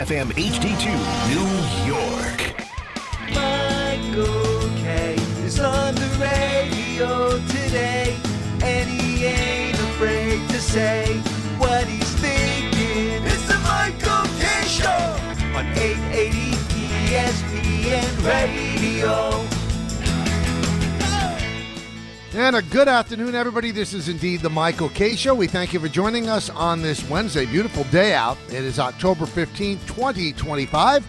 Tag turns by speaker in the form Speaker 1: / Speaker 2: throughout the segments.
Speaker 1: FM HD2, New York.
Speaker 2: Michael K. is on the radio today, and he ain't afraid to say what he's thinking. It's the Michael K. Show on 880 ESPN Radio.
Speaker 3: And a good afternoon, everybody. This is indeed the Michael K. Show. We thank you for joining us on this Wednesday. Beautiful day out. It is October 15th, 2025.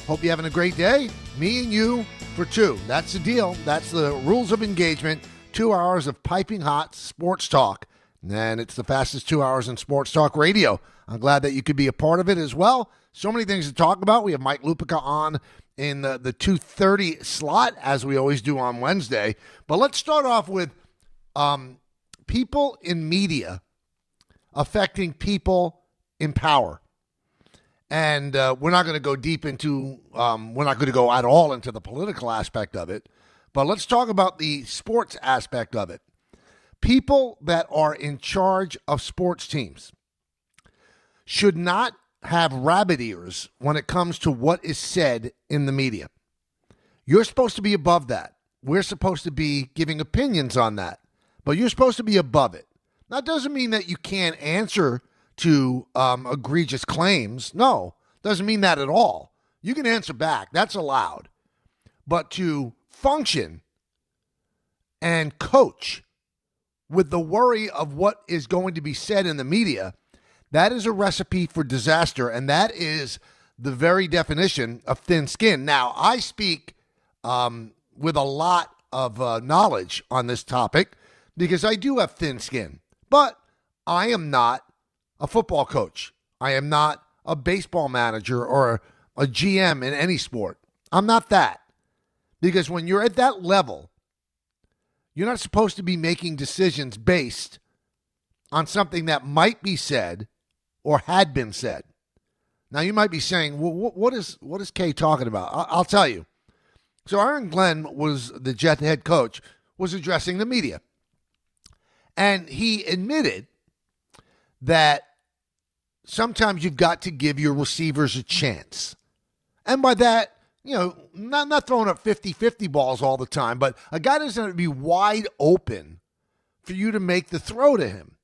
Speaker 3: Hope you're having a great day. Me and you for two. That's the deal. That's the rules of engagement. 2 hours of piping hot sports talk. And it's the fastest 2 hours in sports talk radio. I'm glad that you could be a part of it as well. So many things to talk about. We have Mike Lupica on in the 2:30 slot, as we always do on Wednesday. But let's start off with people in media affecting people in power. And we're not going to go deep into, we're not going to go at all into the political aspect of it. But let's talk about the sports aspect of it. People that are in charge of sports teams should not have rabbit ears when it comes to what is said in the media. You're supposed to be above that. We're supposed to be giving opinions on that, but you're supposed to be above it. That doesn't mean that you can't answer to egregious claims. No, doesn't mean that at all. You can answer back. That's allowed. But to function and coach with the worry of what is going to be said in the media, that is a recipe for disaster, and that is the very definition of thin skin. Now, I speak with a lot of knowledge on this topic because I do have thin skin, but I am not a football coach. I am not a baseball manager or a GM in any sport. I'm not that, because when you're at that level, you're not supposed to be making decisions based on something that might be said or had been said. Now, you might be saying, well, what is Kay talking about? I'll tell you. So Aaron Glenn was the Jet head coach, was addressing the media. And he admitted that sometimes you've got to give your receivers a chance. And by that, you know, not throwing up 50-50 balls all the time, but a guy doesn't have to be wide open for you to make the throw to him.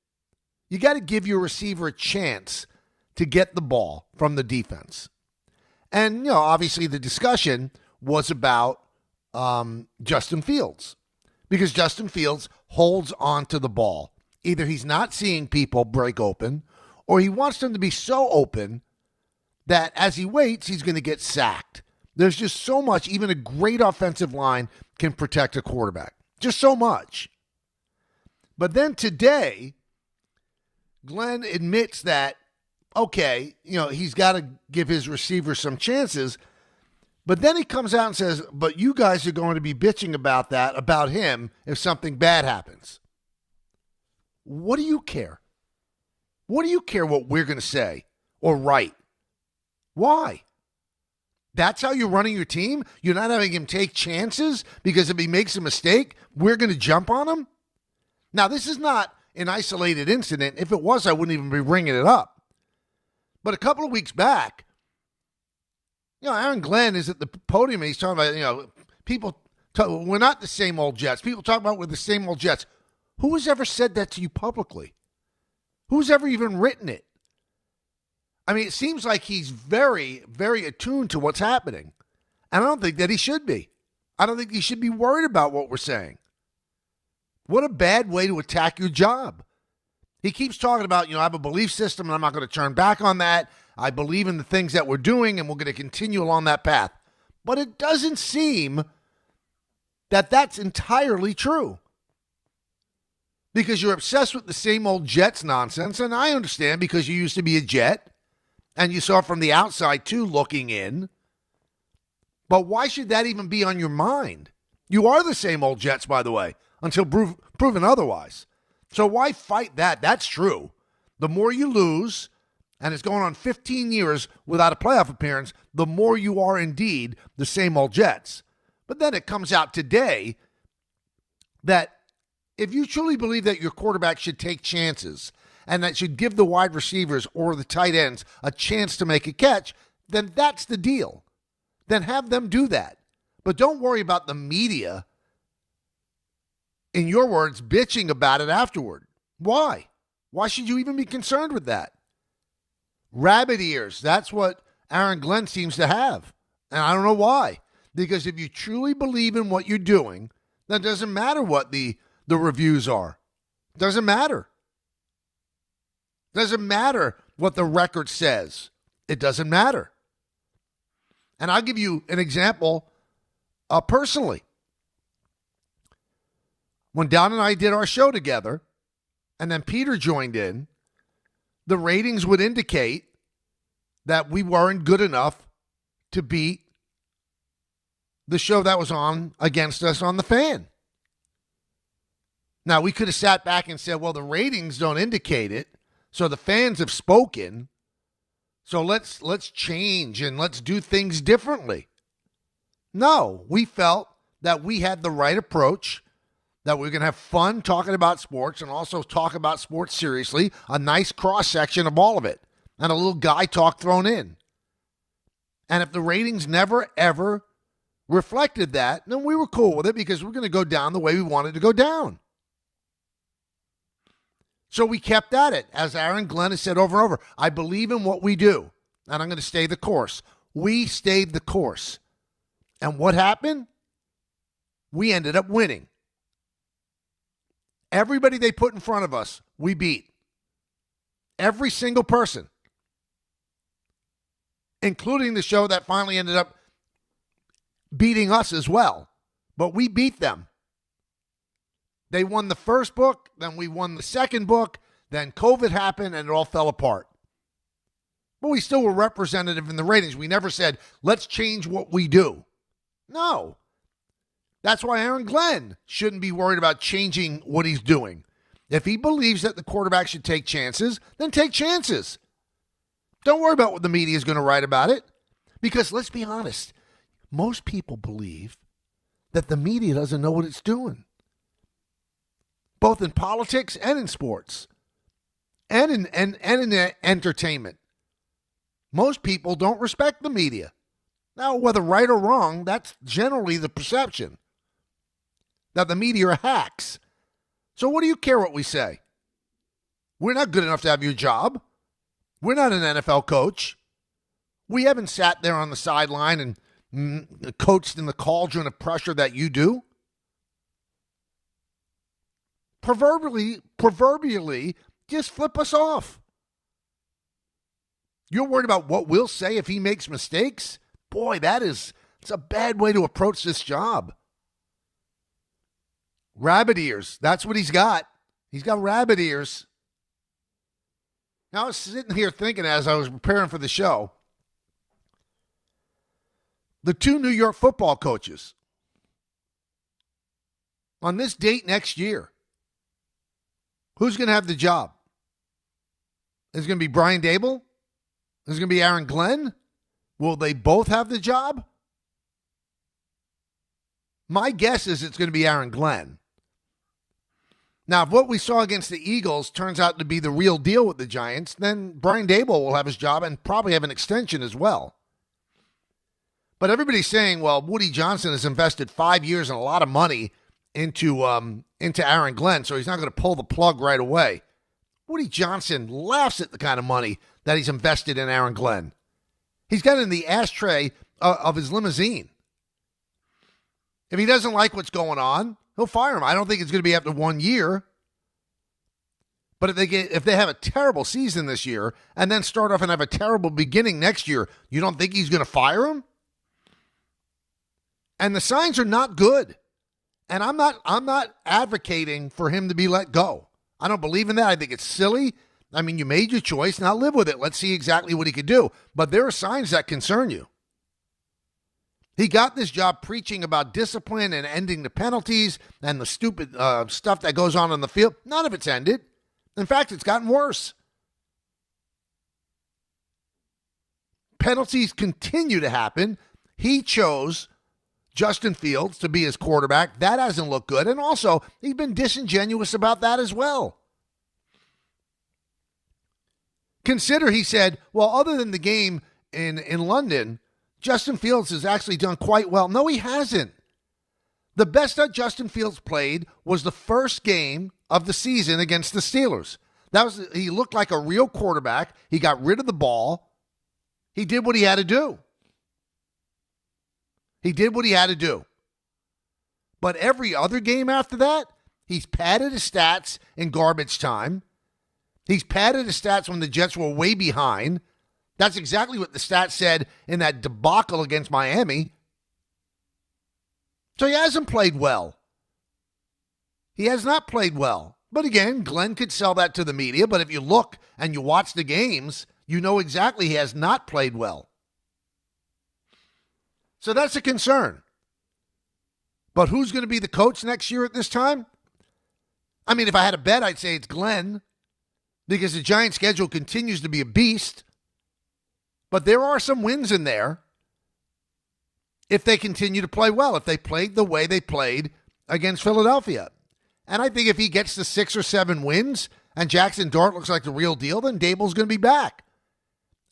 Speaker 3: You got to give your receiver a chance to get the ball from the defense. And, you know, obviously the discussion was about Justin Fields, because Justin Fields holds on to the ball. Either he's not seeing people break open, or he wants them to be so open that as he waits, he's going to get sacked. There's just so much, even a great offensive line can protect a quarterback. Just so much. But then today, Glenn admits that, okay, you know, he's got to give his receiver some chances. But then he comes out and says, but you guys are going to be bitching about that, about him, if something bad happens. What do you care? What do you care what we're going to say or write? Why? That's how you're running your team? You're not having him take chances because if he makes a mistake, we're going to jump on him? Now, this is not an isolated incident. If it was, I wouldn't even be bringing it up. But a couple of weeks back, you know, Aaron Glenn is at the podium and he's talking about, you know, we're not the same old Jets. People talk about we're the same old Jets. Who has ever said that to you publicly? Who's ever even written it? I mean, it seems like he's very, very attuned to what's happening. And I don't think that he should be. I don't think he should be worried about what we're saying. What a bad way to attack your job. He keeps talking about, you know, I have a belief system and I'm not going to turn back on that. I believe in the things that we're doing and we're going to continue along that path. But it doesn't seem that that's entirely true. Because you're obsessed with the same old Jets nonsense, and I understand because you used to be a Jet and you saw from the outside too looking in. But why should that even be on your mind? You are the same old Jets, by the way, until proven otherwise. So why fight that? That's true. The more you lose, and it's going on 15 years without a playoff appearance, the more you are indeed the same old Jets. But then it comes out today that if you truly believe that your quarterback should take chances and that should give the wide receivers or the tight ends a chance to make a catch, then that's the deal. Then have them do that. But don't worry about the media, in your words, bitching about it afterward. Why? Why should you even be concerned with that? Rabbit ears. That's what Aaron Glenn seems to have. And I don't know why. Because if you truly believe in what you're doing, then it doesn't matter what the reviews are. It doesn't matter. It doesn't matter what the record says. It doesn't matter. And I'll give you an example personally. When Don and I did our show together, and then Peter joined in, the ratings would indicate that we weren't good enough to beat the show that was on against us on The Fan. Now, we could have sat back and said, well, the ratings don't indicate it, so the fans have spoken, so let's change and let's do things differently. No, we felt that we had the right approach, that we're going to have fun talking about sports and also talk about sports seriously, a nice cross-section of all of it, and a little guy talk thrown in. And if the ratings never, ever reflected that, then we were cool with it because we're going to go down the way we wanted to go down. So we kept at it. As Aaron Glenn has said over and over, I believe in what we do, and I'm going to stay the course. We stayed the course. And what happened? We ended up winning. Everybody they put in front of us, we beat. Every single person. Including the show that finally ended up beating us as well. But we beat them. They won the first book, then we won the second book, then COVID happened and it all fell apart. But we still were representative in the ratings. We never said, let's change what we do. No. That's why Aaron Glenn shouldn't be worried about changing what he's doing. If he believes that the quarterback should take chances, then take chances. Don't worry about what the media is going to write about it. Because let's be honest, most people believe that the media doesn't know what it's doing. Both in politics and in sports. And in entertainment. Most people don't respect the media. Now, whether right or wrong, that's generally the perception. That the media are hacks. So what do you care what we say? We're not good enough to have your job. We're not an NFL coach. We haven't sat there on the sideline and coached in the cauldron of pressure that you do. Proverbially, just flip us off. You're worried about what we'll say if he makes mistakes? Boy, it's a bad way to approach this job. Rabbit ears. That's what he's got. He's got rabbit ears. Now, I was sitting here thinking as I was preparing for the show, the two New York football coaches on this date next year, who's going to have the job? Is it going to be Brian Daboll? Is it going to be Aaron Glenn? Will they both have the job? My guess is it's going to be Aaron Glenn. Now, if what we saw against the Eagles turns out to be the real deal with the Giants, then Brian Daboll will have his job and probably have an extension as well. But everybody's saying, well, Woody Johnson has invested 5 years and a lot of money into Aaron Glenn, so he's not going to pull the plug right away. Woody Johnson laughs at the kind of money that he's invested in Aaron Glenn. He's got it in the ashtray of his limousine. If he doesn't like what's going on, he'll fire him. I don't think it's going to be after 1 year. But if they have a terrible season this year and then start off and have a terrible beginning next year, you don't think he's going to fire him? And the signs are not good. And I'm not advocating for him to be let go. I don't believe in that. I think it's silly. I mean, you made your choice. Now live with it. Let's see exactly what he could do. But there are signs that concern you. He got this job preaching about discipline and ending the penalties and the stupid stuff that goes on the field. None of it's ended. In fact, it's gotten worse. Penalties continue to happen. He chose Justin Fields to be his quarterback. That hasn't looked good. And also, he's been disingenuous about that as well. Consider, he said, well, other than the game in London, Justin Fields has actually done quite well. No, he hasn't. The best that Justin Fields played was the first game of the season against the Steelers. He looked like a real quarterback. He got rid of the ball. He did what he had to do. But every other game after that, he's padded his stats in garbage time. He's padded his stats when the Jets were way behind. That's exactly what the stats said in that debacle against Miami. So he hasn't played well. He has not played well. But again, Glenn could sell that to the media, but if you look and you watch the games, you know exactly he has not played well. So that's a concern. But who's going to be the coach next year at this time? I mean, if I had a bet, I'd say it's Glenn, because the Giants' schedule continues to be a beast. But there are some wins in there if they continue to play well, if they played the way they played against Philadelphia. And I think if he gets to 6 or 7 wins and Jackson Dart looks like the real deal, then Daboll's going to be back.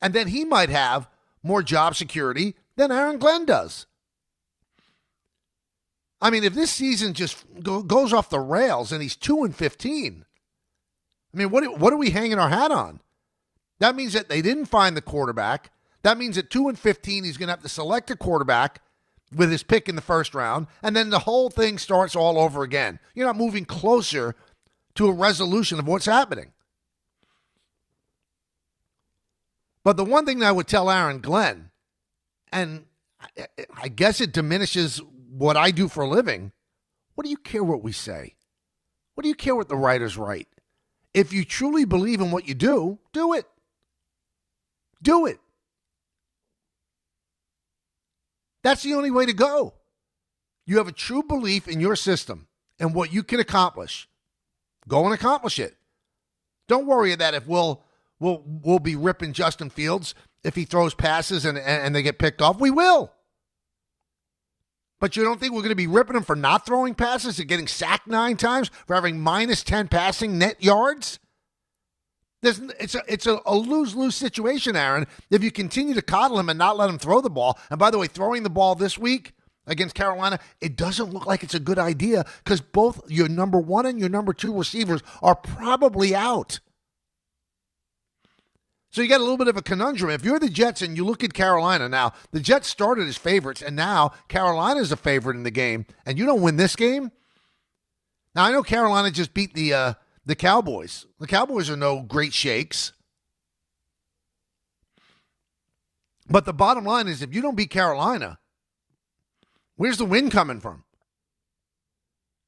Speaker 3: And then he might have more job security than Aaron Glenn does. I mean, if this season just goes off the rails and he's 2-15, I mean, what are we hanging our hat on? That means that they didn't find the quarterback. That means at 2-15, he's going to have to select a quarterback with his pick in the first round, and then the whole thing starts all over again. You're not moving closer to a resolution of what's happening. But the one thing that I would tell Aaron Glenn, and I guess it diminishes what I do for a living, what do you care what we say? What do you care what the writers write? If you truly believe in what you do, do it. Do it. That's the only way to go. You have a true belief in your system and what you can accomplish. Go and accomplish it. Don't worry that if we'll be ripping Justin Fields if he throws passes and they get picked off. We will. But you don't think we're going to be ripping him for not throwing passes and getting sacked 9 times, for having minus 10 passing net yards? It's a lose-lose situation, Aaron, if you continue to coddle him and not let him throw the ball. And by the way, throwing the ball this week against Carolina, it doesn't look like it's a good idea because both your number 1 and your number 2 receivers are probably out. So you got a little bit of a conundrum. If you're the Jets and you look at Carolina now, the Jets started as favorites, and now Carolina's a favorite in the game, and you don't win this game. Now, I know Carolina just beat the Cowboys. The Cowboys are no great shakes. But the bottom line is, if you don't beat Carolina, where's the win coming from?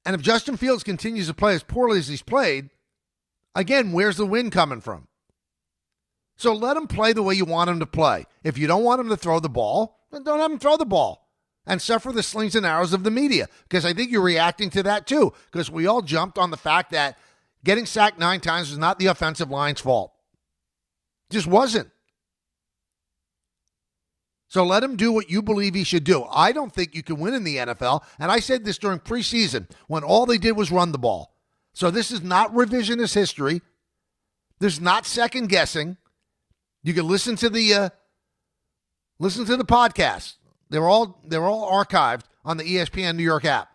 Speaker 3: And if Justin Fields continues to play as poorly as he's played, again, where's the win coming from? So let him play the way you want him to play. If you don't want him to throw the ball, then don't have him throw the ball and suffer the slings and arrows of the media. Because I think you're reacting to that too. Because we all jumped on the fact that getting sacked 9 times was not the offensive line's fault. Just wasn't. So let him do what you believe he should do. I don't think you can win in the NFL. And I said this during preseason when all they did was run the ball. So this is not revisionist history. This is not second guessing. You can listen to the podcast. They're all archived on the ESPN New York app.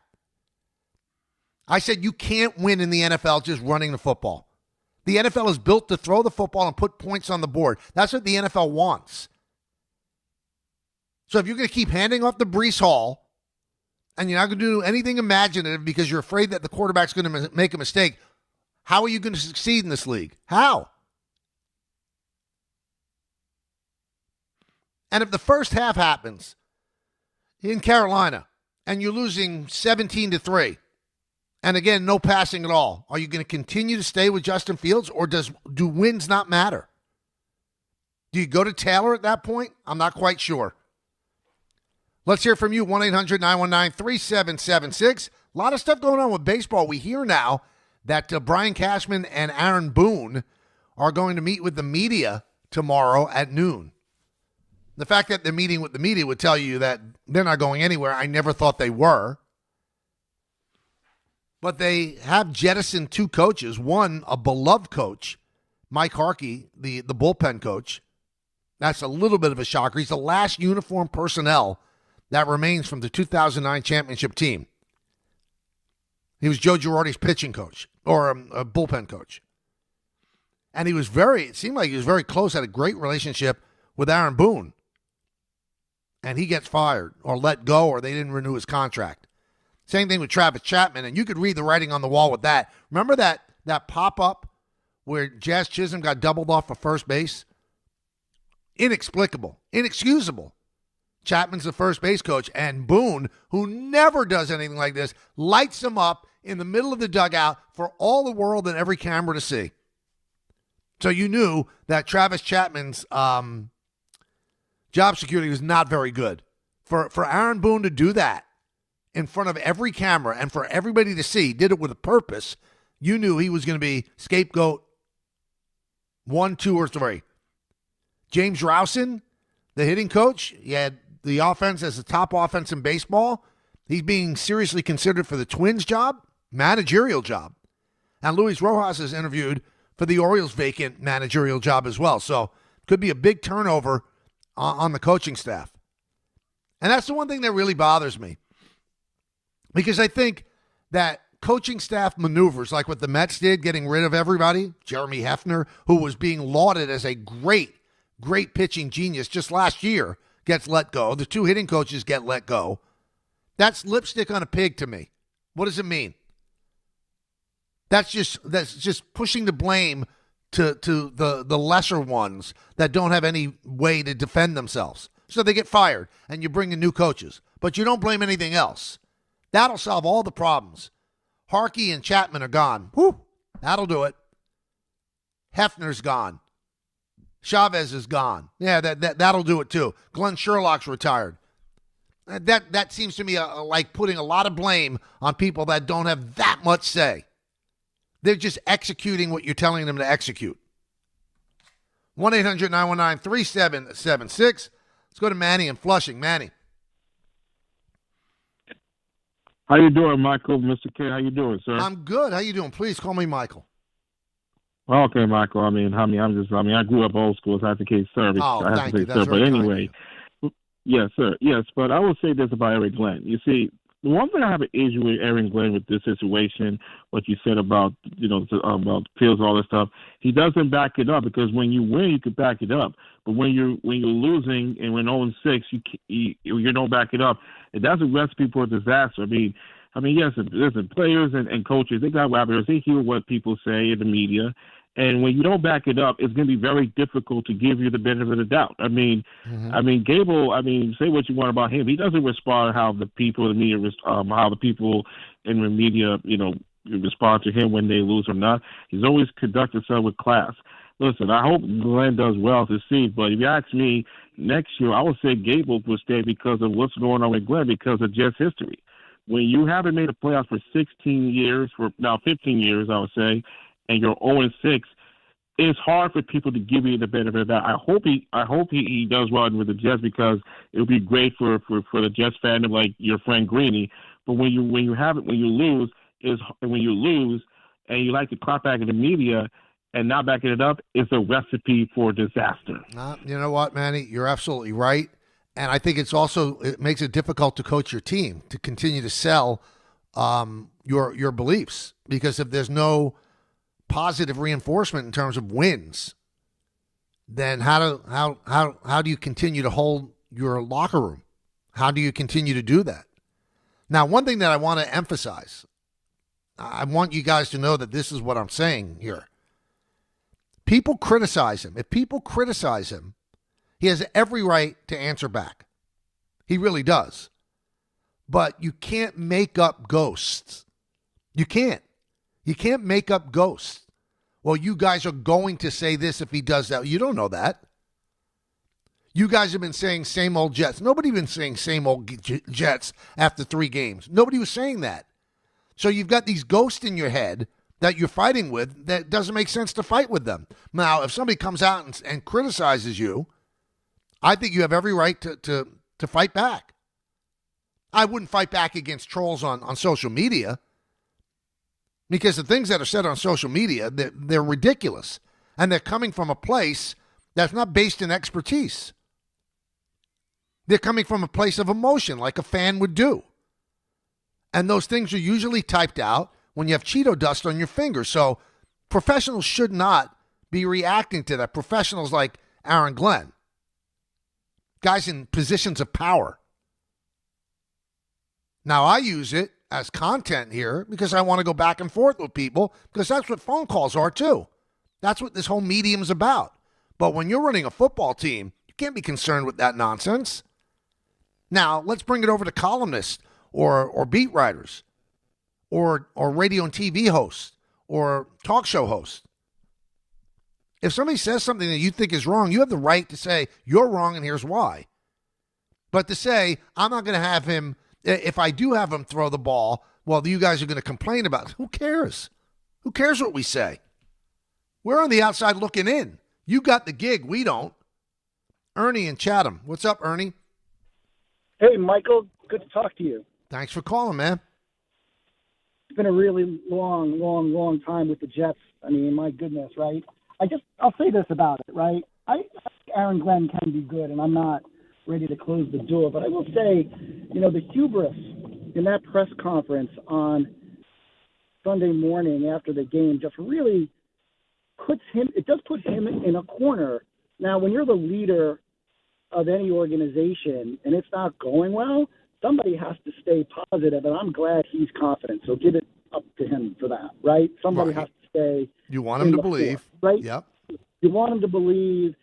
Speaker 3: I said you can't win in the NFL just running the football. The NFL is built to throw the football and put points on the board. That's what the NFL wants. So if you're going to keep handing off to Breece Hall and you're not going to do anything imaginative because you're afraid that the quarterback's going to make a mistake, how are you going to succeed in this league? How? And if the first half happens in Carolina and you're losing 17-3, and again, no passing at all, are you going to continue to stay with Justin Fields, or do wins not matter? Do you go to Taylor at that point? I'm not quite sure. Let's hear from you, 1-800-919-3776. A lot of stuff going on with baseball. We hear now that Brian Cashman and Aaron Boone are going to meet with the media tomorrow at noon. The fact that they're meeting with the media would tell you that they're not going anywhere. I never thought they were. But they have jettisoned 2 coaches. One, a beloved coach, Mike Harkey, the bullpen coach, That's a little bit of a shocker. He's the last uniformed personnel that remains from the 2009 championship team. He was Joe Girardi's pitching coach, or a bullpen coach. And it seemed like he was very close, had a great relationship with Aaron Boone. And he gets fired or let go, or they didn't renew his contract. Same thing with Travis Chapman, and you could read the writing on the wall with that. Remember that pop-up where Jazz Chisholm got doubled off of first base? Inexplicable, inexcusable. Chapman's the first base coach, and Boone, who never does anything like this, lights him up in the middle of the dugout for all the world and every camera to see. So you knew that Travis Chapman's job security was not very good. For Aaron Boone to do that in front of every camera and for everybody to see, did it with a purpose, you knew he was going to be scapegoat 1, 2, or 3. James Rowson, the hitting coach, he had the offense as the top offense in baseball. He's being seriously considered for the Twins job, managerial job. And Luis Rojas is interviewed for the Orioles vacant managerial job as well. So could be a big turnover on the coaching staff. And that's the one thing that really bothers me. Because I think that coaching staff maneuvers, like what the Mets did, getting rid of everybody, Jeremy Hefner, who was being lauded as a great pitching genius just last year, gets let go. The 2 hitting coaches get let go. That's lipstick on a pig to me. What does it mean? That's just pushing the blame to the lesser ones that don't have any way to defend themselves. So they get fired, and you bring in new coaches. But you don't blame anything else. That'll solve all the problems. Harkey and Chapman are gone. Whew, that'll do it. Hefner's gone. Chavez is gone. Yeah, that'll do it too. Glenn Sherlock's retired. That seems to me like putting a lot of blame on people that don't have that much say. They're just executing what you're telling them to execute. 1-800-919-3776. Let's go to Manny in Flushing. Manny.
Speaker 4: How you doing, Michael? Mr. K, how you doing, sir?
Speaker 3: I'm good. How you doing? Please call me Michael.
Speaker 4: Okay, Michael. I grew up old school, so I have to say sir.
Speaker 3: Oh,
Speaker 4: I have
Speaker 3: thank
Speaker 4: to
Speaker 3: you.
Speaker 4: say
Speaker 3: That's
Speaker 4: sir.
Speaker 3: very
Speaker 4: But
Speaker 3: kind
Speaker 4: anyway, yes, sir. Yes, but I will say this about Eric Glenn. You see, the one thing I have an issue with Aaron Glenn with this situation, what you said about, about Fields, all this stuff, he doesn't back it up, because when you win, you can back it up. But when you're losing and when 0-6, you don't back it up. And that's a recipe for disaster. I mean, yes, listen, players and coaches, they got rappers, they hear what people say in the media. And when you don't back it up, it's going to be very difficult to give you the benefit of the doubt. Daboll, say what you want about him. He doesn't respond how the people in the media, how the people in the media, respond to him when they lose or not. He's always conducted himself with class. Listen, I hope Glenn does well to see, but if you ask me, next year, I would say Gable will stay because of what's going on with Glenn, because of Jets history. When you haven't made the playoffs for 16 years, for now 15 years, I would say, and you're 0-6, it's hard for people to give you the benefit of that. I hope he does well with the Jets, because it would be great for the Jets fandom, like your friend Greeny. But when you lose and you like to clap back in the media and not backing it up, it's a recipe for disaster.
Speaker 3: You know what, Manny? You're absolutely right. And I think it makes it difficult to coach your team to continue to sell your beliefs, because if there's no positive reinforcement in terms of wins, then how do you continue to hold your locker room? How do you continue to do that? Now, one thing that I want to emphasize, I want you guys to know that this is what I'm saying here. People criticize him. If people criticize him, he has every right to answer back. He really does. But you can't make up ghosts. You can't. You can't make up ghosts. Well, you guys are going to say this if he does that. You don't know that. You guys have been saying same old Jets. Nobody been saying same old Jets after 3 games. Nobody was saying that. So you've got these ghosts in your head that you're fighting with that doesn't make sense to fight with them. Now, if somebody comes out and criticizes you, I think you have every right to fight back. I wouldn't fight back against trolls on social media, because the things that are said on social media, they're ridiculous. And they're coming from a place That's not based in expertise. They're coming from a place of emotion like a fan would do. And those things are usually typed out when you have Cheeto dust on your fingers. So professionals should not be reacting to that. Professionals like Aaron Glenn, guys in positions of power. Now, I use it as content here because I want to go back and forth with people because that's what phone calls are too. That's what this whole medium's about. But when you're running a football team, you can't be concerned with that nonsense. Now, let's bring it over to columnists or beat writers or radio and TV hosts or talk show hosts. If somebody says something that you think is wrong, you have the right to say, you're wrong and here's why. But to say, I'm not going to have him, if I do have him throw the ball, well, you guys are going to complain about it. Who cares? Who cares what we say? We're on the outside looking in. You got the gig. We don't. Ernie in Chatham. What's up, Ernie?
Speaker 5: Hey, Michael. Good to talk to you.
Speaker 3: Thanks for calling, man.
Speaker 5: It's been a really long time with the Jets. I mean, my goodness, right? I'll say this about it, right? I think Aaron Glenn can be good, and I'm not ready to close the door. But I will say, the hubris in that press conference on Sunday morning after the game just really put him in a corner. Now, when you're the leader of any organization and it's not going well, somebody has to stay positive, and I'm glad he's confident. So give it up to him for that, right? Somebody has to stay.
Speaker 3: You want him to believe,
Speaker 5: right?
Speaker 3: Yep.
Speaker 5: You want him to believe,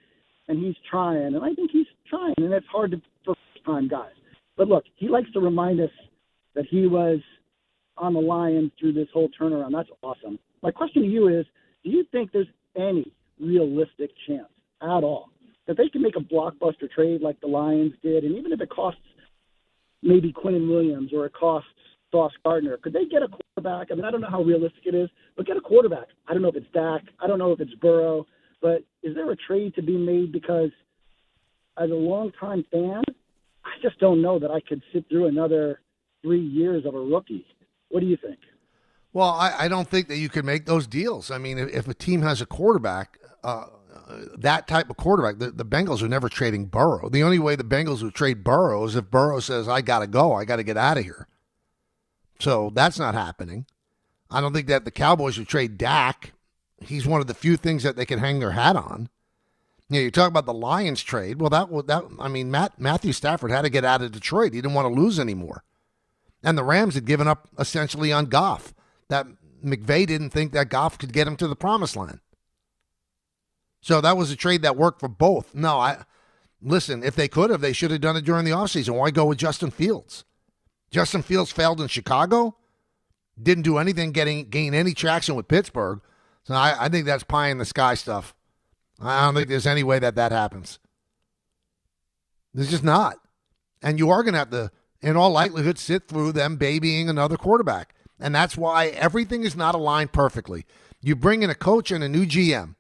Speaker 5: and he's trying, and I think he's trying, and it's hard for first-time guys. But look, he likes to remind us that he was on the Lions through this whole turnaround. That's awesome. My question to you is, do you think there's any realistic chance at all that they can make a blockbuster trade like the Lions did, and even if it costs maybe Quinnen Williams or it costs Sauce Gardner, could they get a quarterback? I mean, I don't know how realistic it is, but get a quarterback. I don't know if it's Dak. I don't know if it's Burrow. But is there a trade to be made? Because as a longtime fan, I just don't know that I could sit through another 3 years of a rookie. What do you think?
Speaker 3: Well, I don't think that you could make those deals. I mean, if a team has a quarterback, that type of quarterback, the Bengals are never trading Burrow. The only way the Bengals would trade Burrow is if Burrow says, I got to go. I got to get out of here. So that's not happening. I don't think that the Cowboys would trade Dak. He's one of the few things that they can hang their hat on. You talk about the Lions trade. Well, Matthew Stafford had to get out of Detroit. He didn't want to lose anymore. And the Rams had given up essentially on Goff. That McVay didn't think that Goff could get him to the promised land. So that was a trade that worked for both. No, listen, if they could have, they should have done it during the offseason. Why go with Justin Fields? Justin Fields failed in Chicago, didn't do anything gain any traction with Pittsburgh. So I think that's pie in the sky stuff. I don't think there's any way that happens. There's just not. And you are going to have to, in all likelihood, sit through them babying another quarterback. And that's why everything is not aligned perfectly. You bring in a coach and a new GM.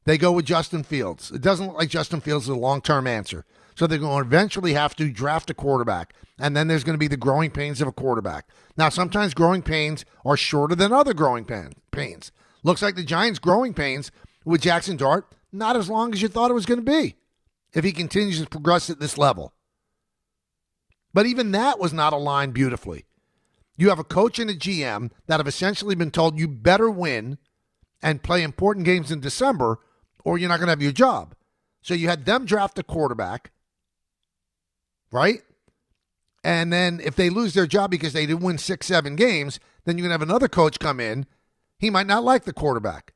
Speaker 3: They go with Justin Fields. It doesn't look like Justin Fields is a long-term answer. So they're going to eventually have to draft a quarterback. And then there's going to be the growing pains of a quarterback. Now, sometimes growing pains are shorter than other growing pains. Looks like the Giants' growing pains with Jackson Dart, not as long as you thought it was going to be if he continues to progress at this level. But even that was not aligned beautifully. You have a coach and a GM that have essentially been told you better win and play important games in December or you're not going to have your job. So you had them draft a quarterback, right? And then if they lose their job because they didn't win 6-7 games, then you're going to have another coach come in. He might not like the quarterback.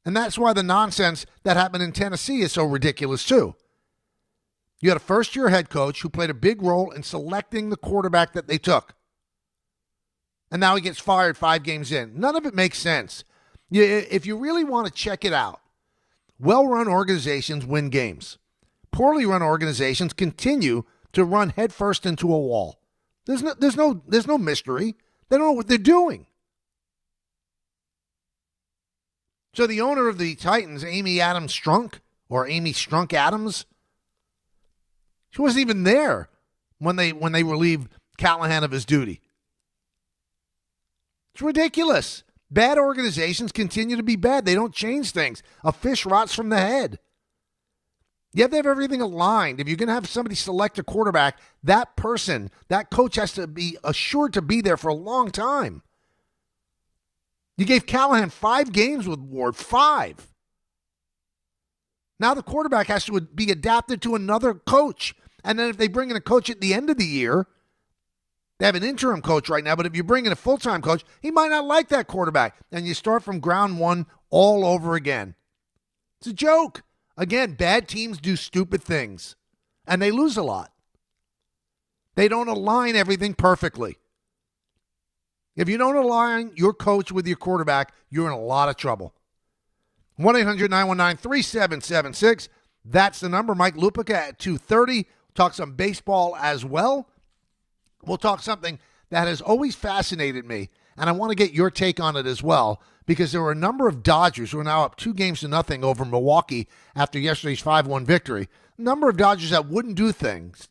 Speaker 3: And that's why the nonsense that happened in Tennessee is so ridiculous too. You had a first-year head coach who played a big role in selecting the quarterback that they took. And now he gets fired 5 games in. None of it makes sense. If you really want to check it out, well-run organizations win games. Poorly run organizations continue to run headfirst into a wall. There's no mystery. They don't know what they're doing. So the owner of the Titans, Amy Strunk Adams, she wasn't even there when they relieved Callahan of his duty. It's ridiculous. Bad organizations continue to be bad. They don't change things. A fish rots from the head. You have to have everything aligned. If you're going to have somebody select a quarterback, that person, that coach has to be assured to be there for a long time. You gave Callahan 5 games with Ward, 5. Now the quarterback has to be adapted to another coach. And then if they bring in a coach at the end of the year, they have an interim coach right now, but if you bring in a full-time coach, he might not like that quarterback. And you start from ground one all over again. It's a joke. Again, bad teams do stupid things, and they lose a lot. They don't align everything perfectly. If you don't align your coach with your quarterback, you're in a lot of trouble. 1-800-919-3776. That's the number. Mike Lupica at 2:30. Talk some baseball as well. We'll talk something that has always fascinated me, and I want to get your take on it as well, because there were a number of Dodgers who are now up 2-0 over Milwaukee after yesterday's 5-1 victory. A number of Dodgers that wouldn't do things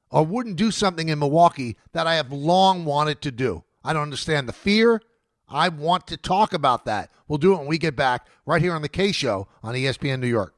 Speaker 3: or wouldn't do something in Milwaukee that I have long wanted to do. I don't understand the fear. I want to talk about that. We'll do it when we get back right here on the K Show on ESPN New York.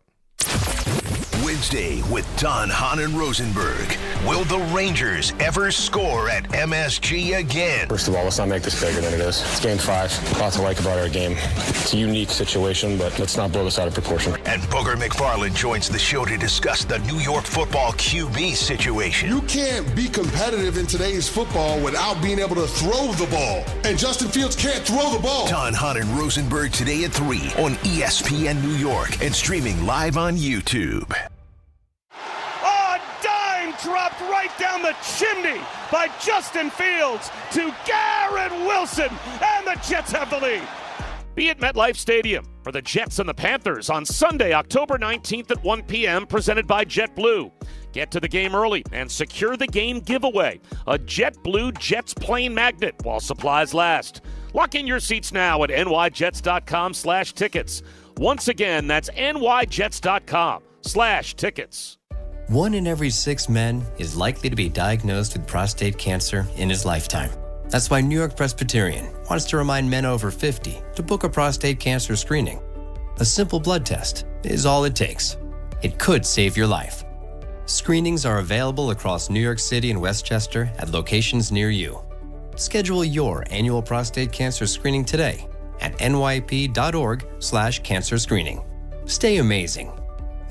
Speaker 1: Wednesday with Don, Hahn, and Rosenberg. Will the Rangers ever score at MSG again?
Speaker 6: First of all, let's not make this bigger than it is. It's game 5. Lots to like about our game. It's a unique situation, but let's not blow this out of proportion.
Speaker 1: And Booger McFarland joins the show to discuss the New York football QB situation.
Speaker 7: You can't be competitive in today's football without being able to throw the ball. And Justin Fields can't throw the ball.
Speaker 1: Don, Hahn, and Rosenberg today at 3 on ESPN New York and streaming live on YouTube.
Speaker 8: Dropped right down the chimney by Justin Fields to Garrett Wilson, and the Jets have the lead. Be at MetLife Stadium for the Jets and the Panthers on Sunday, October 19th at 1 p.m., presented by JetBlue. Get to the game early and secure the game giveaway, a JetBlue Jets plane magnet while supplies last. Lock in your seats now at nyjets.com/tickets. Once again, that's nyjets.com/tickets.
Speaker 9: 1 in every 6 men is likely to be diagnosed with prostate cancer in his lifetime. That's why New York Presbyterian wants to remind men over 50 to book a prostate cancer screening. A simple blood test is all it takes. It could save your life. Screenings are available across New York City and Westchester at locations near you. Schedule your annual prostate cancer screening today at nyp.org/cancer screening. Stay amazing.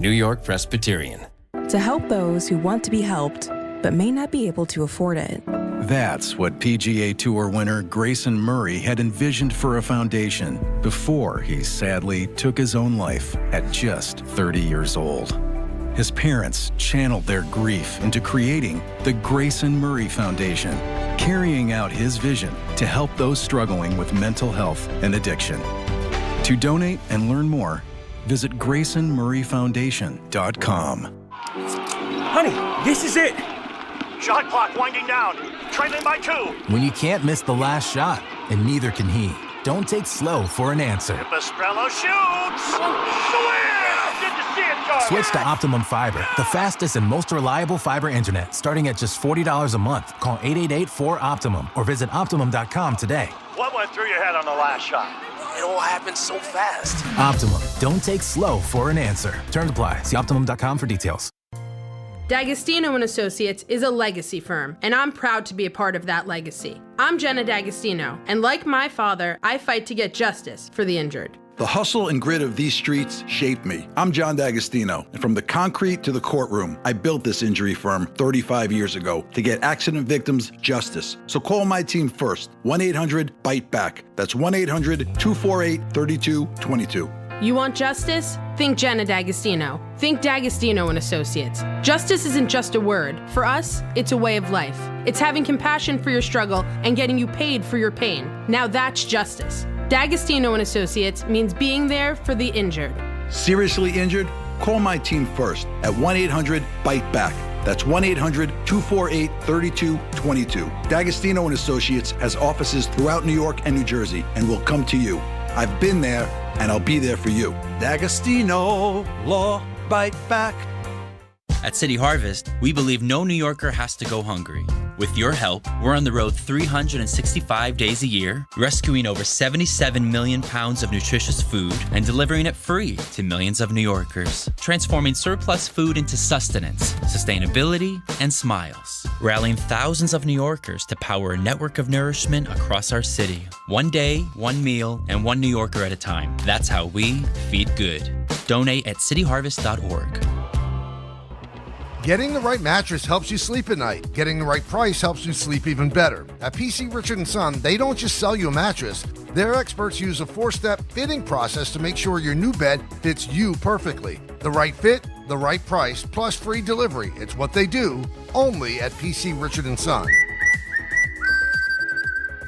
Speaker 9: New York Presbyterian.
Speaker 10: To help those who want to be helped, but may not be able to afford it.
Speaker 11: That's what PGA Tour winner Grayson Murray had envisioned for a foundation before he sadly took his own life at just 30 years old. His parents channeled their grief into creating the Grayson Murray Foundation, carrying out his vision to help those struggling with mental health and addiction. To donate and learn more, visit GraysonMurrayFoundation.com.
Speaker 12: Honey, this is it. Shot clock winding down. Trailing by 2.
Speaker 13: When you can't miss the last shot, and neither can he, don't take slow for an answer.
Speaker 12: Pastrello shoots. Didn't see it, Carter.
Speaker 13: Switch to Optimum Fiber, the fastest and most reliable fiber internet, starting at just $40 a month. Call 888-4OPTIMUM or visit Optimum.com today.
Speaker 12: What went through your head on the last shot?
Speaker 13: It all happened so fast. Optimum. Don't take slow for an answer. Terms apply. See Optimum.com for details.
Speaker 14: D'Agostino & Associates is a legacy firm, and I'm proud to be a part of that legacy. I'm Jenna D'Agostino, and like my father, I fight to get justice for the injured.
Speaker 15: The hustle and grit of these streets shaped me. I'm John D'Agostino, and from the concrete to the courtroom, I built this injury firm 35 years ago to get accident victims justice. So call my team first, 1-800-BITE-BACK. That's 1-800-248-3222.
Speaker 14: You want justice? Think Jenna D'Agostino. Think D'Agostino & Associates. Justice isn't just a word. For us, it's a way of life. It's having compassion for your struggle and getting you paid for your pain. Now that's justice. D'Agostino & Associates means being there for the injured.
Speaker 15: Seriously injured? Call my team first at 1-800-BITE-BACK. That's 1-800-248-3222. D'Agostino & Associates has offices throughout New York and New Jersey and will come to you. I've been there, and I'll be there for you.
Speaker 2: D'Agostino, Law, Bite Back.
Speaker 16: At City Harvest, we believe no New Yorker has to go hungry. With your help, we're on the road 365 days a year, rescuing over 77 million pounds of nutritious food and delivering it free to millions of New Yorkers, transforming surplus food into sustenance, sustainability, and smiles, rallying thousands of New Yorkers to power a network of nourishment across our city. One day, one meal, and one New Yorker at a time. That's how we feed good. Donate at cityharvest.org.
Speaker 3: Getting the right mattress helps you sleep at night. Getting the right price helps you sleep even better. At PC Richard & Son, they don't just sell you a mattress. Their experts use a 4-step fitting process to make sure your new bed fits you perfectly. The right fit, the right price, plus free delivery. It's what they do, only at PC Richard & Son.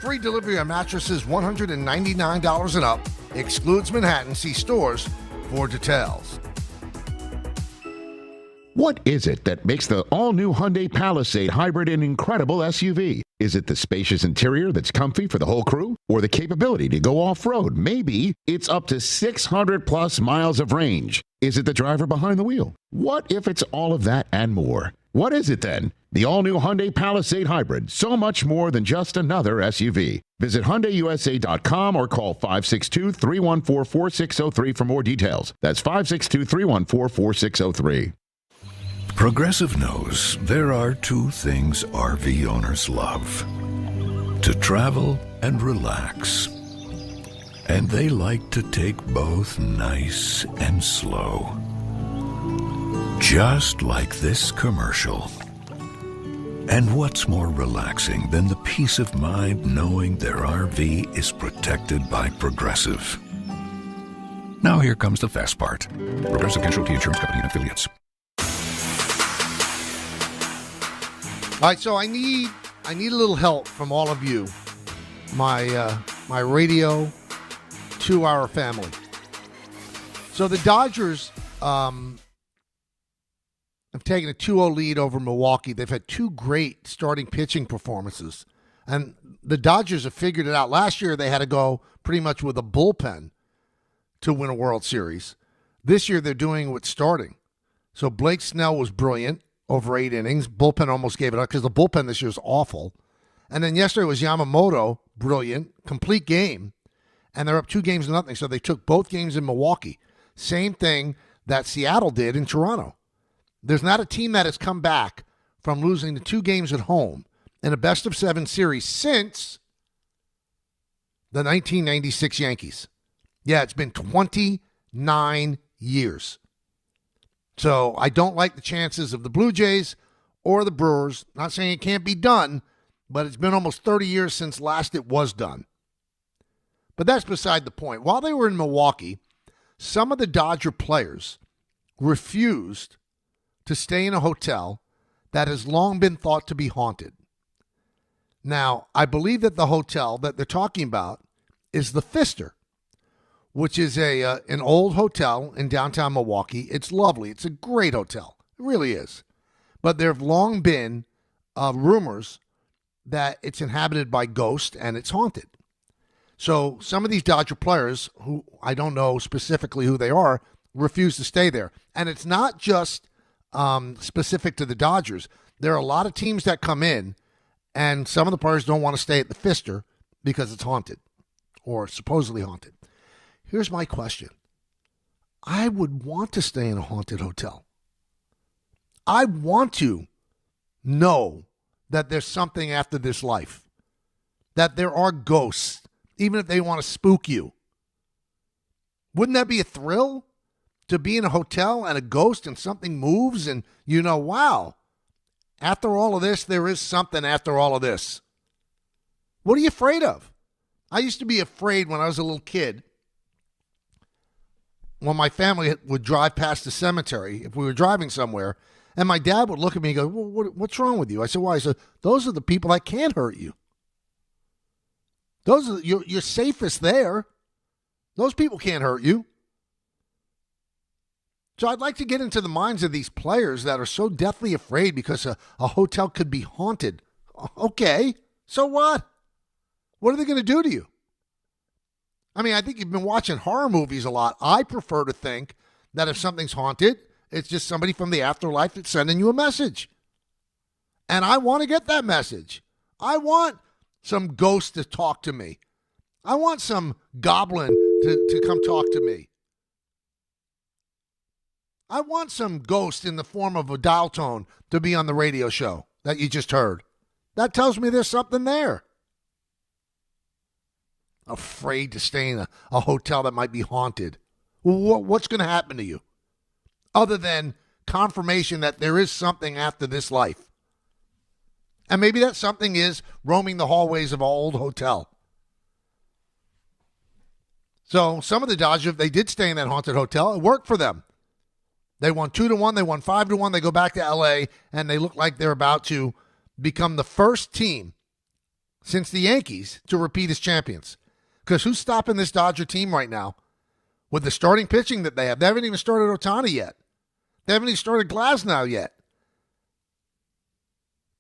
Speaker 3: Free delivery on mattresses $199 and up. Excludes Manhattan. See stores for details.
Speaker 17: What is it that makes the all-new Hyundai Palisade hybrid an incredible SUV? Is it the spacious interior that's comfy for the whole crew? Or the capability to go off-road? Maybe it's up to 600-plus miles of range. Is it the driver behind the wheel? What if it's all of that and more? What is it then? The all-new Hyundai Palisade Hybrid. So much more than just another SUV. Visit HyundaiUSA.com or call 562-314-4603 for more details. That's 562-314-4603.
Speaker 18: Progressive knows there are two things RV owners love: to travel and relax. And they like to take both nice and slow. Just like this commercial. And what's more relaxing than the peace of mind knowing their RV is protected by Progressive? Now here comes the fast part. Progressive Casualty Insurance Company and Affiliates.
Speaker 3: All right, so I need a little help from all of you, my radio 2-hour family. So the Dodgers have taken a 2-0 lead over Milwaukee. They've had two great starting pitching performances, and the Dodgers have figured it out. Last year they had to go pretty much with a bullpen to win a World Series. This year they're doing it with starting. So Blake Snell was brilliant. Over 8 innings. Bullpen almost gave it up because the bullpen this year is awful. And then yesterday was Yamamoto, brilliant, complete game. And they're up 2-0. So they took both games in Milwaukee. Same thing that Seattle did in Toronto. There's not a team that has come back from losing the 2 games at home in a best-of-7 series since the 1996 Yankees. Yeah, it's been 29 years. So I don't like the chances of the Blue Jays or the Brewers. Not saying it can't be done, but it's been almost 30 years since last it was done. But that's beside the point. While they were in Milwaukee, some of the Dodger players refused to stay in a hotel that has long been thought to be haunted. Now, I believe that the hotel that they're talking about is the Pfister, which is an old hotel in downtown Milwaukee. It's lovely. It's a great hotel. It really is. But there have long been rumors that it's inhabited by ghosts and it's haunted. So some of these Dodger players, who I don't know specifically who they are, refuse to stay there. And it's not just specific to the Dodgers. There are a lot of teams that come in, and some of the players don't want to stay at the Pfister because it's haunted or supposedly haunted. Here's my question. I would want to stay in a haunted hotel. I want to know that there's something after this life, that there are ghosts, even if they want to spook you. Wouldn't that be a thrill to be in a hotel and a ghost and something moves and you know, wow, after all of this, there is something after all of this. What are you afraid of? I used to be afraid when I was a little kid. When my family would drive past the cemetery, if we were driving somewhere, and my dad would look at me and go, well, what's wrong with you? I said, why? He said, those are the people that can't hurt you. Those are you're safest there. Those people can't hurt you. So I'd like to get into the minds of these players that are so deathly afraid because a hotel could be haunted. Okay, so what? What are they going to do to you? I mean, I think you've been watching horror movies a lot. I prefer to think that if something's haunted, It's just somebody from the afterlife that's sending you a message. And I want to get that message. I want some ghost to talk to me. I want some goblin to come talk to me. I want some ghost in the form of a dial tone to be on the radio show that you just heard. That tells me there's something there. Afraid to stay in a hotel that might be haunted. Well, what's going to happen to you? Other than confirmation that there is something after this life. And maybe that something is roaming the hallways of an old hotel. So some of the Dodgers, if they did stay in that haunted hotel, it worked for them. They won 2-1, they won 5-1, they go back to L.A., and they look like they're about to become the first team since the Yankees to repeat as champions. Because who's stopping this Dodger team right now with the starting pitching that they have? They haven't even started Ohtani yet. They haven't even started Glasnow yet.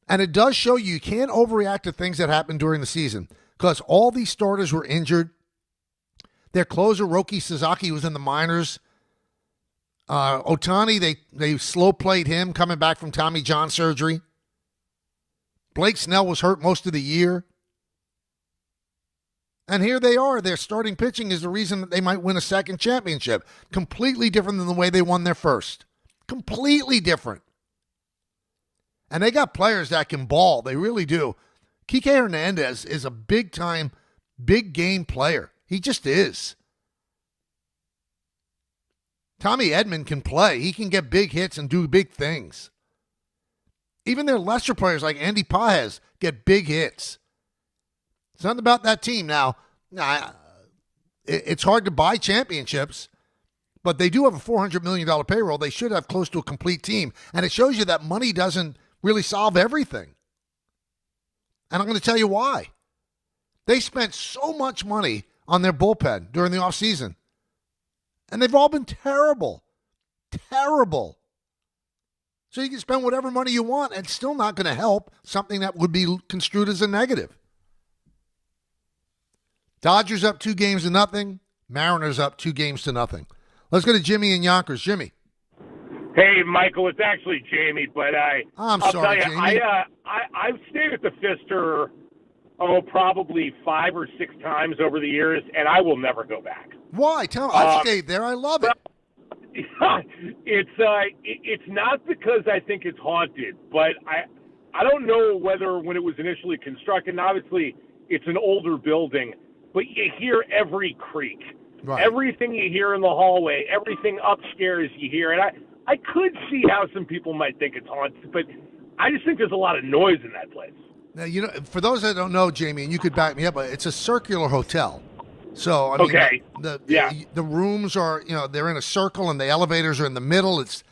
Speaker 3: And it does show you can't overreact to things that happen during the season because all these starters were injured. Their closer, Roki Sasaki, was in the minors. Ohtani, they slow played him coming back from Tommy John surgery. Blake Snell was hurt most of the year. And here they are. Their starting pitching is the reason that they might win a second championship. Completely different than the way they won their first. Completely different. And they got players that can ball. They really do. Kike Hernandez is a big-time, big-game player. He just is. Tommy Edman can play. He can get big hits and do big things. Even their lesser players like Andy Paez get big hits. It's nothing about that team. Now, it's hard to buy championships, but they do have a $400 million payroll. They should have close to a complete team. And it shows you that money doesn't really solve everything. And I'm going to tell you why. They spent so much money on their bullpen during the offseason. And they've all been terrible. Terrible. So you can spend whatever money you want and it's still not going to help something that would be construed as a negative. Dodgers up 2-0. Mariners up 2-0. Let's go to Jimmy in Yonkers. Jimmy.
Speaker 19: Hey, Michael, it's actually Jamie, but
Speaker 3: I'll
Speaker 19: sorry,
Speaker 3: tell you,
Speaker 19: Jamie. I've stayed at the Pfister, probably 5 or 6 times over the years, and I will never go back.
Speaker 3: Why? Tell me. I've stayed there. I love it.
Speaker 19: It's not because I think it's haunted, but I don't know whether when it was initially constructed, and obviously it's an older building, but you hear every creak. Right. Everything you hear in the hallway, everything upstairs you hear. And I could see how some people might think it's haunted, but I just think there's a lot of noise in that place.
Speaker 3: Now, for those that don't know, Jamie, and you could back me up, it's a circular hotel. So, I mean,
Speaker 19: okay.
Speaker 3: the rooms are, they're in a circle and the elevators are in the middle. It's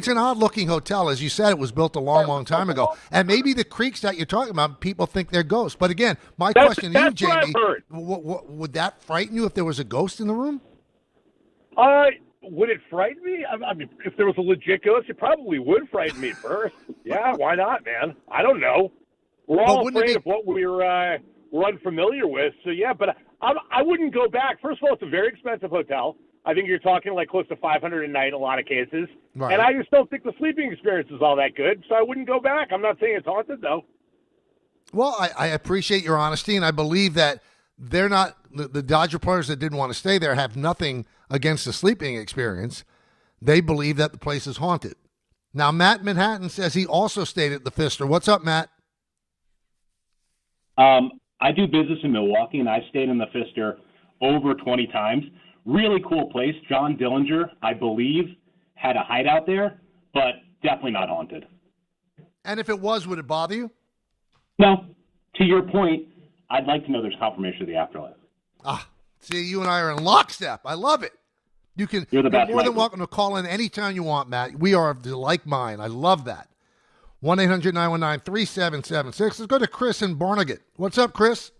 Speaker 3: an odd-looking hotel. As you said, it was built a long, long time ago. And maybe the creaks that you're talking about, people think they're ghosts. But again, my question to you, Jamie, would that frighten you if there was a ghost in the room?
Speaker 19: Would it frighten me? I mean, if there was a legit ghost, it probably would frighten me first. Yeah, why not, man? I don't know. We're all afraid of what we're unfamiliar with. So, yeah, but I wouldn't go back. First of all, it's a very expensive hotel. I think you're talking like close to $500 a night in a lot of cases. Right. And I just don't think the sleeping experience is all that good, so I wouldn't go back. I'm not saying it's haunted, though.
Speaker 3: Well, I appreciate your honesty, and I believe that they're not the Dodger players that didn't want to stay there have nothing against the sleeping experience. They believe that the place is haunted. Now, Matt Manhattan says he also stayed at the Pfister. What's up, Matt?
Speaker 20: I do business in Milwaukee, and I've stayed in the Pfister over 20 times. Really cool place. John Dillinger, I believe, had a hideout there, but definitely not haunted.
Speaker 3: And if it was, would it bother you?
Speaker 20: No. To your point, I'd like to know there's confirmation of the afterlife.
Speaker 3: See, you and I are in lockstep. I love it. You're more than welcome to call in anytime you want, Matt. We are of the like mind. I love that. 1-800-919-3776. Let's go to Chris in Barnegat. What's up, Chris?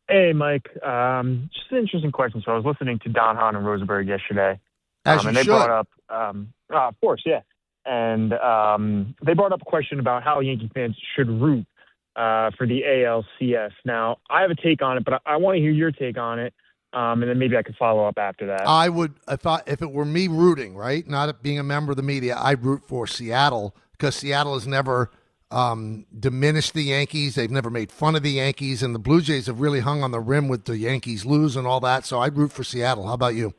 Speaker 21: Hey, Mike. Just an interesting question. So I was listening to Don Hahn and Rosenberg yesterday.
Speaker 3: And
Speaker 21: they brought up, of course, yeah. And they brought up a question about how Yankee fans should root for the ALCS. Now, I have a take on it, but I want to hear your take on it. and then maybe I could follow up after that.
Speaker 3: I would, if it were me rooting, right, not being a member of the media, I'd root for Seattle because Seattle has never diminished the Yankees. They've never made fun of the Yankees, and the Blue Jays have really hung on the rim with the Yankees lose and all that. So I'd root for Seattle. How about you?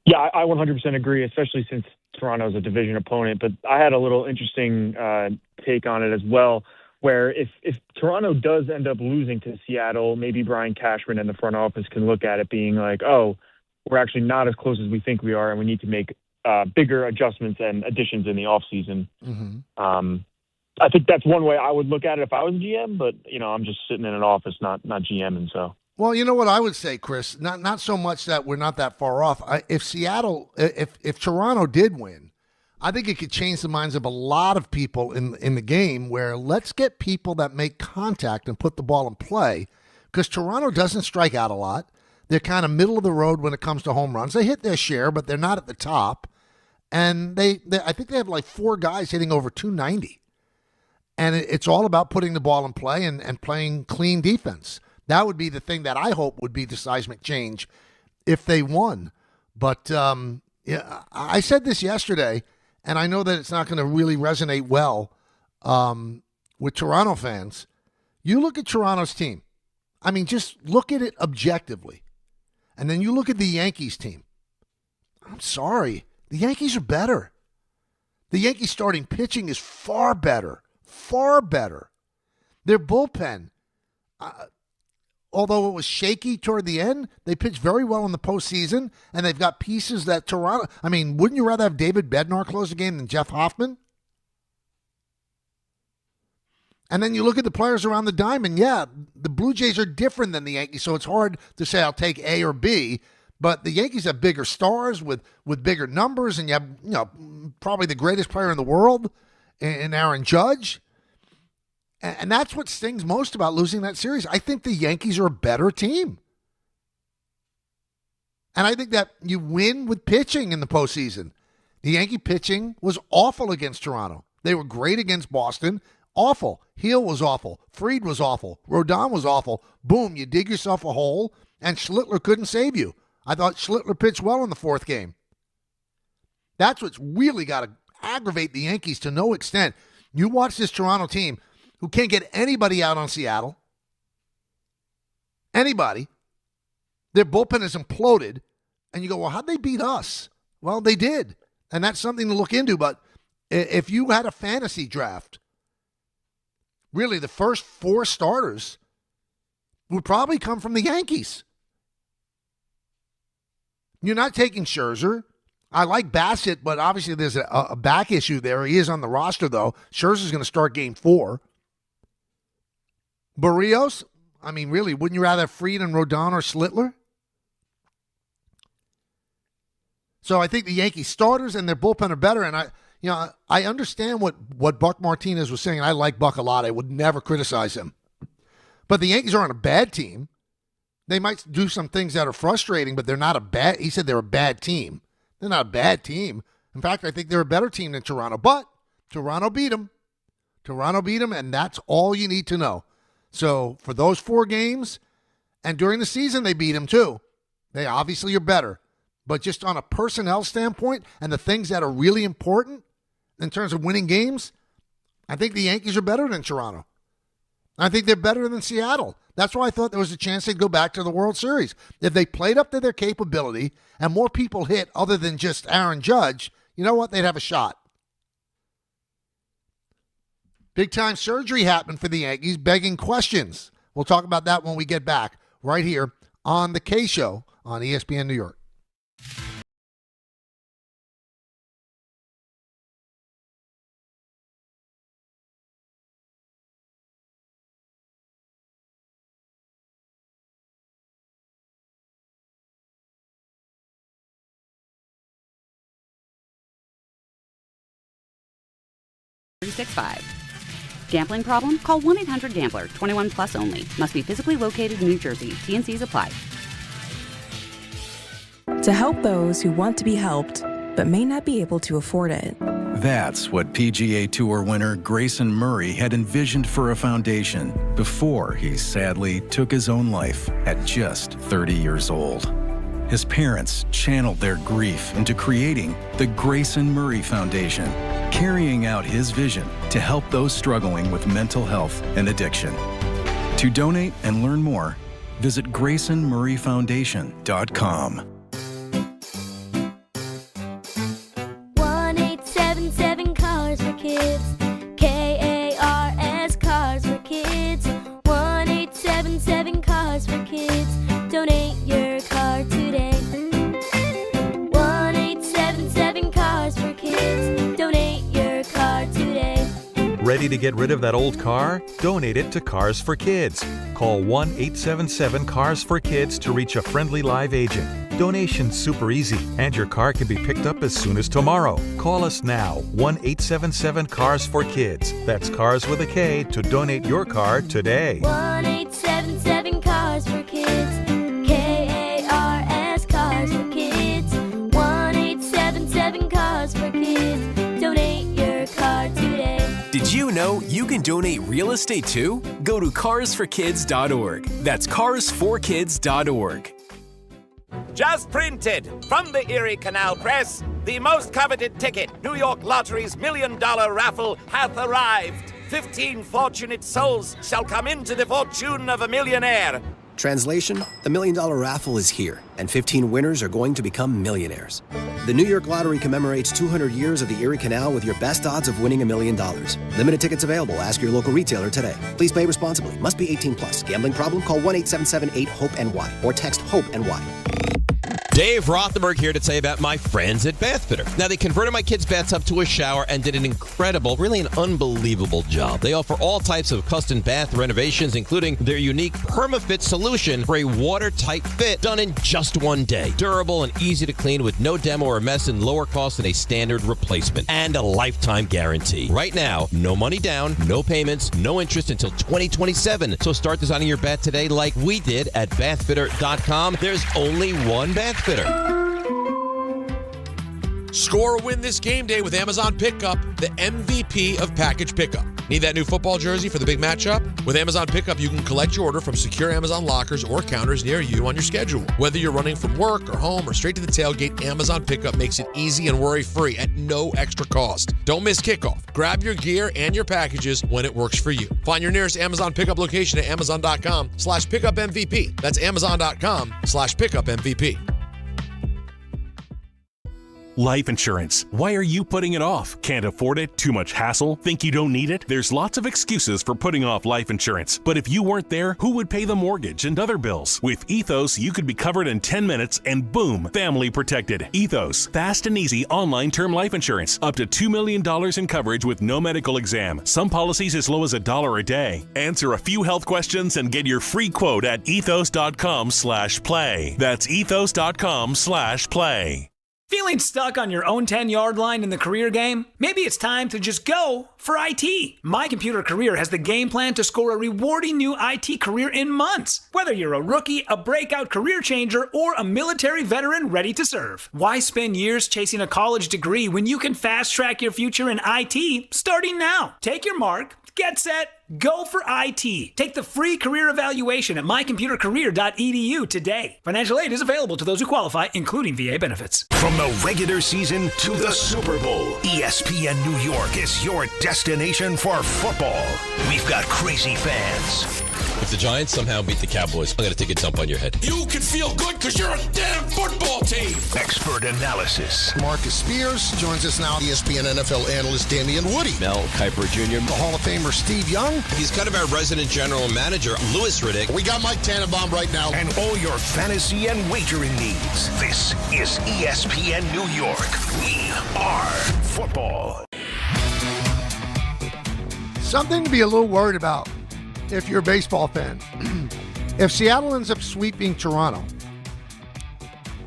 Speaker 21: Yeah, I 100% agree, especially since Toronto's a division opponent. But I had a little interesting take on it as well, where if Toronto does end up losing to Seattle, maybe Brian Cashman and the front office can look at it being like, oh, we're actually not as close as we think we are, and we need to make bigger adjustments and additions in the offseason.
Speaker 3: Mm-hmm.
Speaker 21: I think that's one way I would look at it if I was GM, but, I'm just sitting in an office, not GMing, so.
Speaker 3: Well, you know what I would say, Chris? Not so much that we're not that far off. If Toronto did win, I think it could change the minds of a lot of people in the game where let's get people that make contact and put the ball in play because Toronto doesn't strike out a lot. They're kind of middle of the road when it comes to home runs. They hit their share, but they're not at the top. And I think they have like 4 guys hitting over 290. And it's all about putting the ball in play and playing clean defense. That would be the thing that I hope would be the seismic change if they won. But yeah, I said this yesterday, and I know that it's not going to really resonate well with Toronto fans. You look at Toronto's team. I mean, just look at it objectively. And then you look at the Yankees team. I'm sorry. The Yankees are better. The Yankees starting pitching is far better. Far better. Their bullpen, although it was shaky toward the end, they pitched very well in the postseason, and they've got pieces that Toronto... I mean, wouldn't you rather have David Bednar close the game than Jeff Hoffman? And then you look at the players around the diamond. Yeah, the Blue Jays are different than the Yankees, so it's hard to say I'll take A or B. But the Yankees have bigger stars with bigger numbers, and you have probably the greatest player in the world in Aaron Judge. And that's what stings most about losing that series. I think the Yankees are a better team. And I think that you win with pitching in the postseason. The Yankee pitching was awful against Toronto. They were great against Boston. Awful. Heel was awful. Fried was awful. Rodon was awful. Boom, you dig yourself a hole, and Schlittler couldn't save you. I thought Schlittler pitched well in the 4th game. That's what's really got to aggravate the Yankees to no extent. You watch this Toronto team who can't get anybody out on Seattle. Anybody. Their bullpen is imploded. And you go, well, how'd they beat us? Well, they did. And that's something to look into. But if you had a fantasy draft, really the first 4 starters would probably come from the Yankees. You're not taking Scherzer. I like Bassett, but obviously there's a back issue there. He is on the roster, though. Scherzer's going to start game 4. Barrios, I mean, really, wouldn't you rather have Fried and Rodon or Schlittler? So I think the Yankees starters and their bullpen are better. And I understand what Buck Martinez was saying. And I like Buck a lot. I would never criticize him. But the Yankees aren't a bad team. They might do some things that are frustrating, but they're not a bad. He said they're a bad team. They're not a bad team. In fact, I think they're a better team than Toronto. But Toronto beat them. Toronto beat them, and that's all you need to know. So for those 4 games, and during the season they beat them too. They obviously are better. But just on a personnel standpoint and the things that are really important in terms of winning games, I think the Yankees are better than Toronto. I think they're better than Seattle. That's why I thought there was a chance they'd go back to the World Series. If they played up to their capability and more people hit other than just Aaron Judge, you know what? They'd have a shot. Big-time surgery happened for the Yankees, begging questions. We'll talk about that when we get back right here on The K Show on ESPN New York.
Speaker 4: Gambling problem? Call 1-800-GAMBLER. 21 plus only. Must be physically located in New Jersey. T&Cs apply.
Speaker 10: To help those who want to be helped but may not be able to afford it.
Speaker 11: That's what PGA Tour winner Grayson Murray had envisioned for a foundation before he sadly took his own life at just 30 years old. His parents channeled their grief into creating the Grayson Murray Foundation, carrying out his vision to help those struggling with mental health and addiction. To donate and learn more, visit GraysonMurrayFoundation.com.
Speaker 5: 1-877 Cars for Kids. KARS Cars for Kids. 1-877 Cars for Kids. Donate your car today. 1-877 Cars for Kids. Donate your car today.
Speaker 22: Ready to get rid of that old car? Donate it to Cars for Kids. Call 1-877-CARS-FOR-KIDS to reach a friendly live agent. Donation's super easy, and your car can be picked up as soon as tomorrow. Call us now, 1-877-CARS-FOR-KIDS. That's Cars with a K to donate your car today.
Speaker 5: 1-877 Cars for Kids. KARS Cars for Kids. 1-877 Cars for Kids. Donate your car today.
Speaker 23: Did you know you can donate real estate too? Go to carsforkids.org. That's carsforkids.org.
Speaker 24: Just printed from the Erie Canal Press, the most coveted ticket, New York Lottery's $1 million raffle, hath arrived. 15 fortunate souls shall come into the fortune of a millionaire.
Speaker 25: Translation, the $1 million raffle is here, and 15 winners are going to become millionaires. The New York Lottery commemorates 200 years of the Erie Canal with your best odds of winning $1 million. Limited tickets available. Ask your local retailer today. Please play responsibly. Must be 18 plus. Gambling problem? Call 1-877-8-HOPE-NY or text HOPE-NY.
Speaker 26: Dave Rothenberg here to tell you about my friends at Bathfitter. Now, they converted my kids' bathtub to a shower and did an incredible, really an unbelievable job. They offer all types of custom bath renovations, including their unique PermaFit solution for a watertight fit done in just one day. Durable and easy to clean with no demo or mess and lower cost than a standard replacement. And a lifetime guarantee. Right now, no money down, no payments, no interest until 2027. So start designing your bath today like we did at bathfitter.com. There's only one Bathfitter.
Speaker 27: Score a win this game day with Amazon Pickup, the MVP of package pickup. Need that new football jersey for the big matchup? With Amazon Pickup, you can collect your order from secure Amazon lockers or counters near you on your schedule. Whether you're running from work or home or straight to the tailgate, Amazon Pickup makes it easy and worry-free at no extra cost. Don't miss kickoff. Grab your gear and your packages when it works for you. Find your nearest Amazon Pickup location at amazon.com/pickupmvp. That's amazon.com/pickupmvp.
Speaker 28: Life insurance. Why are you putting it off? Can't afford it? Too much hassle? Think you don't need it? There's lots of excuses for putting off life insurance. But if you weren't there, who would pay the mortgage and other bills? With Ethos, you could be covered in 10 minutes and boom, family protected. Ethos, fast and easy online term life insurance. Up to $2 million in coverage with no medical exam. Some policies as low as $1 a day. Answer a few health questions and get your free quote at ethos.com/play. That's ethos.com/play.
Speaker 29: Feeling stuck on your own 10-yard line in the career game? Maybe it's time to just go for IT. My Computer Career has the game plan to score a rewarding new IT career in months. Whether you're a rookie, a breakout career changer, or a military veteran ready to serve. Why spend years chasing a college degree when you can fast-track your future in IT starting now? Take your mark, get set, go for IT. Take the free career evaluation at mycomputercareer.edu today. Financial aid is available to those who qualify, including VA benefits.
Speaker 1: From the regular season to the Super Bowl, ESPN New York is your destination for football. We've got crazy fans.
Speaker 26: If the Giants somehow beat the Cowboys, I'm going to take a dump on your head.
Speaker 7: You can feel good because you're a damn football team.
Speaker 1: Expert analysis.
Speaker 7: Marcus Spears joins us now. ESPN NFL analyst Damian Woody.
Speaker 26: Mel Kiper Jr.
Speaker 7: The Hall of Famer Steve Young.
Speaker 26: He's kind of our resident general manager, Louis Riddick.
Speaker 7: We got Mike Tannenbaum right now.
Speaker 1: And all your fantasy and wagering needs. This is ESPN New York. We are football.
Speaker 3: Something to be a little worried about if you're a baseball fan. If Seattle ends up sweeping Toronto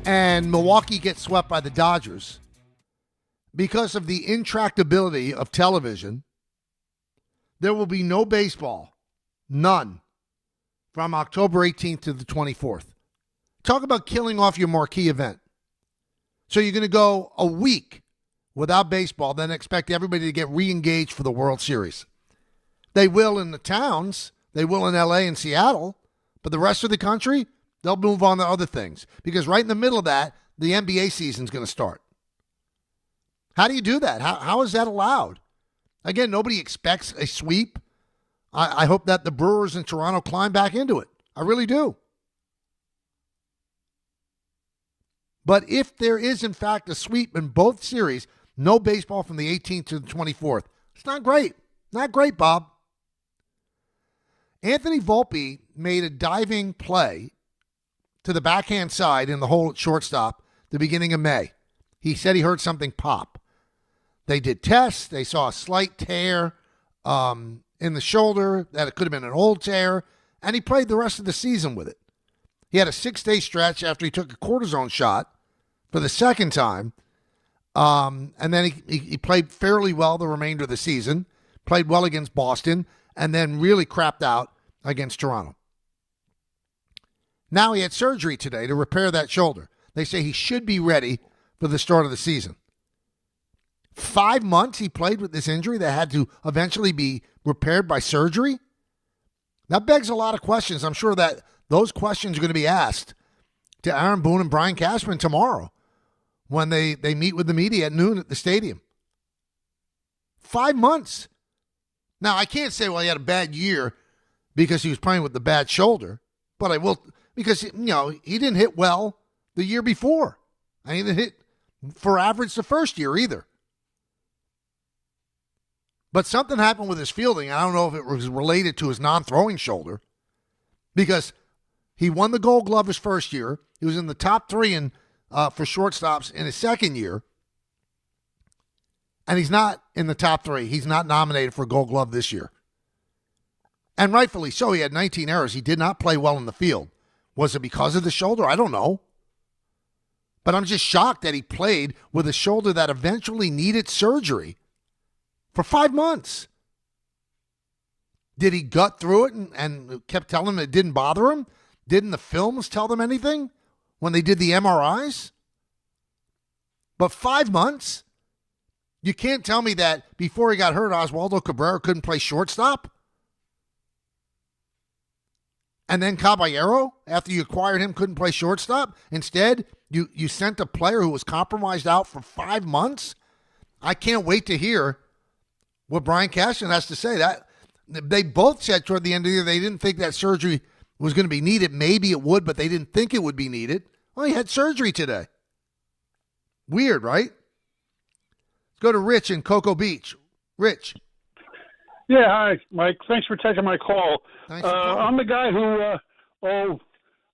Speaker 3: and Milwaukee gets swept by the Dodgers, because of the intractability of television, there will be no baseball, none, from October 18th to the 24th. Talk about killing off your marquee event. So you're going to go a week without baseball, then expect everybody to get re-engaged for the World Series. They will in the towns. They will in L.A. and Seattle. But the rest of the country, they'll move on to other things. Because right in the middle of that, the NBA season's going to start. How do you do that? How is that allowed? Again, nobody expects a sweep. I hope that the Brewers in Toronto climb back into it. I really do. But if there is, in fact, a sweep in both series, no baseball from the 18th to the 24th. It's not great. Not great, Bob. Anthony Volpe made a diving play to the backhand side in the hole at shortstop the beginning of May. He said he heard something pop. They did tests. They saw a slight tear in the shoulder, that it could have been an old tear, and he played the rest of the season with it. He had a 6-day stretch after he took a cortisone shot for the second time, and then he played fairly well the remainder of the season, played well against Boston, and then really crapped out against Toronto. Now he had surgery today to repair that shoulder. They say he should be ready for the start of the season. 5 months he played with this injury that had to eventually be repaired by surgery? That begs a lot of questions. I'm sure that those questions are going to be asked to Aaron Boone and Brian Cashman tomorrow when they meet with the media at noon at the stadium. 5 months. Now, I can't say, well, he had a bad year because he was playing with the bad shoulder, but I will, because, he didn't hit well the year before. I didn't hit for average the first year either. But something happened with his fielding. I don't know if it was related to his non-throwing shoulder, because he won the Gold Glove his first year. He was in the top 3 for shortstops in his second year. And he's not in the top 3. He's not nominated for a Gold Glove this year. And rightfully so. He had 19 errors. He did not play well in the field. Was it because of the shoulder? I don't know. But I'm just shocked that he played with a shoulder that eventually needed surgery for 5 months. Did he gut through it and kept telling them it didn't bother him? Didn't the films tell them anything when they did the MRIs? But 5 months? You can't tell me that before he got hurt, Oswaldo Cabrera couldn't play shortstop? And then Caballero, after you acquired him, couldn't play shortstop? Instead, you sent a player who was compromised out for 5 months? I can't wait to hear what Brian Cashman has to say. That they both said toward the end of the year they didn't think that surgery was going to be needed. Maybe it would, but they didn't think it would be needed. Well, he had surgery today. Weird, right? Let's go to Rich in Cocoa Beach. Rich.
Speaker 2: Yeah, hi, Mike. Thanks for taking my call.
Speaker 3: Thanks for calling.
Speaker 2: I'm the guy who,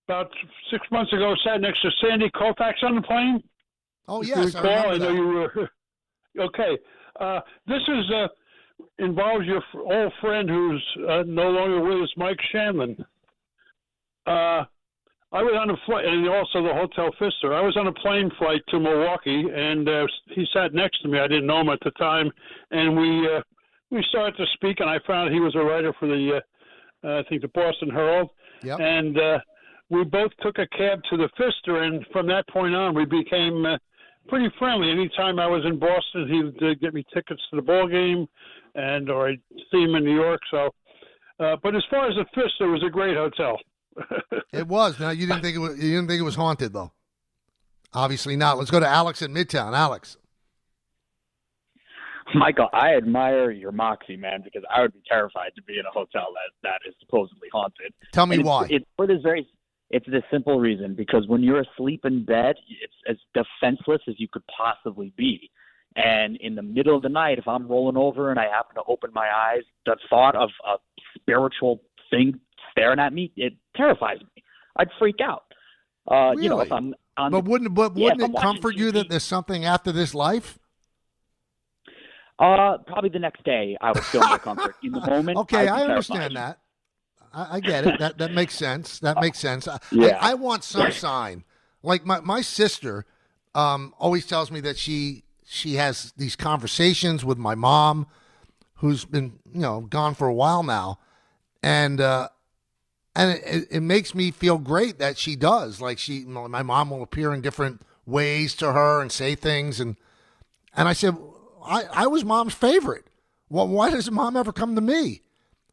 Speaker 2: about 6 months ago, sat next to Sandy Koufax on the plane.
Speaker 3: Oh,
Speaker 2: If
Speaker 3: yes,
Speaker 2: you
Speaker 3: I
Speaker 2: recall,
Speaker 3: remember
Speaker 2: I know
Speaker 3: that.
Speaker 2: you were. Okay. This involves your old friend who's no longer with us, Mike Shanlon. I was on a flight, and also the Hotel Pfister. I was on a plane flight to Milwaukee, and he sat next to me. I didn't know him at the time, and we started to speak, and I found he was a writer for the Boston Herald.
Speaker 3: Yep.
Speaker 2: And we both took a cab to the Pfister, and from that point on, we became pretty friendly. Anytime I was in Boston, he would get me tickets to the ball game, or I'd see him in New York. So, but as far as the Pfister, it was a great hotel.
Speaker 3: It was. Now you didn't think it was haunted, though. Obviously not. Let's go to Alex in Midtown. Alex.
Speaker 6: Michael, I admire your moxie, man, because I would be terrified to be in a hotel that is supposedly haunted.
Speaker 3: Tell me why.
Speaker 6: It's for this simple reason, because when you're asleep in bed, it's as defenseless as you could possibly be. And in the middle of the night, if I'm rolling over and I happen to open my eyes, the thought of a spiritual thing staring at me, it terrifies me. I'd freak out.
Speaker 3: Really?
Speaker 6: If I'm on
Speaker 3: But wouldn't it comfort you that
Speaker 6: TV,
Speaker 3: there's something after this life?
Speaker 6: probably the next day I would feel more comfort. In the moment,
Speaker 3: Okay,
Speaker 6: I'd be
Speaker 3: I understand
Speaker 6: terrified.
Speaker 3: that. I get it. That makes sense. That makes sense.
Speaker 6: Yeah.
Speaker 3: I want some sign. Like my sister always tells me that she has these conversations with my mom, who's been gone for a while now, and it makes me feel great that she does. Like my mom will appear in different ways to her and say things, and And I said, I was Mom's favorite. Well, why doesn't Mom ever come to me?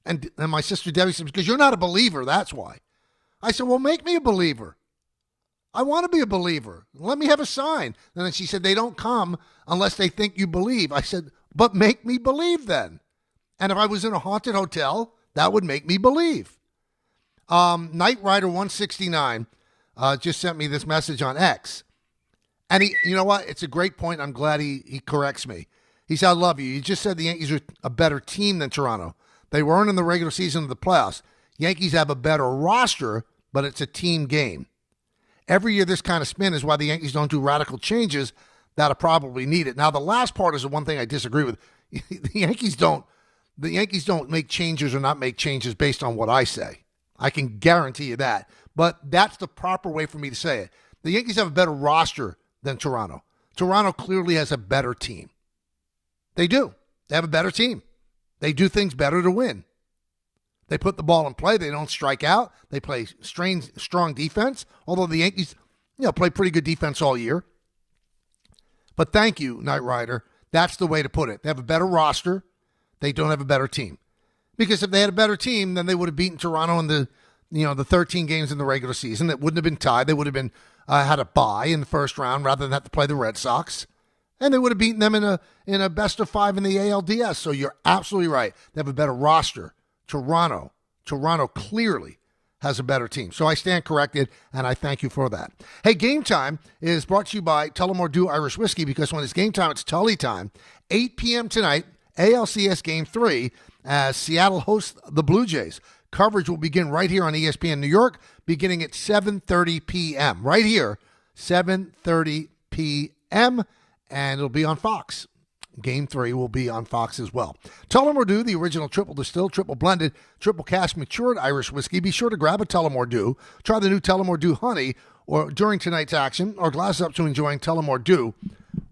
Speaker 3: And my sister Debbie said, because you're not a believer, that's why. I said, well, make me a believer. I want to be a believer. Let me have a sign. And then she said, they don't come unless they think you believe. I said, but make me believe then. And if I was in a haunted hotel, that would make me believe. Knight Rider 169 just sent me this message on X. And you know what? It's a great point. I'm glad he corrects me. He said, I love you. You just said the Yankees are a better team than Toronto. They weren't in the regular season of the playoffs. Yankees have a better roster, but it's a team game. Every year this kind of spin is why the Yankees don't do radical changes that are probably needed. Now, the last part is the one thing I disagree with. The Yankees don't make changes or not make changes based on what I say. I can guarantee you that. But that's the proper way for me to say it. The Yankees have a better roster than Toronto. Toronto clearly has a better team. They do. They have a better team. They do things better to win. They put the ball in play. They don't strike out. They play strong defense, although the Yankees play pretty good defense all year. But thank you, Knight Rider. That's the way to put it. They have a better roster. They don't have a better team. Because if they had a better team, then they would have beaten Toronto in the 13 games in the regular season. It wouldn't have been tied. They would have been had a bye in the first round rather than have to play the Red Sox. And they would have beaten them in a best of 5 in the ALDS. So you're absolutely right. They have a better roster. Toronto clearly has a better team. So I stand corrected, and I thank you for that. Hey, Game Time is brought to you by Tullamore Dew Irish Whiskey, because when it's game time, it's Tully time. 8 p.m. tonight, ALCS Game 3, as Seattle hosts the Blue Jays. Coverage will begin right here on ESPN New York, beginning at 7:30 p.m. Right here, 7:30 p.m., and it'll be on Fox. Game 3 will be on Fox as well. Tullamore Dew, the original triple distilled, triple blended, triple cask matured Irish whiskey. Be sure to grab a Tullamore Dew. Try the new Tullamore Dew Honey or during tonight's action, or glass up to enjoying Tullamore Dew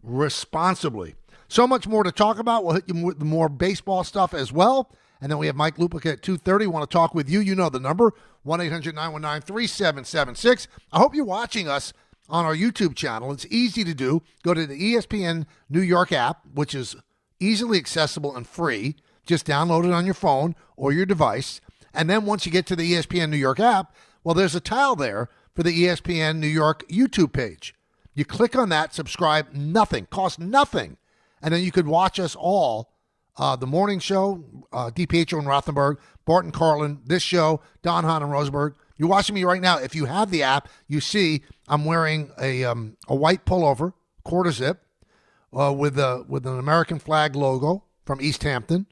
Speaker 3: responsibly. So much more to talk about. We'll hit you with more baseball stuff as well. And then we have Mike Lupica at 2:30. Want to talk with you. You know the number, 1-800-919-3776. I hope you're watching us on our YouTube channel. It's easy to do. Go to the ESPN New York app, which is easily accessible and free. Just download it on your phone or your device. And then once you get to the ESPN New York app, well, there's a tile there for the ESPN New York YouTube page. You click on that, subscribe, nothing, costs nothing. And then you could watch us all, the morning show, DiPietro and Rothenberg, Barton Carlin, this show, Don Hahn and Rosenberg. You're watching me right now. If you have the app, you see I'm wearing a white pullover, quarter zip, with an American flag logo from East Hampton.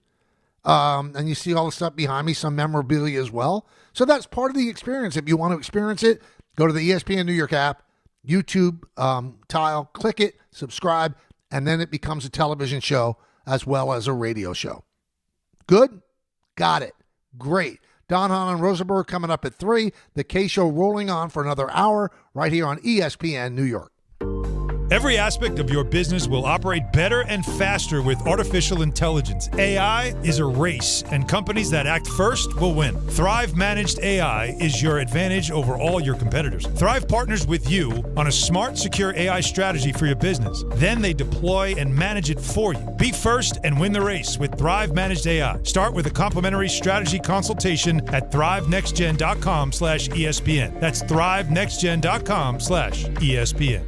Speaker 3: And you see all the stuff behind me, some memorabilia as well. So that's part of the experience. If you want to experience it, go to the ESPN New York app, YouTube tile, click it, subscribe, and then it becomes a television show as well as a radio show. Good? Got it. Great. Don Hahn and Rosenberg coming up at 3. The K Show rolling on for another hour right here on ESPN New York.
Speaker 8: Every aspect of your business will operate better and faster with artificial intelligence. AI is a race, and companies that act first will win. Thrive Managed AI is your advantage over all your competitors. Thrive partners with you on a smart, secure AI strategy for your business. Then they deploy and manage it for you. Be first and win the race with Thrive Managed AI. Start with a complimentary strategy consultation at thrivenextgen.com/ESPN. That's thrivenextgen.com/ESPN.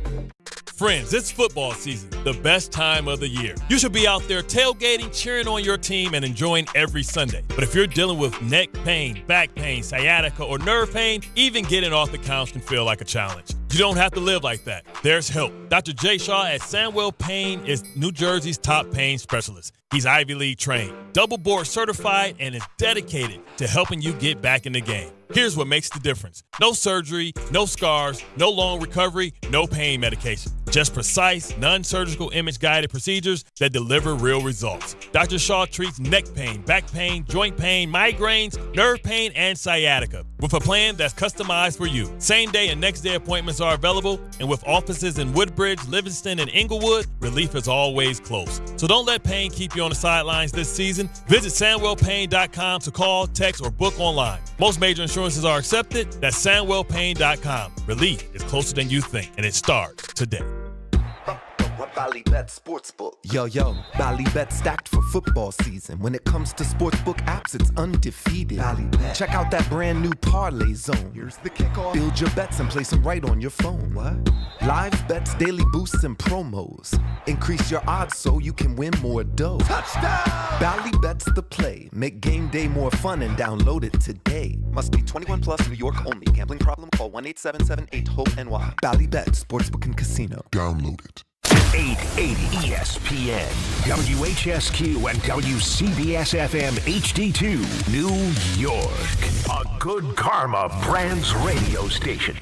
Speaker 9: Friends, it's football season, the best time of the year. You should be out there tailgating, cheering on your team, and enjoying every Sunday. But if you're dealing with neck pain, back pain, sciatica, or nerve pain, even getting off the couch can feel like a challenge. You don't have to live like that. There's help. Dr. Jay Shaw at Sandwell Pain is New Jersey's top pain specialist. He's Ivy League trained, double board certified, and is dedicated to helping you get back in the game. Here's what makes the difference. No surgery, no scars, no long recovery, no pain medication. Just precise, non-surgical image-guided procedures that deliver real results. Dr. Shaw treats neck pain, back pain, joint pain, migraines, nerve pain, and sciatica with a plan that's customized for you. Same-day and next-day appointments are available, and with offices in Woodbridge, Livingston, and Inglewood, relief is always close. So don't let pain keep you on the sidelines this season. Visit SandwellPain.com to call, text, or book online. Most major insurances are accepted. That's SandwellPain.com. Relief is closer than you think, and it starts today.
Speaker 12: What Ballybet Sportsbook? Yo, Ballybet stacked for football season. When it comes to sportsbook apps, it's undefeated. Ballybet. Check out that brand new parlay zone. Here's the kickoff. Build your bets and place them right on your phone. What? Live bets, daily boosts, and promos. Increase your odds so you can win more dough. Touchdown! Ballybet's the play. Make game day more fun and download it today. Must be 21 plus, New York only. Gambling problem? Call 1-877-8-HOPE-NY. Ballybet Sportsbook and Casino. Download it.
Speaker 1: 880 ESPN, WHSQ, and WCBS-FM HD2, New York. A Good Karma Brands radio station.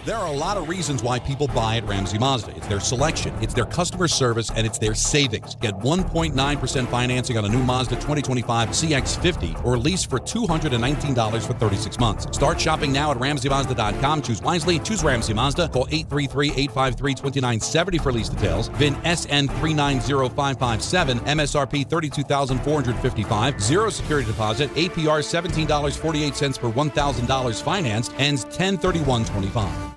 Speaker 13: There are a lot of reasons why people buy at Ramsey Mazda. It's their selection, it's their customer service, and it's their savings. Get 1.9% financing on a new Mazda 2025 CX-50 or lease for $219 for 36 months. Start shopping now at RamseyMazda.com. Choose wisely. Choose Ramsey Mazda. Call 833-853-2970 for lease details. VIN SN390557. MSRP $32,455. Zero security deposit. APR $17.48 per $1,000 financed. Ends 10/31/25.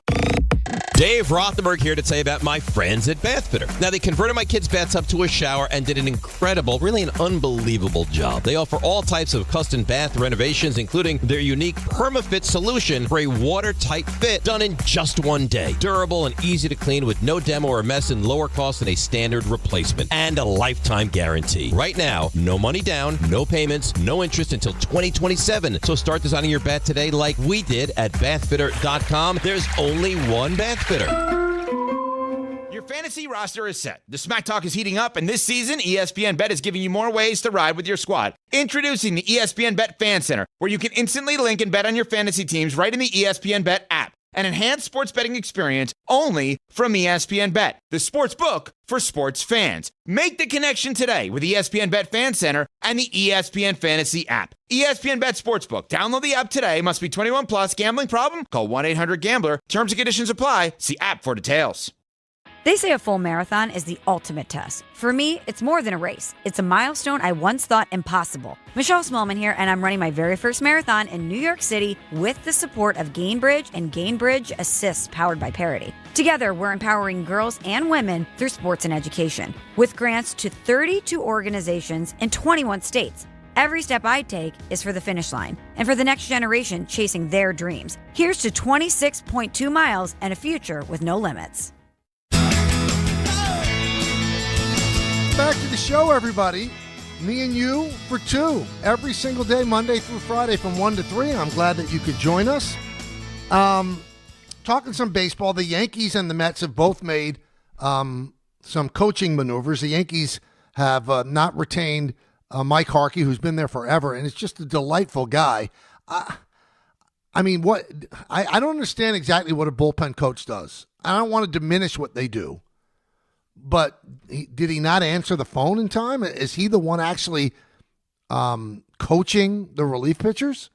Speaker 26: Dave Rothenberg here to tell you about my friends at Bathfitter. Now, they converted my kids' bathtub to a shower and did an incredible, really an unbelievable job. They offer all types of custom bath renovations, including their unique PermaFit solution for a watertight fit done in just one day. Durable and easy to clean with no demo or mess and lower cost than a standard replacement. And a lifetime guarantee. Right now, no money down, no payments, no interest until 2027. So start designing your bath today like we did at bathfitter.com. There's only one Bathfitter.
Speaker 14: Your fantasy roster is set. The Smack Talk is heating up, and this season, ESPN Bet is giving you more ways to ride with your squad. Introducing the ESPN Bet Fan Center, where you can instantly link and bet on your fantasy teams right in the ESPN Bet app. An enhanced sports betting experience only from ESPN Bet, the sports book for sports fans. Make the connection today with ESPN Bet Fan Center and the ESPN Fantasy app. ESPN Bet Sportsbook. Download the app today. Must be 21 plus. Gambling problem? Call 1-800-GAMBLER. Terms and conditions apply. See app for details.
Speaker 15: They say a full marathon is the ultimate test. For me, it's more than a race. It's a milestone I once thought impossible. Michelle Smallman here, and I'm running my very first marathon in New York City with the support of Gainbridge and Gainbridge Assist, powered by Parity. Together, we're empowering girls and women through sports and education, with grants to 32 organizations in 21 states. Every step I take is for the finish line and for the next generation chasing their dreams. Here's to 26.2 miles and a future with no limits.
Speaker 3: Back to the show, everybody. Me and you for two. Every single day, Monday through Friday from 1 to 3. I'm glad that you could join us. Talking some baseball, the Yankees and the Mets have both made some coaching maneuvers. The Yankees have not retained Mike Harkey, who's been there forever, and it's just a delightful guy. I don't understand exactly what a bullpen coach does. I don't want to diminish what they do. But did he not answer the phone in time? Is he the one actually coaching the relief pitchers?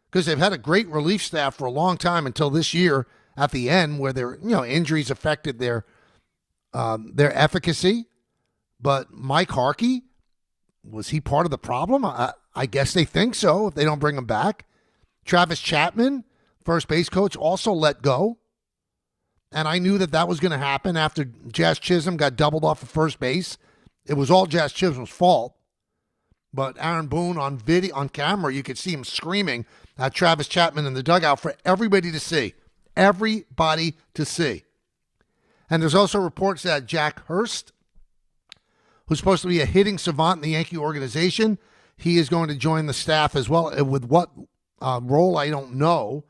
Speaker 3: Because they've had a great relief staff for a long time until this year at the end, where their injuries affected their efficacy. But Mike Harkey, was he part of the problem? I guess they think so if they don't bring him back. Travis Chapman, first base coach, also let go. And I knew that was going to happen after Jazz Chisholm got doubled off of first base. It was all Jazz Chisholm's fault. But Aaron Boone on camera, you could see him screaming at Travis Chapman in the dugout for everybody to see. Everybody to see. And there's also reports that Jack Hurst, who's supposed to be a hitting savant in the Yankee organization, he is going to join the staff as well. With what role, I don't know.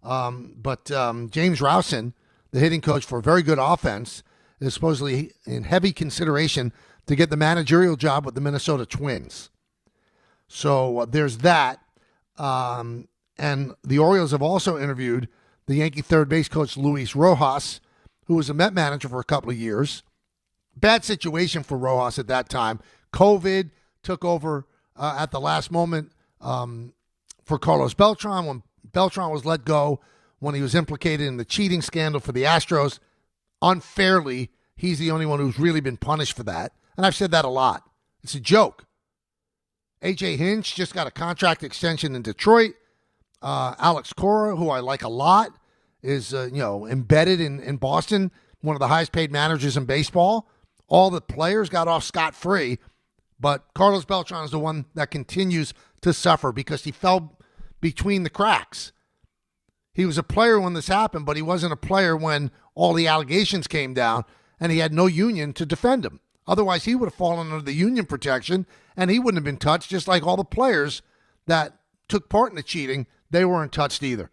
Speaker 3: But James Rowson, the hitting coach for a very good offense, is supposedly in heavy consideration to get the managerial job with the Minnesota Twins. So there's that. And the Orioles have also interviewed the Yankee third base coach Luis Rojas, who was a Met manager for a couple of years. Bad situation for Rojas at that time. COVID took over at the last moment for Carlos Beltran when Beltran was let go, when he was implicated in the cheating scandal for the Astros. Unfairly, he's the only one who's really been punished for that. And I've said that a lot. It's a joke. A.J. Hinch just got a contract extension in Detroit. Alex Cora, who I like a lot, is embedded in Boston. one of the highest paid managers in baseball. All the players got off scot-free, but Carlos Beltran is the one that continues to suffer because he fell between the cracks. He was a player when this happened, but he wasn't a player when all the allegations came down, and he had no union to defend him. Otherwise, he would have fallen under the union protection, and he wouldn't have been touched, just like all the players that took part in the cheating, they weren't touched either.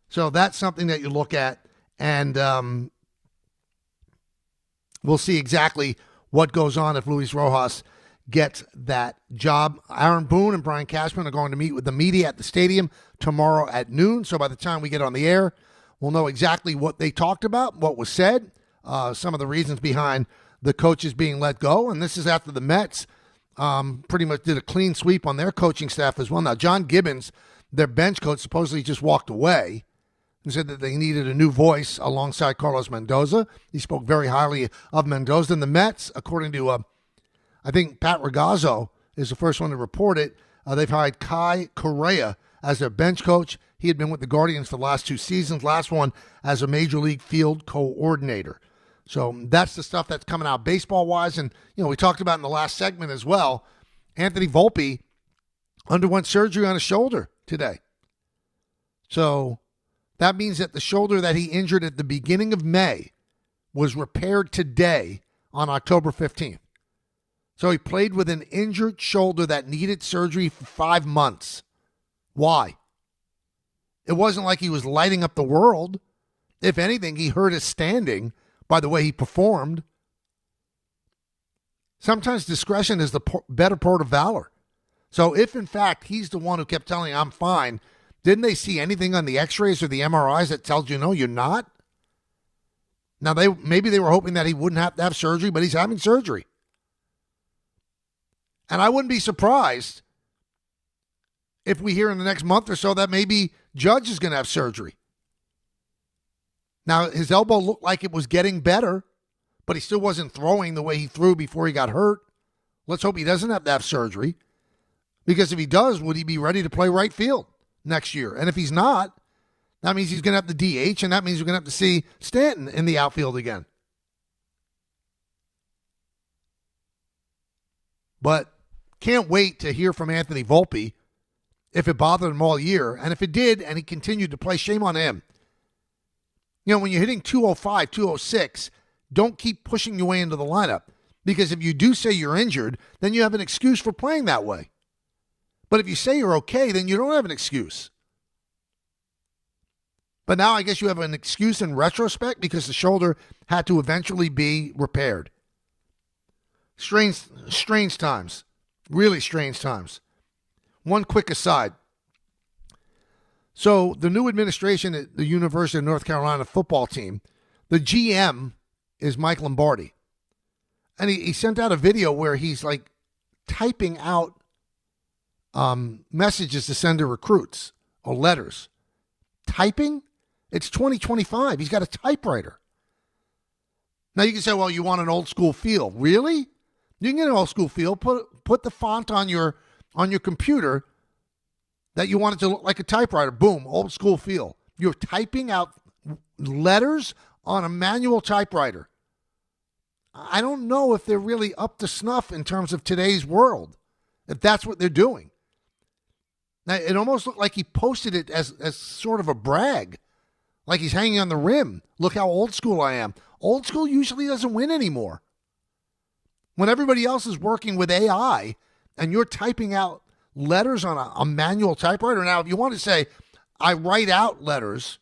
Speaker 3: So that's something that you look at, and we'll see exactly what goes on if Luis Rojas gets that job. Aaron Boone and Brian Cashman are going to meet with the media at the stadium tomorrow at noon. So by the time we get on the air, we'll know exactly what they talked about, what was said, some of the reasons behind the coaches being let go. And this is after the Mets pretty much did a clean sweep on their coaching staff as well. Now, John Gibbons, their bench coach, supposedly just walked away and said that they needed a new voice alongside Carlos Mendoza. He spoke very highly of Mendoza. And the Mets, according to, I think Pat Ragazzo is the first one to report it, they've hired Kai Correa as their bench coach. He had been with the Guardians for the last 2 seasons, last one as a Major League field coordinator. So that's the stuff that's coming out baseball-wise. And, we talked about in the last segment as well, Anthony Volpe underwent surgery on his shoulder today. So that means that the shoulder that he injured at the beginning of May was repaired today on October 15th. So he played with an injured shoulder that needed surgery for 5 months. Why? It wasn't like he was lighting up the world. If anything, he hurt his standing by the way he performed. Sometimes discretion is the better part of valor. So if, in fact, he's the one who kept telling I'm fine, didn't they see anything on the x-rays or the MRIs that tells you, no, you're not? Now, maybe they were hoping that he wouldn't have to have surgery, but he's having surgery. And I wouldn't be surprised if we hear in the next month or so that maybe Judge is going to have surgery. Now, his elbow looked like it was getting better, but he still wasn't throwing the way he threw before he got hurt. Let's hope he doesn't have to have surgery, because if he does, would he be ready to play right field next year? And if he's not, that means he's going to have the DH, and that means we're going to have to see Stanton in the outfield again. But can't wait to hear from Anthony Volpe if it bothered him all year. And if it did, and he continued to play, shame on him. When you're hitting 205, 206, don't keep pushing your way into the lineup. Because if you do say you're injured, then you have an excuse for playing that way. But if you say you're okay, then you don't have an excuse. But now I guess you have an excuse in retrospect because the shoulder had to eventually be repaired. Strange times. Really strange times. One quick aside. So the new administration at the University of North Carolina football team, the GM is Mike Lombardi. And he sent out a video where he's like typing out messages to send to recruits or letters. Typing? It's 2025. He's got a typewriter. Now you can say, well, you want an old school feel. Really? You can get an old school feel. Put the font on your computer that you want it to look like a typewriter. Boom, old school feel. You're typing out letters on a manual typewriter. I don't know if they're really up to snuff in terms of today's world, if that's what they're doing. Now, it almost looked like he posted it as sort of a brag, like he's hanging on the rim. Look how old school I am. Old school usually doesn't win anymore. When everybody else is working with AI and you're typing out letters on a manual typewriter. Now, if you want to say, I write out letters,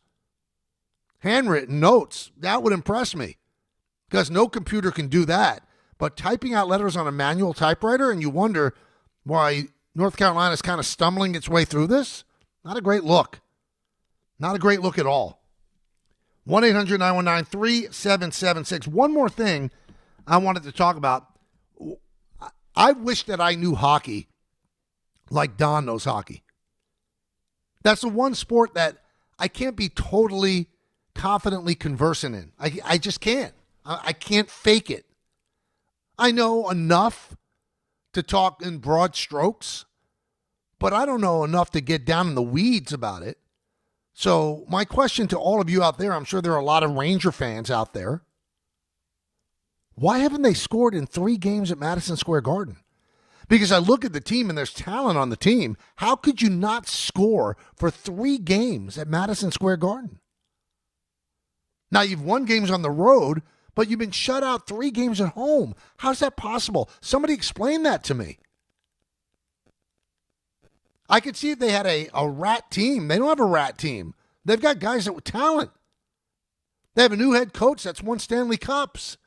Speaker 3: handwritten notes, that would impress me because no computer can do that. But typing out letters on a manual typewriter, and you wonder why North Carolina is kind of stumbling its way through this, not a great look. Not a great look at all. 1-800-919-3776. One more thing I wanted to talk about. I wish that I knew hockey like Don knows hockey. That's the one sport that I can't be totally confidently conversant in. I just can't. I can't fake it. I know enough to talk in broad strokes, but I don't know enough to get down in the weeds about it. So my question to all of you out there, I'm sure there are a lot of Ranger fans out there. Why haven't they scored in 3 games at Madison Square Garden? Because I look at the team and there's talent on the team. How could you not score for 3 games at Madison Square Garden? Now, you've won games on the road, but you've been shut out 3 games at home. How's that possible? Somebody explain that to me. I could see if they had a rat team. They don't have a rat team. They've got guys that with talent. They have a new head coach that's won Stanley Cups.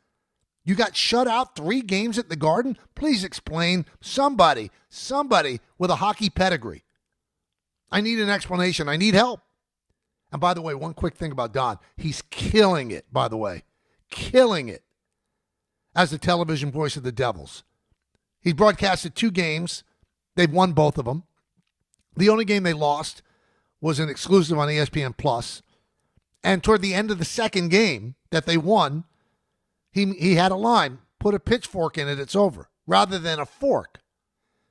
Speaker 3: You got shut out 3 games at the Garden? Please explain. Somebody with a hockey pedigree. I need an explanation. I need help. And by the way, one quick thing about Don. He's killing it, by the way. Killing it as the television voice of the Devils. He broadcasted 2 games. They've won both of them. The only game they lost was an exclusive on ESPN Plus. And toward the end of the second game that they won, he had a line, put a pitchfork in it, it's over, rather than a fork.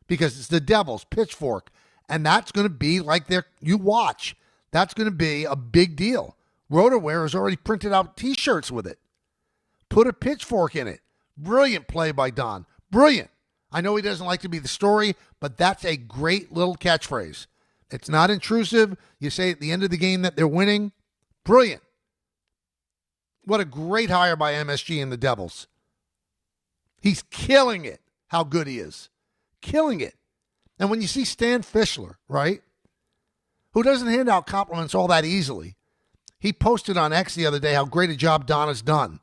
Speaker 3: Because it's the Devils, pitchfork. And that's going to be like you watch. That's going to be a big deal. RotoWare has already printed out T-shirts with it. Put a pitchfork in it. Brilliant play by Don. Brilliant. I know he doesn't like to be the story, but that's a great little catchphrase. It's not intrusive. You say at the end of the game that they're winning. Brilliant. What a great hire by MSG and the Devils. He's killing it, how good he is. Killing it. And when you see Stan Fischler, right, who doesn't hand out compliments all that easily, he posted on X the other day how great a job Don has done.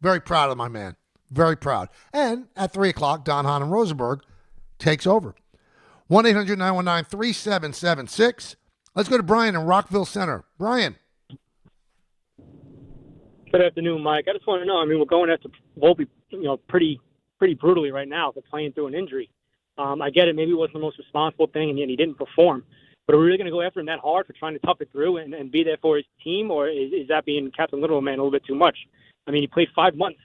Speaker 3: Very proud of my man. Very proud. And at 3 o'clock, Don Hahn and Rosenberg takes over. 1-800-919-3776. Let's go to Brian in Rockville Center. Brian.
Speaker 4: Good afternoon, Mike. I just want to know, we're going after Volpe, pretty brutally right now for playing through an injury. I get it. Maybe it wasn't the most responsible thing, and he didn't perform. But are we really going to go after him that hard for trying to tough it through and be there for his team, or is that being Captain Little Man a little bit too much? He played 5 months.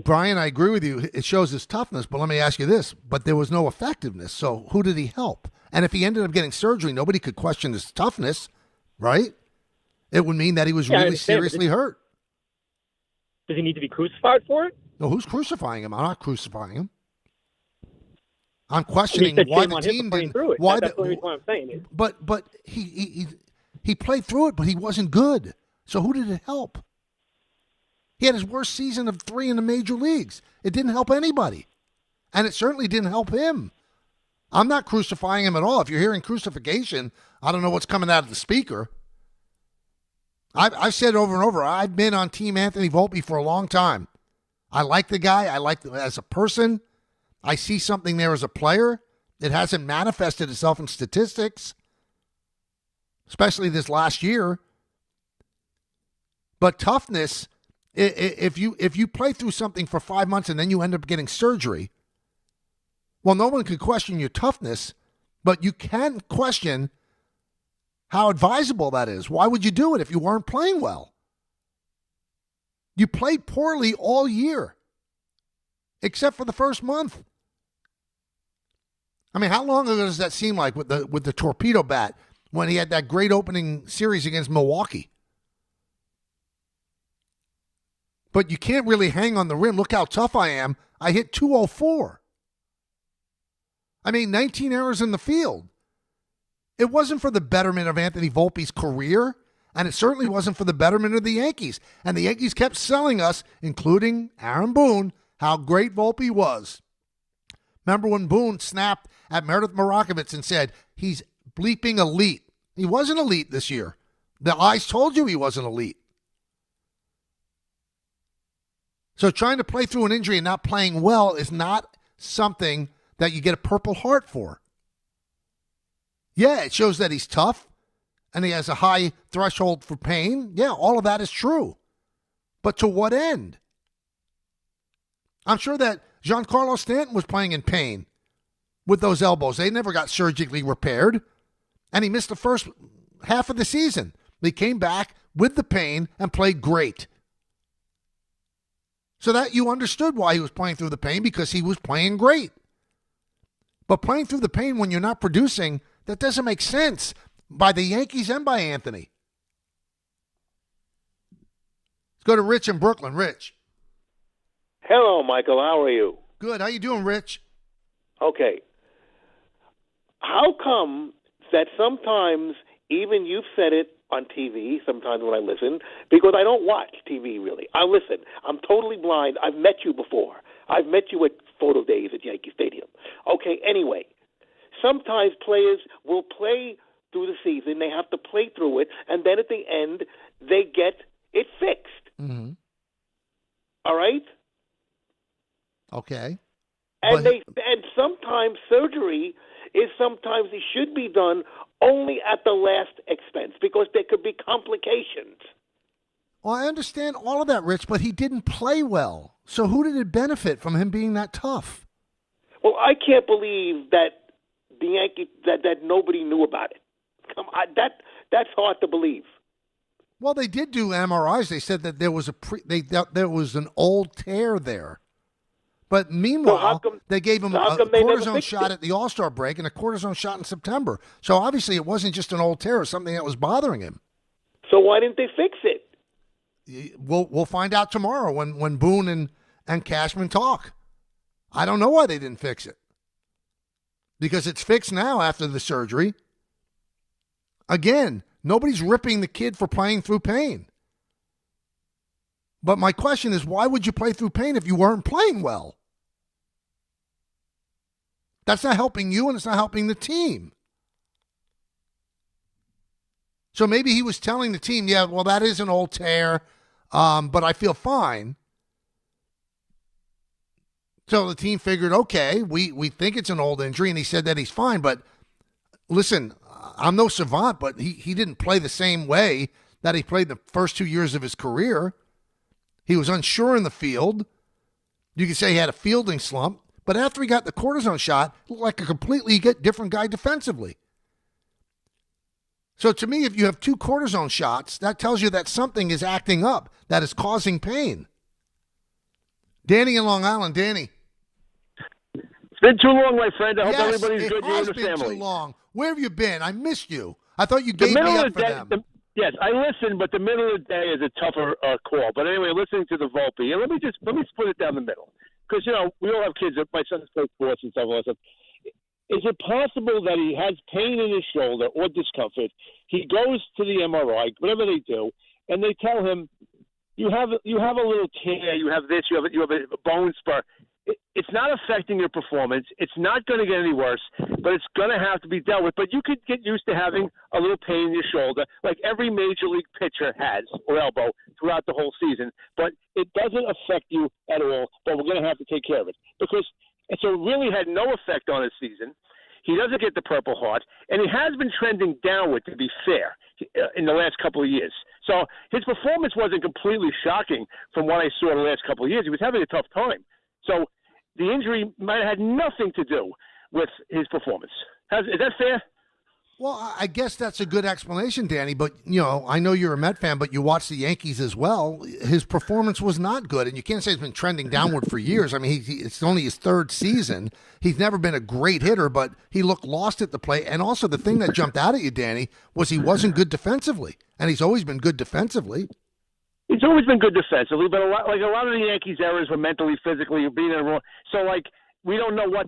Speaker 3: Brian, I agree with you. It shows his toughness, but let me ask you this. But there was no effectiveness, so who did he help? And if he ended up getting surgery, nobody could question his toughness, right? It would mean that he was really seriously hurt.
Speaker 4: Does he need to be crucified for it?
Speaker 3: No, who's crucifying him? I'm not crucifying him. I'm questioning why the team didn't.
Speaker 4: That's the reason why I'm saying it.
Speaker 3: But he played through it, but he wasn't good. So who did it help? He had his worst season of 3 in the major leagues. It didn't help anybody. And it certainly didn't help him. I'm not crucifying him at all. If you're hearing crucifixion, I don't know what's coming out of the speaker. I've said over and over, I've been on Team Anthony Volpe for a long time. I like the guy. I like him as a person. I see something there as a player. It hasn't manifested itself in statistics, especially this last year. But toughness, if you play through something for 5 months and then you end up getting surgery, well, no one can question your toughness, but you can question how advisable that is. Why would you do it if you weren't playing well? You played poorly all year, except for the first month. How long ago does that seem like with the torpedo bat when he had that great opening series against Milwaukee? But you can't really hang on the rim. Look how tough I am. I hit 204. 19 errors in the field. It wasn't for the betterment of Anthony Volpe's career, and it certainly wasn't for the betterment of the Yankees. And the Yankees kept selling us, including Aaron Boone, how great Volpe was. Remember when Boone snapped at Meredith Marakovitz and said, he's bleeping elite. He wasn't elite this year. The eyes told you he wasn't elite. So trying to play through an injury and not playing well is not something that you get a Purple Heart for. Yeah, it shows that he's tough and he has a high threshold for pain. Yeah, all of that is true. But to what end? I'm sure that Giancarlo Stanton was playing in pain with those elbows. They never got surgically repaired. And he missed the first half of the season. He came back with the pain and played great. So that you understood why he was playing through the pain, because he was playing great. But playing through the pain when you're not producing, that doesn't make sense by the Yankees and by Anthony. go to Rich in Brooklyn. Rich.
Speaker 10: Hello, Michael. How are you?
Speaker 3: Good. How you doing, Rich?
Speaker 10: Okay. How come that sometimes, even you've said it on TV, sometimes when I listen, because I don't watch TV really. I listen. I'm totally blind. I've met you before. I've met you at photo days at Yankee Stadium. Okay, anyway, sometimes players will play through the season. They have to play through it, and then at the end, they get it fixed.
Speaker 3: Mm-hmm.
Speaker 10: All right?
Speaker 3: Okay.
Speaker 10: And and sometimes surgery is sometimes it should be done only at the last expense because there could be complications.
Speaker 3: Well, I understand all of that, Rich, but he didn't play well. So who did it benefit from him being that tough?
Speaker 10: Well, I can't believe that the Yankees that nobody knew about it. That's hard to believe.
Speaker 3: Well, they did do MRIs. They said that there was there was an old tear there. But meanwhile, they gave him a cortisone shot at the All-Star break and a cortisone shot in September. So obviously it wasn't just an old tear, it was something that was bothering him.
Speaker 10: So why didn't they fix it?
Speaker 3: We'll find out tomorrow when Boone and Cashman talk. I don't know why they didn't fix it. Because it's fixed now after the surgery. Again, nobody's ripping the kid for playing through pain. But my question is, why would you play through pain if you weren't playing well? That's not helping you, and it's not helping the team. So maybe he was telling the team, yeah, well, that is an old tear, but I feel fine. So the team figured, okay, we think it's an old injury, and he said that he's fine. But listen, I'm no savant, but he didn't play the same way that he played the first 2 years of his career. He was unsure in the field. You could say he had a fielding slump. But after he got the cortisone shot, he looked like a completely different guy defensively. So to me, if you have 2 cortisone shots, that tells you that something is acting up, that is causing pain. Danny in Long Island. Danny.
Speaker 11: It's been too long, my friend. I hope everybody's good. You're in the family.
Speaker 3: It has been too long. Where have you been? I missed you. I thought you gave me up for them.
Speaker 11: Yes, I listen, but the middle of the day is a tougher call. But anyway, listening to the Volpe, and let me split it down the middle, because we all have kids. My son's played sports and stuff. Is it possible that he has pain in his shoulder or discomfort? He goes to the MRI, whatever they do, and they tell him, "You have a little tear. You have this. You have a bone spur." It's not affecting your performance. It's not going to get any worse, but it's going to have to be dealt with. But you could get used to having a little pain in your shoulder, like every major league pitcher has, or elbow, throughout the whole season. But it doesn't affect you at all, but we're going to have to take care of it. So it really had no effect on his season. He doesn't get the Purple Heart, and he has been trending downward, to be fair, in the last couple of years. So his performance wasn't completely shocking from what I saw the last couple of years. He was having a tough time. So the injury might have had nothing to do with his performance. Is that fair?
Speaker 3: Well, I guess that's a good explanation, Danny. But, I know you're a Met fan, but you watch the Yankees as well. His performance was not good, and you can't say it's been trending downward for years. I mean, it's only his 3rd season. He's never been a great hitter, but he looked lost at the plate. And also the thing that jumped out at you, Danny, was he wasn't good defensively, and he's always been good defensively.
Speaker 11: He's always been good defensively, but a lot of the Yankees' errors were mentally, physically, being in a wrong. So, we don't know what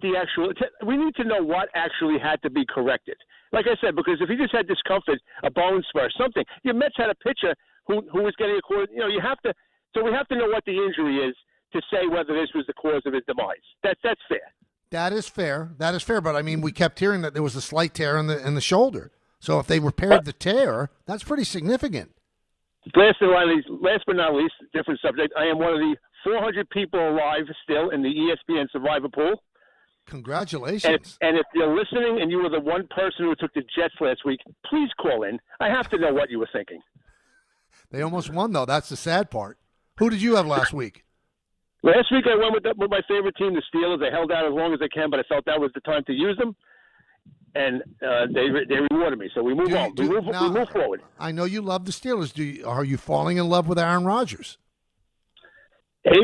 Speaker 11: we need to know what actually had to be corrected. Like I said, because if he just had discomfort, a bone spur, something. Your Mets had a pitcher who was getting a cause. We have to know what the injury is to say whether this was the cause of his demise. That's fair.
Speaker 3: That is fair. But I mean, we kept hearing that there was a slight tear in the shoulder. So if they repaired the tear, that's pretty significant.
Speaker 11: Last but not least, different subject. I am one of the 400 people alive still in the ESPN Survivor Pool.
Speaker 3: Congratulations.
Speaker 11: And if you're listening and you were the one person who took the Jets last week, please call in. I have to know what you were thinking.
Speaker 3: They almost won, though. That's the sad part. Who did you have last week?
Speaker 11: Last week I went with my favorite team, the Steelers. They held out as long as they can, but I felt that was the time to use them. And they rewarded me. So we move on. We move forward.
Speaker 3: I know you love the Steelers. Are you falling in love with Aaron Rodgers?
Speaker 11: Hey,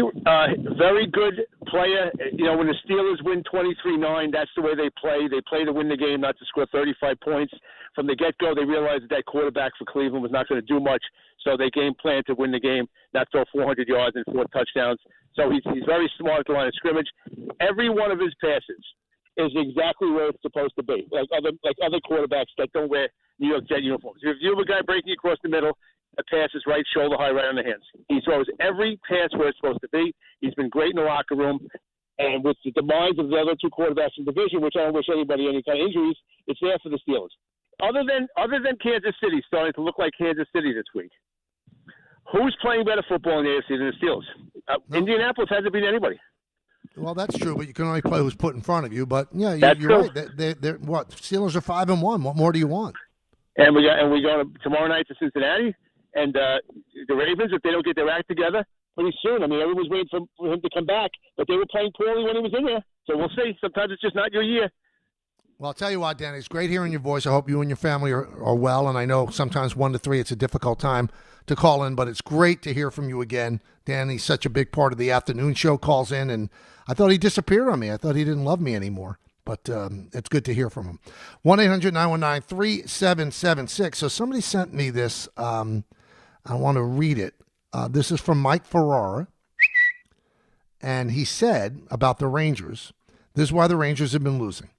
Speaker 11: very good player. When the Steelers win 23-9, that's the way they play. They play to win the game, not to score 35 points. From the get-go, they realized that quarterback for Cleveland was not going to do much, so they game planned to win the game, not throw 400 yards and 4 touchdowns. So he's very smart at the line of scrimmage. Every one of his passes is exactly where it's supposed to be, like other quarterbacks that don't wear New York Jet uniforms. If you have a guy breaking across the middle, the pass is right shoulder high, right on the hands. He throws every pass where it's supposed to be. He's been great in the locker room. And with the demise of the other two quarterbacks in the division, which I don't wish anybody any kind of injuries, it's there for the Steelers. Other than Kansas City starting to look like Kansas City this week, who's playing better football in the AFC than the Steelers? Indianapolis hasn't beat anybody.
Speaker 3: Well, that's true, but you can only play who's put in front of you. But yeah, you're right. They're what? Steelers are 5-1. What more do you want?
Speaker 11: And we go tomorrow night to Cincinnati, and the Ravens. If they don't get their act together pretty soon, I mean, everyone's waiting for him to come back, but they were playing poorly when he was in there. So we'll see. Sometimes it's just not your year.
Speaker 3: Well, I'll tell you what, Danny, it's great hearing your voice. I hope you and your family are well, and I know sometimes 1 to 3 it's a difficult time to call in, but it's great to hear from you again. Danny's such a big part of the afternoon show, calls in, and I thought he disappeared on me. I thought he didn't love me anymore, but it's good to hear from him. 1-800-919-3776. So somebody sent me this. I want to read it. This is from Mike Ferrara, and he said about the Rangers, this is why the Rangers have been losing.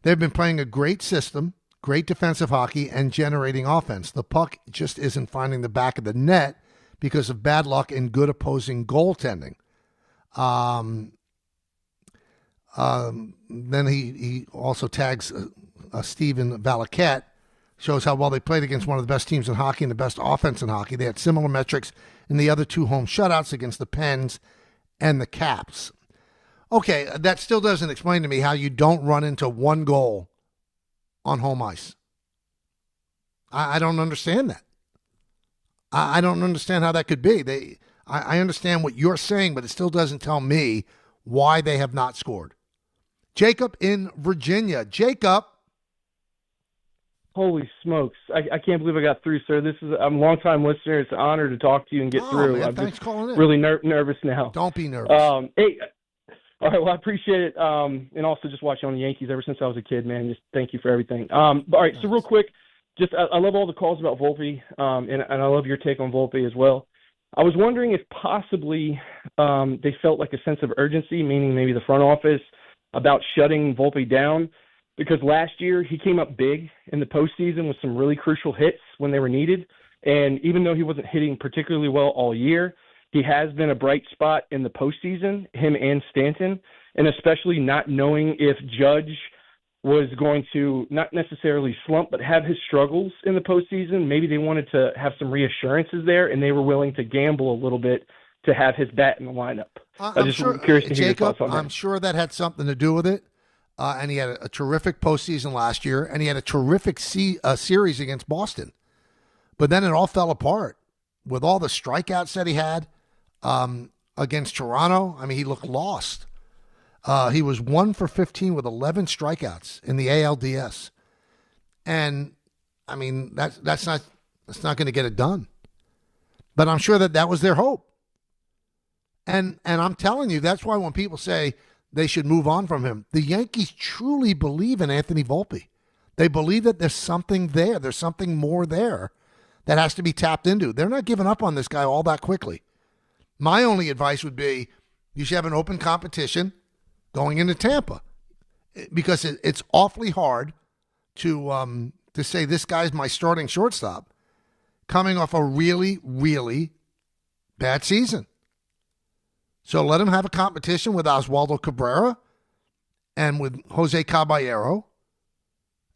Speaker 3: They've been playing a great system, great defensive hockey, and generating offense. The puck just isn't finding the back of the net because of bad luck and good opposing goaltending. Then he also tags Steven Valaket, shows how well they played against one of the best teams in hockey and the best offense in hockey. They had similar metrics in the other 2 home shutouts against the Pens and the Caps. Okay, that still doesn't explain to me how you don't run into 1 goal on home ice. I don't understand that. I don't understand how that could be. I understand what you're saying, but it still doesn't tell me why they have not scored. Jacob in Virginia. Jacob.
Speaker 5: Holy smokes. I can't believe I got through, sir. I'm a long-time listener. It's an honor to talk to you and get through.
Speaker 3: Man,
Speaker 5: I'm
Speaker 3: thanks
Speaker 5: just
Speaker 3: calling in.
Speaker 5: really nervous now.
Speaker 3: Don't be nervous.
Speaker 5: Hey, all right, well, I appreciate it. And also just watching on the Yankees ever since I was a kid, man. Just thank you for everything. All right, so real quick, just I love all the calls about Volpe, and I love your take on Volpe as well. I was wondering if possibly they felt like a sense of urgency, meaning maybe the front office, about shutting Volpe down, because last year he came up big in the postseason with some really crucial hits when they were needed. And even though he wasn't hitting particularly well all year, he has been a bright spot in the postseason, him and Stanton, and especially not knowing if Judge was going to not necessarily slump, but have his struggles in the postseason. Maybe they wanted to have some reassurances there, and they were willing to gamble a little bit to have his bat in the lineup. I'm just curious to hear your thoughts on that.
Speaker 3: I'm sure that had something to do with it. And he had a terrific postseason last year, and he had a terrific series against Boston. But then it all fell apart with all the strikeouts that he had against Toronto. I mean, he looked lost. He was 1 for 15 with 11 strikeouts in the ALDS. And, I mean, that's not going to get it done. But I'm sure that was their hope. And I'm telling you, that's why when people say they should move on from him, the Yankees truly believe in Anthony Volpe. They believe that there's something there. There's something more there that has to be tapped into. They're not giving up on this guy all that quickly. My only advice would be you should have an open competition going into Tampa, because it's awfully hard to say this guy's my starting shortstop coming off a really, really bad season. So let him have a competition with Oswaldo Cabrera and with Jose Caballero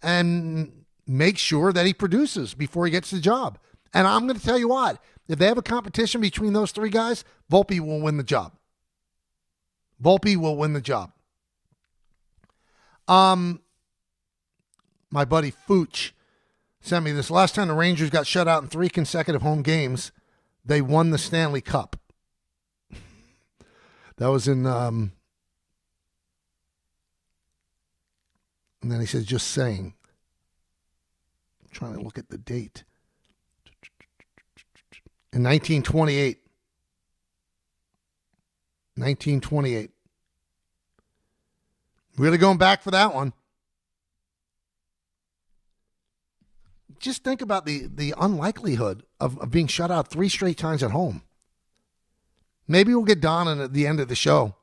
Speaker 3: and make sure that he produces before he gets the job. And I'm going to tell you what, if they have a competition between those 3 guys, Volpe will win the job. Volpe will win the job. My buddy Fooch sent me this. Last time the Rangers got shut out in 3 consecutive home games, they won the Stanley Cup. That was in, and then he says, just saying. I'm trying to look at the date. In 1928. 1928. Really going back for that one. Just think about the unlikelihood of being shut out 3 straight times at home. Maybe we'll get Don in at the end of the show.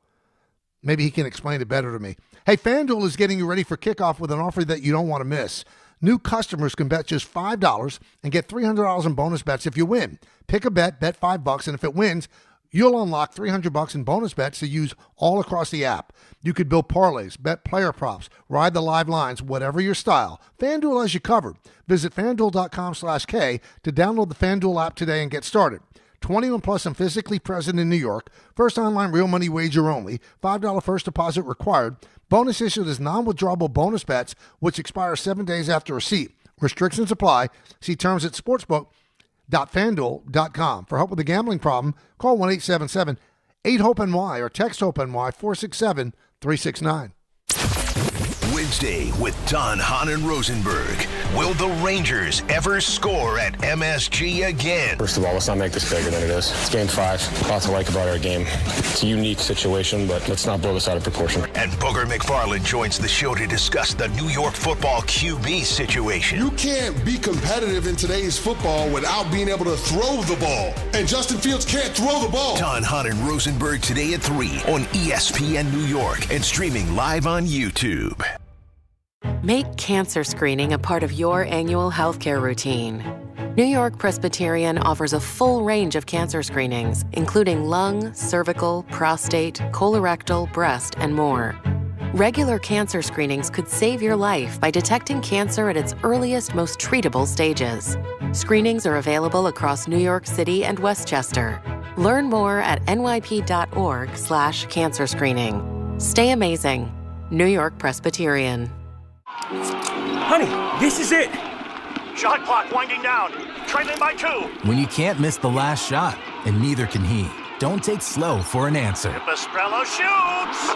Speaker 3: Maybe he can explain it better to me. Hey, FanDuel is getting you ready for kickoff with an offer that you don't want to miss. New customers can bet just $5 and get $300 in bonus bets if you win. Pick a bet $5, and if it wins, you'll unlock $300 in bonus bets to use all across the app. You could build parlays, bet player props, ride the live lines, whatever your style. FanDuel has you covered. Visit FanDuel.com/K to download the FanDuel app today and get started. 21 plus and physically present in New York. First online real money wager only. $5 first deposit required. Bonus issued as non-withdrawable bonus bets, which expire 7 days after receipt. Restrictions apply. See terms at sportsbook.fanduel.com. For help with a gambling problem, call 1-877-8-HOPE-NY or text HOPE-NY 467-369.
Speaker 1: Wednesday with Don, Hahn, and Rosenberg. Will the Rangers ever score at MSG again?
Speaker 16: First of all, let's not make this bigger than it is. It's game 5. Lots to like about our game. It's a unique situation, but let's not blow this out of proportion.
Speaker 1: And Booger McFarland joins the show to discuss the New York football QB situation.
Speaker 7: You can't be competitive in today's football without being able to throw the ball. And Justin Fields can't throw the ball.
Speaker 1: Don, Hahn, and Rosenberg today at 3 on ESPN New York and streaming live on YouTube.
Speaker 17: Make cancer screening a part of your annual healthcare routine. New York Presbyterian offers a full range of cancer screenings, including lung, cervical, prostate, colorectal, breast, and more. Regular cancer screenings could save your life by detecting cancer at its earliest, most treatable stages. Screenings are available across New York City and Westchester. Learn more at nyp.org/cancer screening. Stay amazing. New York Presbyterian.
Speaker 18: Honey, this is it. Shot clock winding down. Trailing by 2.
Speaker 19: When you can't miss the last shot, and neither can he, don't take slow for an answer.
Speaker 18: Pastrello shoots.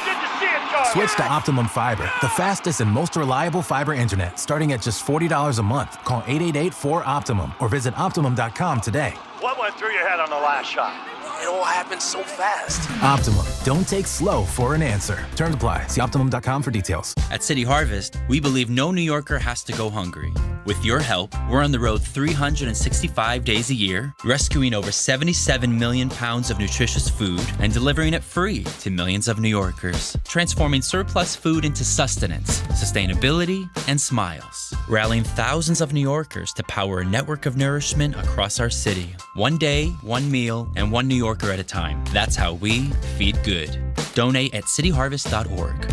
Speaker 18: Didn't see it, George.
Speaker 19: Switch to Optimum Fiber, the fastest and most reliable fiber internet, starting at just $40 a month. Call 888-4OPTIMUM or visit Optimum.com today.
Speaker 18: What went through your head on the last shot? It all happened so fast.
Speaker 19: Optimum. Don't take slow for an answer. Terms apply. See Optimum.com for details.
Speaker 20: At City Harvest, we believe no New Yorker has to go hungry. With your help, we're on the road 365 days a year, rescuing over 77 million pounds of nutritious food and delivering it free to millions of New Yorkers, transforming surplus food into sustenance, sustainability, and smiles, rallying thousands of New Yorkers to power a network of nourishment across our city. One day, one meal, and one New Yorker at a time. That's how we feed good. Donate at cityharvest.org.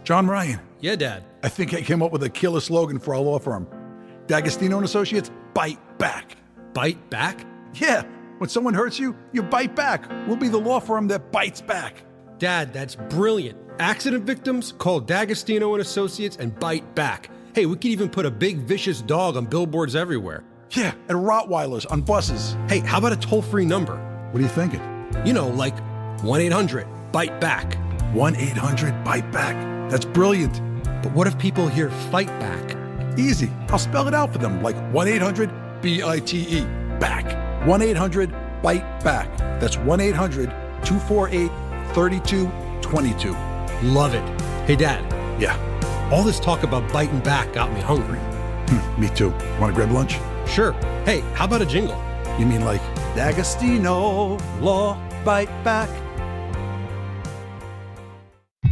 Speaker 21: John Ryan.
Speaker 22: Yeah, Dad.
Speaker 21: I think I came up with a killer slogan for our law firm. D'Agostino and Associates, bite back.
Speaker 22: Bite back?
Speaker 21: Yeah. When someone hurts you, you bite back. We'll be the law firm that bites back.
Speaker 22: Dad, that's brilliant. Accident victims, call D'Agostino and Associates and bite back. Hey, we could even put a big vicious dog on billboards everywhere.
Speaker 21: Yeah, and Rottweilers on buses.
Speaker 22: Hey, how about a toll-free number?
Speaker 21: What are you thinking?
Speaker 22: You know, like 1-800-BITE-BACK.
Speaker 21: 1-800-BITE-BACK. That's brilliant.
Speaker 22: But what if people hear fight back?
Speaker 21: Easy. I'll spell it out for them, like 1-800-BITE. Back. 1-800-BITE-BACK. That's 1-800-248-3222.
Speaker 22: Love it. Hey, Dad.
Speaker 21: Yeah.
Speaker 22: All this talk about biting back got me hungry.
Speaker 21: Me too. Want to grab lunch?
Speaker 22: Sure. Hey, how about a jingle?
Speaker 21: You mean like D'Agostino, Law, Bite Back?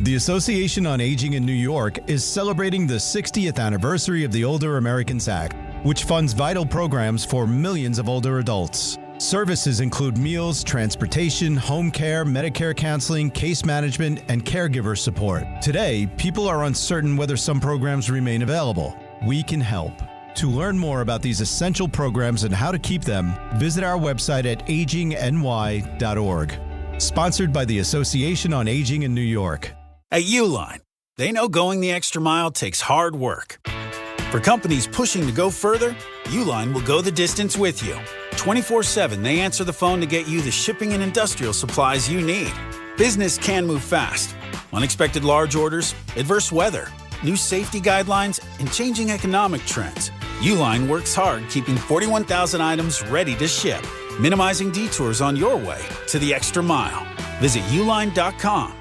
Speaker 23: The Association on Aging in New York is celebrating the 60th anniversary of the Older Americans Act, which funds vital programs for millions of older adults. Services include meals, transportation, home care, Medicare counseling, case management, and caregiver support. Today, people are uncertain whether some programs remain available. We can help. To learn more about these essential programs and how to keep them, visit our website at agingny.org. Sponsored by the Association on Aging in New York.
Speaker 24: At Uline, they know going the extra mile takes hard work. For companies pushing to go further, Uline will go the distance with you. 24/7, they answer the phone to get you the shipping and industrial supplies you need. Business can move fast. Unexpected large orders, adverse weather, new safety guidelines, and changing economic trends. Uline works hard keeping 41,000 items ready to ship, minimizing detours on your way to the extra mile. Visit uline.com.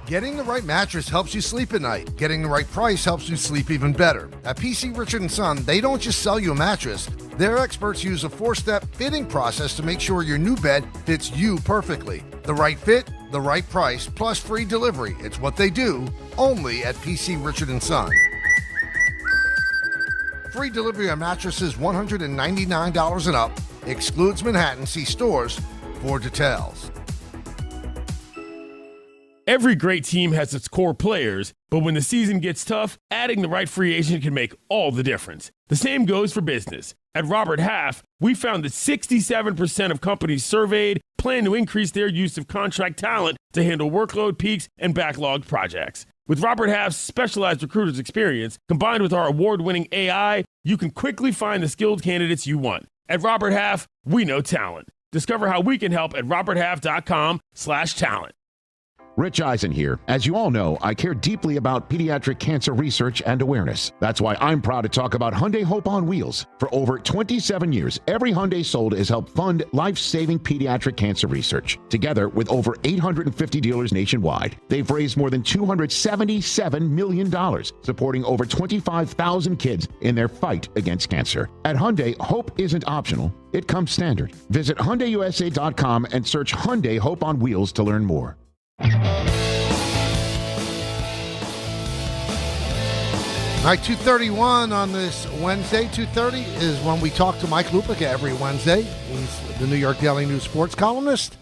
Speaker 3: Getting the right mattress helps you sleep at night. Getting the right price helps you sleep even better. At PC Richard & Son, they don't just sell you a mattress. Their experts use a 4-step fitting process to make sure your new bed fits you perfectly. The right fit, the right price, plus free delivery. It's what they do, only at PC Richard & Son. Free delivery on mattresses $199 and up. Excludes Manhattan. See stores for details.
Speaker 2: Every great team has its core players, but when the season gets tough, adding the right free agent can make all the difference. The same goes for business. At Robert Half, we found that 67% of companies surveyed plan to increase their use of contract talent to handle workload peaks and backlogged projects. With Robert Half's specialized recruiters experience, combined with our award-winning AI, you can quickly find the skilled candidates you want. At Robert Half, we know talent. Discover how we can help at roberthalf.com/talent.
Speaker 6: Rich Eisen here. As you all know, I care deeply about pediatric cancer research and awareness. That's why I'm proud to talk about Hyundai Hope on Wheels. For over 27 years, every Hyundai sold has helped fund life-saving pediatric cancer research. Together with over 850 dealers nationwide, they've raised more than $277 million, supporting over 25,000 kids in their fight against cancer. At Hyundai, hope isn't optional. It comes standard. Visit HyundaiUSA.com and search Hyundai Hope on Wheels to learn more.
Speaker 3: All right, 2:31 on this Wednesday. 2:30 is when we talk to Mike Lupica every Wednesday. He's the New York Daily News sports columnist.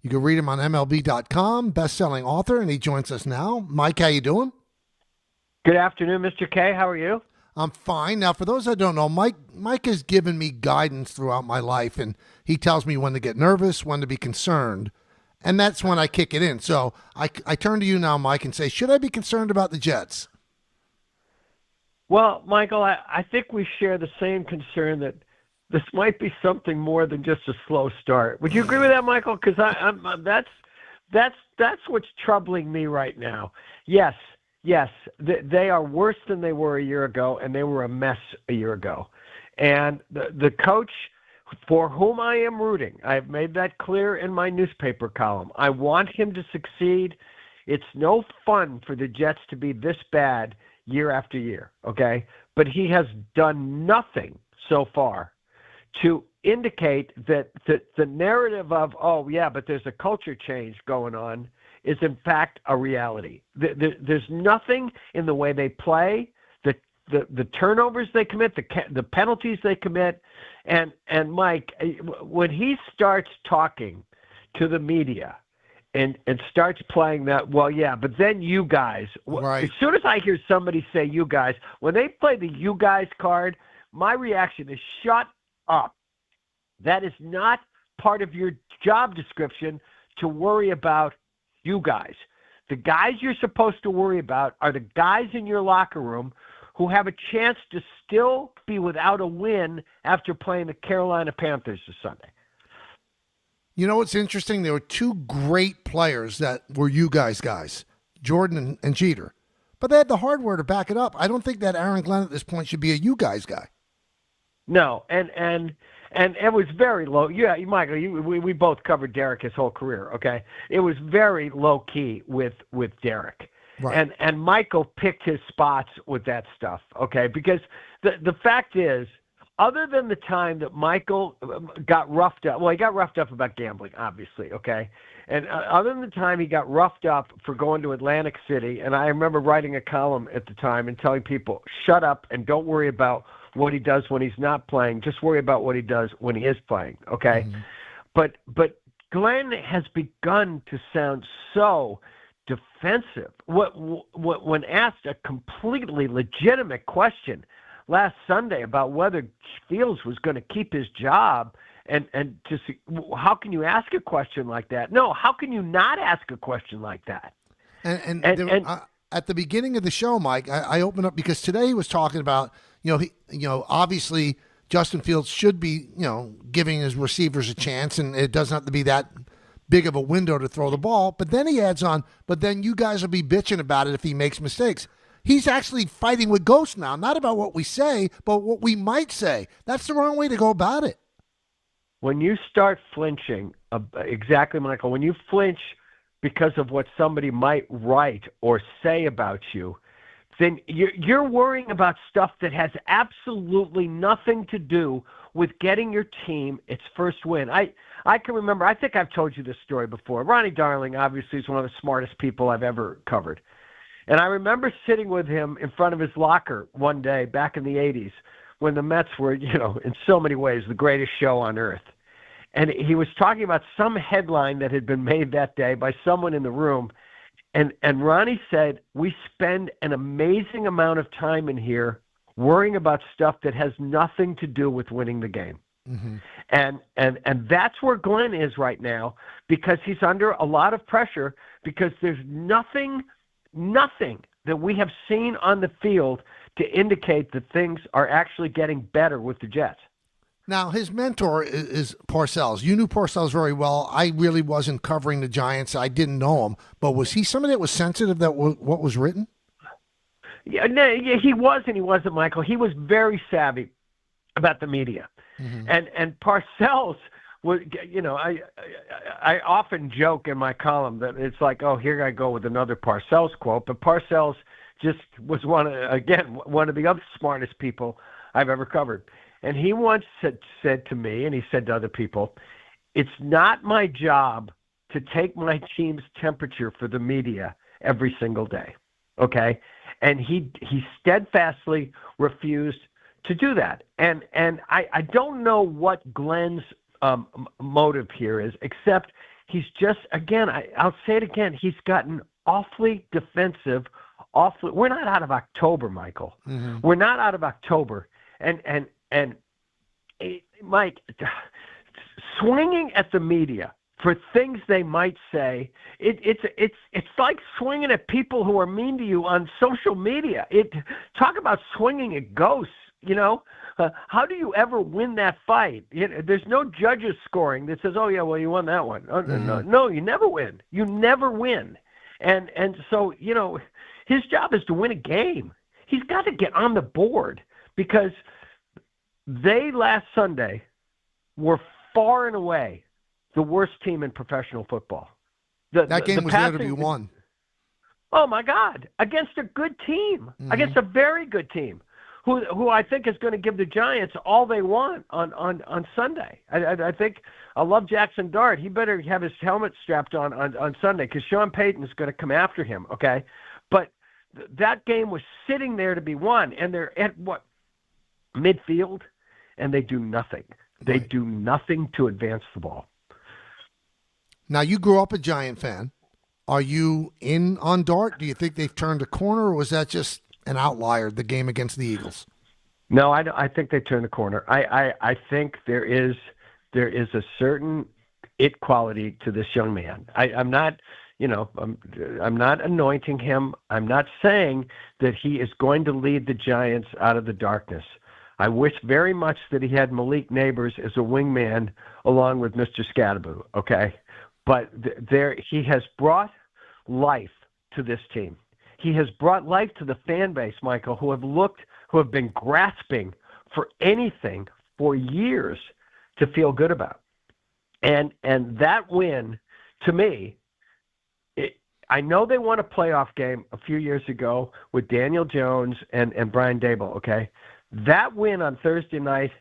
Speaker 3: You can read him on MLB.com, best-selling author, and he joins us now. Mike, how you doing?
Speaker 8: Good afternoon, Mr. K. How are you?
Speaker 3: I'm fine. Now, for those that don't know, Mike has given me guidance throughout my life, and he tells me when to get nervous, when to be concerned. And that's when I kick it in. So I turn to you now, Mike, and say, should I be concerned about the Jets?
Speaker 8: Well, Michael, I think we share the same concern that this might be something more than just a slow start. Would you agree with that, Michael? Because that's what's troubling me right now. Yes, they are worse than they were a year ago, and they were a mess a year ago. And the coach for whom I am rooting, I've made that clear in my newspaper column. I want him to succeed. It's no fun for the Jets to be this bad year after year, okay? But he has done nothing so far to indicate that the narrative of, oh, yeah, but there's a culture change going on, is in fact a reality. There's nothing in the way they play, the turnovers they commit, the penalties they commit. And Mike, when he starts talking to the media and starts playing that, well, yeah, but then you guys, right. As soon as I hear somebody say you guys, when they play the you guys card, my reaction is shut up. That is not part of your job description to worry about you guys. The guys you're supposed to worry about are the guys in your locker room who have a chance to still be without a win after playing the Carolina Panthers this Sunday.
Speaker 3: You know what's interesting? There were two great players that were you guys, Jordan and Jeter. But they had the hardware to back it up. I don't think that Aaron Glenn at this point should be a you guys guy.
Speaker 8: No, and it was very low. Yeah, Michael, we both covered Derek his whole career, okay? It was very low-key with Derek. Right. And Michael picked his spots with that stuff, okay? Because the fact is, other than the time that Michael got roughed up, well, he got roughed up about gambling, obviously, okay? And other than the time he got roughed up for going to Atlantic City, and I remember writing a column at the time and telling people, shut up and don't worry about what he does when he's not playing. Just worry about what he does when he is playing, okay? Mm-hmm. But Glenn has begun to sound so defensive. When asked a completely legitimate question last Sunday about whether Fields was going to keep his job, and just how can you ask a question like that? No, how can you not ask a question like that?
Speaker 3: And at the beginning of the show, Mike, I opened up because today he was talking about obviously Justin Fields should be giving his receivers a chance, and it doesn't have to be that big of a window to throw the ball. But then he adds on, but then you guys will be bitching about it if he makes mistakes. He's actually fighting with ghosts now, not about what we say, but what we might say. That's the wrong way to go about it.
Speaker 8: when you start flinching, exactly, Michael, when you flinch because of what somebody might write or say about you, then you're worrying about stuff that has absolutely nothing to do with getting your team its first win. I can remember, I think I've told you this story before. Ronnie Darling, obviously, is one of the smartest people I've ever covered. And I remember sitting with him in front of his locker one day back in the 80s when the Mets were, in so many ways, the greatest show on earth. And he was talking about some headline that had been made that day by someone in the room. And Ronnie said, we spend an amazing amount of time in here worrying about stuff that has nothing to do with winning the game. Mm-hmm. And that's where Glenn is right now, because he's under a lot of pressure, because there's nothing that we have seen on the field to indicate that things are actually getting better with the Jets.
Speaker 3: Now, his mentor is Parcells. You knew Parcells very well. I really wasn't covering the Giants. I didn't know him. But was he somebody that was sensitive to what was written?
Speaker 8: Yeah, no, he was and he wasn't, Michael. He was very savvy about the media. Mm-hmm. And Parcells was, I often joke in my column that it's like, oh, here I go with another Parcells quote. But Parcells just was one of the other smartest people I've ever covered. And he once said to me, and he said to other people, it's not my job to take my team's temperature for the media every single day, okay? And he steadfastly refused to do that. And I don't know what Glenn's motive here is, except he's just, again, I'll say it again, he's gotten awfully defensive. We're not out of October, Michael. Mm-hmm. We're not out of October. And Mike, swinging at the media for things they might say, it's like swinging at people who are mean to you on social media. Talk about swinging at ghosts. How do you ever win that fight? There's no judges scoring that says, "Oh yeah, well you won that one." Mm-hmm. No, you never win. You never win. And so his job is to win a game. He's got to get on the board, because they last Sunday were far and away the worst team in professional football.
Speaker 3: That game was there to be won.
Speaker 8: Oh, my God. Against a good team. Mm-hmm. Against a very good team who I think is going to give the Giants all they want on Sunday. I think I love Jackson Dart. He better have his helmet strapped on Sunday, because Sean Payton is going to come after him, okay? But that game was sitting there to be won, and they're at midfield, and they do nothing. They do nothing to advance the ball.
Speaker 3: Now, you grew up a Giant fan. Are you in on Dart? Do you think they've turned a corner, or was that just an outlier, the game against the Eagles?
Speaker 8: No, I think they turned the corner. I think there is a certain it quality to this young man. I'm not anointing him. I'm not saying that he is going to lead the Giants out of the darkness. I wish very much that he had Malik Neighbors as a wingman along with Mr. Scadaboo, okay? But he has brought life to this team. He has brought life to the fan base, Michael, who have been grasping for anything for years to feel good about. And that win, to me, I know they won a playoff game a few years ago with Daniel Jones and Brian Daboll, okay? That win on Thursday night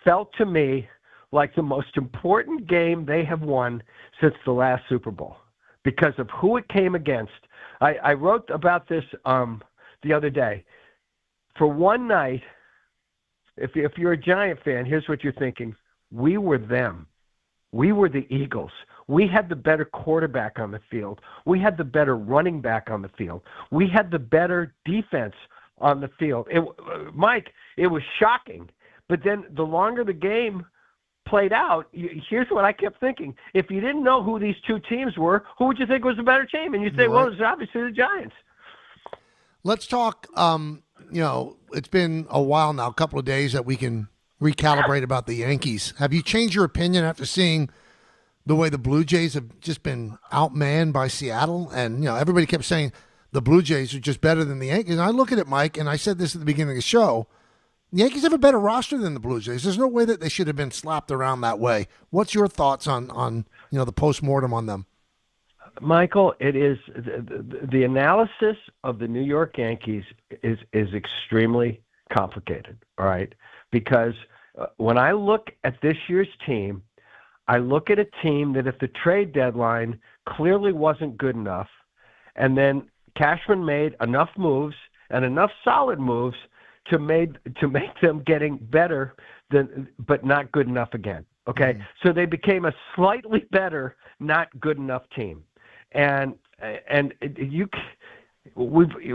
Speaker 8: felt to me like the most important game they have won since the last Super Bowl, because of who it came against. I wrote about this the other day. For one night, if you're a Giant fan, here's what you're thinking. We were them. We were the Eagles. We had the better quarterback on the field. We had the better running back on the field. We had the better defense on the field. Mike, it was shocking. But then the longer the game played out, here's what I kept thinking. If you didn't know who these two teams were, who would you think was the better team? And you'd say, well, it's obviously the Giants.
Speaker 3: Let's talk, it's been a while now, a couple of days that we can recalibrate about the Yankees. Have you changed your opinion after seeing the way the Blue Jays have just been outmanned by Seattle? And, everybody kept saying the Blue Jays are just better than the Yankees. And I look at it, Mike, and I said this at the beginning of the show, The Yankees have a better roster than the Blue Jays. There's no way that they should have been slapped around that way. What's your thoughts on the postmortem on them?
Speaker 8: Michael, it is the analysis of the New York Yankees is extremely complicated, all right? Because when I look at this year's team, I look at a team that at the trade deadline clearly wasn't good enough, and then Cashman made enough moves and enough solid moves to make them getting better but not good enough again. Okay, so they became a slightly better, not good enough team, and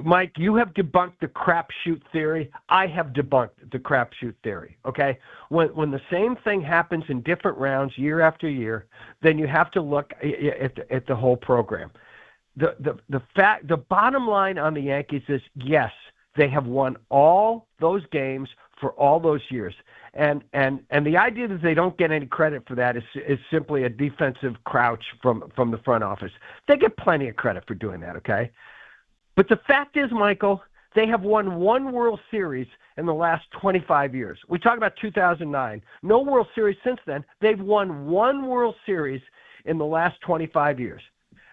Speaker 8: Mike, you have debunked the crapshoot theory. I have debunked the crapshoot theory. Okay, when the same thing happens in different rounds year after year, then you have to look at the whole program. The bottom line on the Yankees is yes, they have won all those games for all those years. And the idea that they don't get any credit for that is simply a defensive crouch from the front office. They get plenty of credit for doing that, okay? But the fact is, Michael, they have won one World Series in the last 25 years. We talk about 2009. No World Series since then. They've won one World Series in the last 25 years.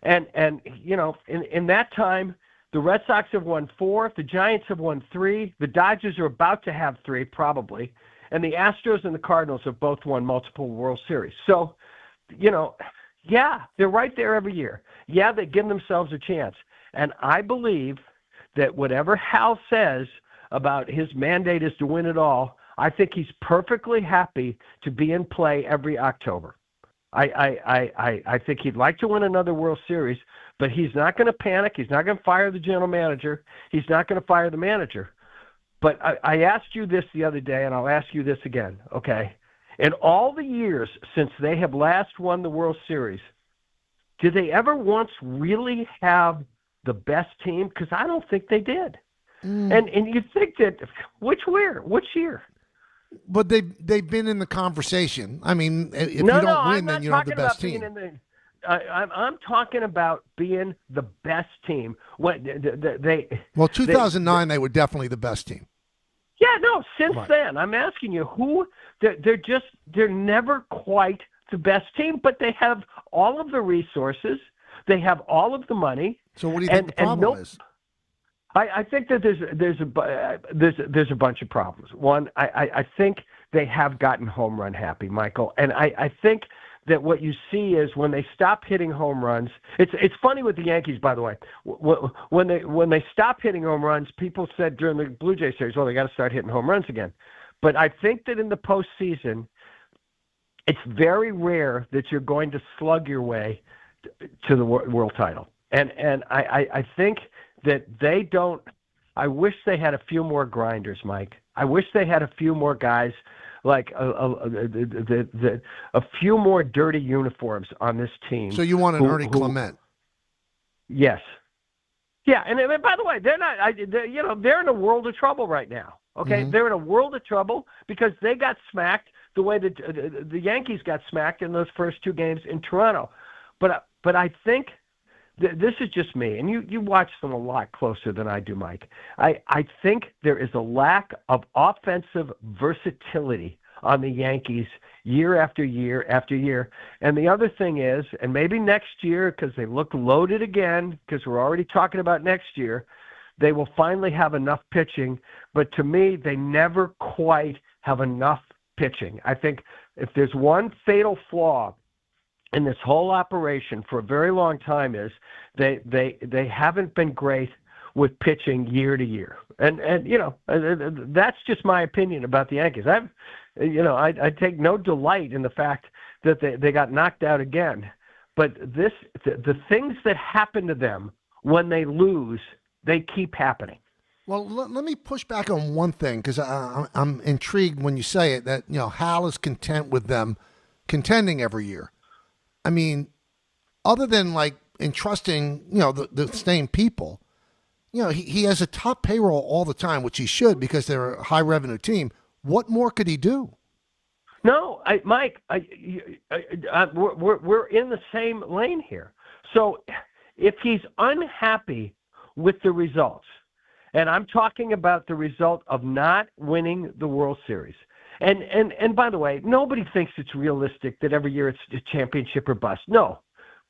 Speaker 8: And in that time, the Red Sox have won 4, the Giants have won 3, the Dodgers are about to have 3 probably, and the Astros and the Cardinals have both won multiple World Series. So, yeah, they're right there every year. Yeah, they give themselves a chance. And I believe that whatever Hal says about his mandate is to win it all, I think he's perfectly happy to be in play every October. I think he'd like to win another World Series, but he's not going to panic. He's not going to fire the general manager. He's not going to fire the manager. But I asked you this the other day, and I'll ask you this again, okay? In all the years since they have last won the World Series, did they ever once really have the best team? Because I don't think they did. And you think that which year?
Speaker 3: But they've been in the conversation. I mean, if you don't win, then you don't have the best team.
Speaker 8: I'm talking about being the best team. Well,
Speaker 3: 2009, they were definitely the best team.
Speaker 8: Yeah, no, since then. I'm asking you who they're never quite the best team, but they have all of the resources. They have all of the money.
Speaker 3: So what do you think the problem is?
Speaker 8: I think that there's a bunch of problems. One, I think they have gotten home run happy, Michael, and I think that what you see is when they stop hitting home runs. It's funny with the Yankees, by the way. When they stop hitting home runs, people said during the Blue Jays series, well, they got to start hitting home runs again. But I think that in the postseason, it's very rare that you're going to slug your way to the world title, and I think that they don't. I wish they had a few more grinders, Mike. I wish they had a few more guys like a few more dirty uniforms on this team.
Speaker 3: So you want an Ernie Clement?
Speaker 8: Yes. Yeah, and by the way, they're not. They're in a world of trouble right now. Okay, they're in a world of trouble because they got smacked the way that the Yankees got smacked in those first 2 games in Toronto. But I think this is just me, and you watch them a lot closer than I do, Mike. I think there is a lack of offensive versatility on the Yankees year after year after year. And the other thing is, and maybe next year, because they look loaded again, because we're already talking about next year, they will finally have enough pitching. But to me, they never quite have enough pitching. I think if there's one fatal flaw in this whole operation for a very long time is they haven't been great with pitching year to year, and that's just my opinion about the Yankees. I take no delight in the fact that they got knocked out again, but the things that happen to them when they lose, they keep happening.
Speaker 3: Well, let me push back on one thing because I'm intrigued when you say it that Hal is content with them contending every year. I mean, other than like entrusting, the same people, he has a top payroll all the time, which he should because they're a high revenue team. What more could he do?
Speaker 8: No, Mike, we're in the same lane here. So if he's unhappy with the results, And I'm talking about the result of not winning the World Series. And by the way, nobody thinks it's realistic that every year it's a championship or bust. No.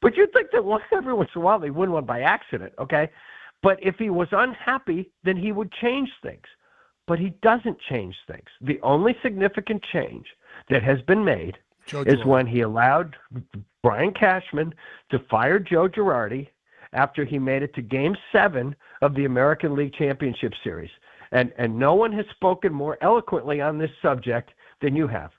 Speaker 8: But you'd think that every once in a while they win one by accident, okay? But if he was unhappy, then he would change things. But he doesn't change things. The only significant change that has been made is when he allowed Brian Cashman to fire Joe Girardi after he made it to Game 7 of the American League Championship Series. And no one has spoken more eloquently on this subject than you have.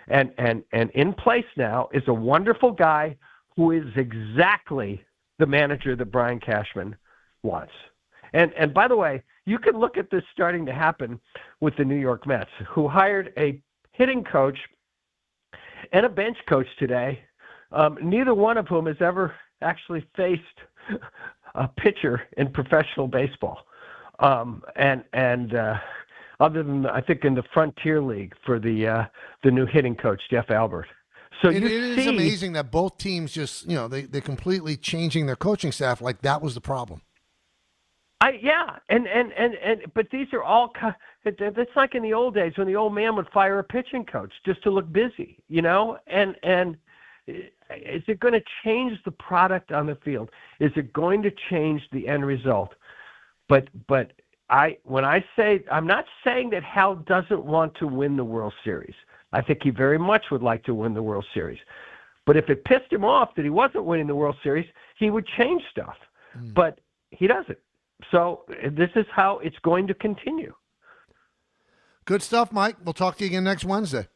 Speaker 8: And in place now is a wonderful guy who is exactly the manager that Brian Cashman wants. And by the way, you can look at this starting to happen with the New York Mets, who hired a hitting coach and a bench coach today, neither one of whom has ever actually faced a pitcher in professional baseball. Other than, I think, in the Frontier League for the new hitting coach, Jeff Albert. So
Speaker 3: it is amazing that both teams just, they're completely changing their coaching staff like that was the problem.
Speaker 8: But these are all, it's like in the old days when the old man would fire a pitching coach just to look busy, and is it going to change the product on the field? Is it going to change the end result? But when I say, I'm not saying that Hal doesn't want to win the World Series. I think he very much would like to win the World Series. But if it pissed him off that he wasn't winning the World Series, he would change stuff. But he doesn't. So this is how it's going to continue.
Speaker 3: Good stuff, Mike. We'll talk to you again next Wednesday.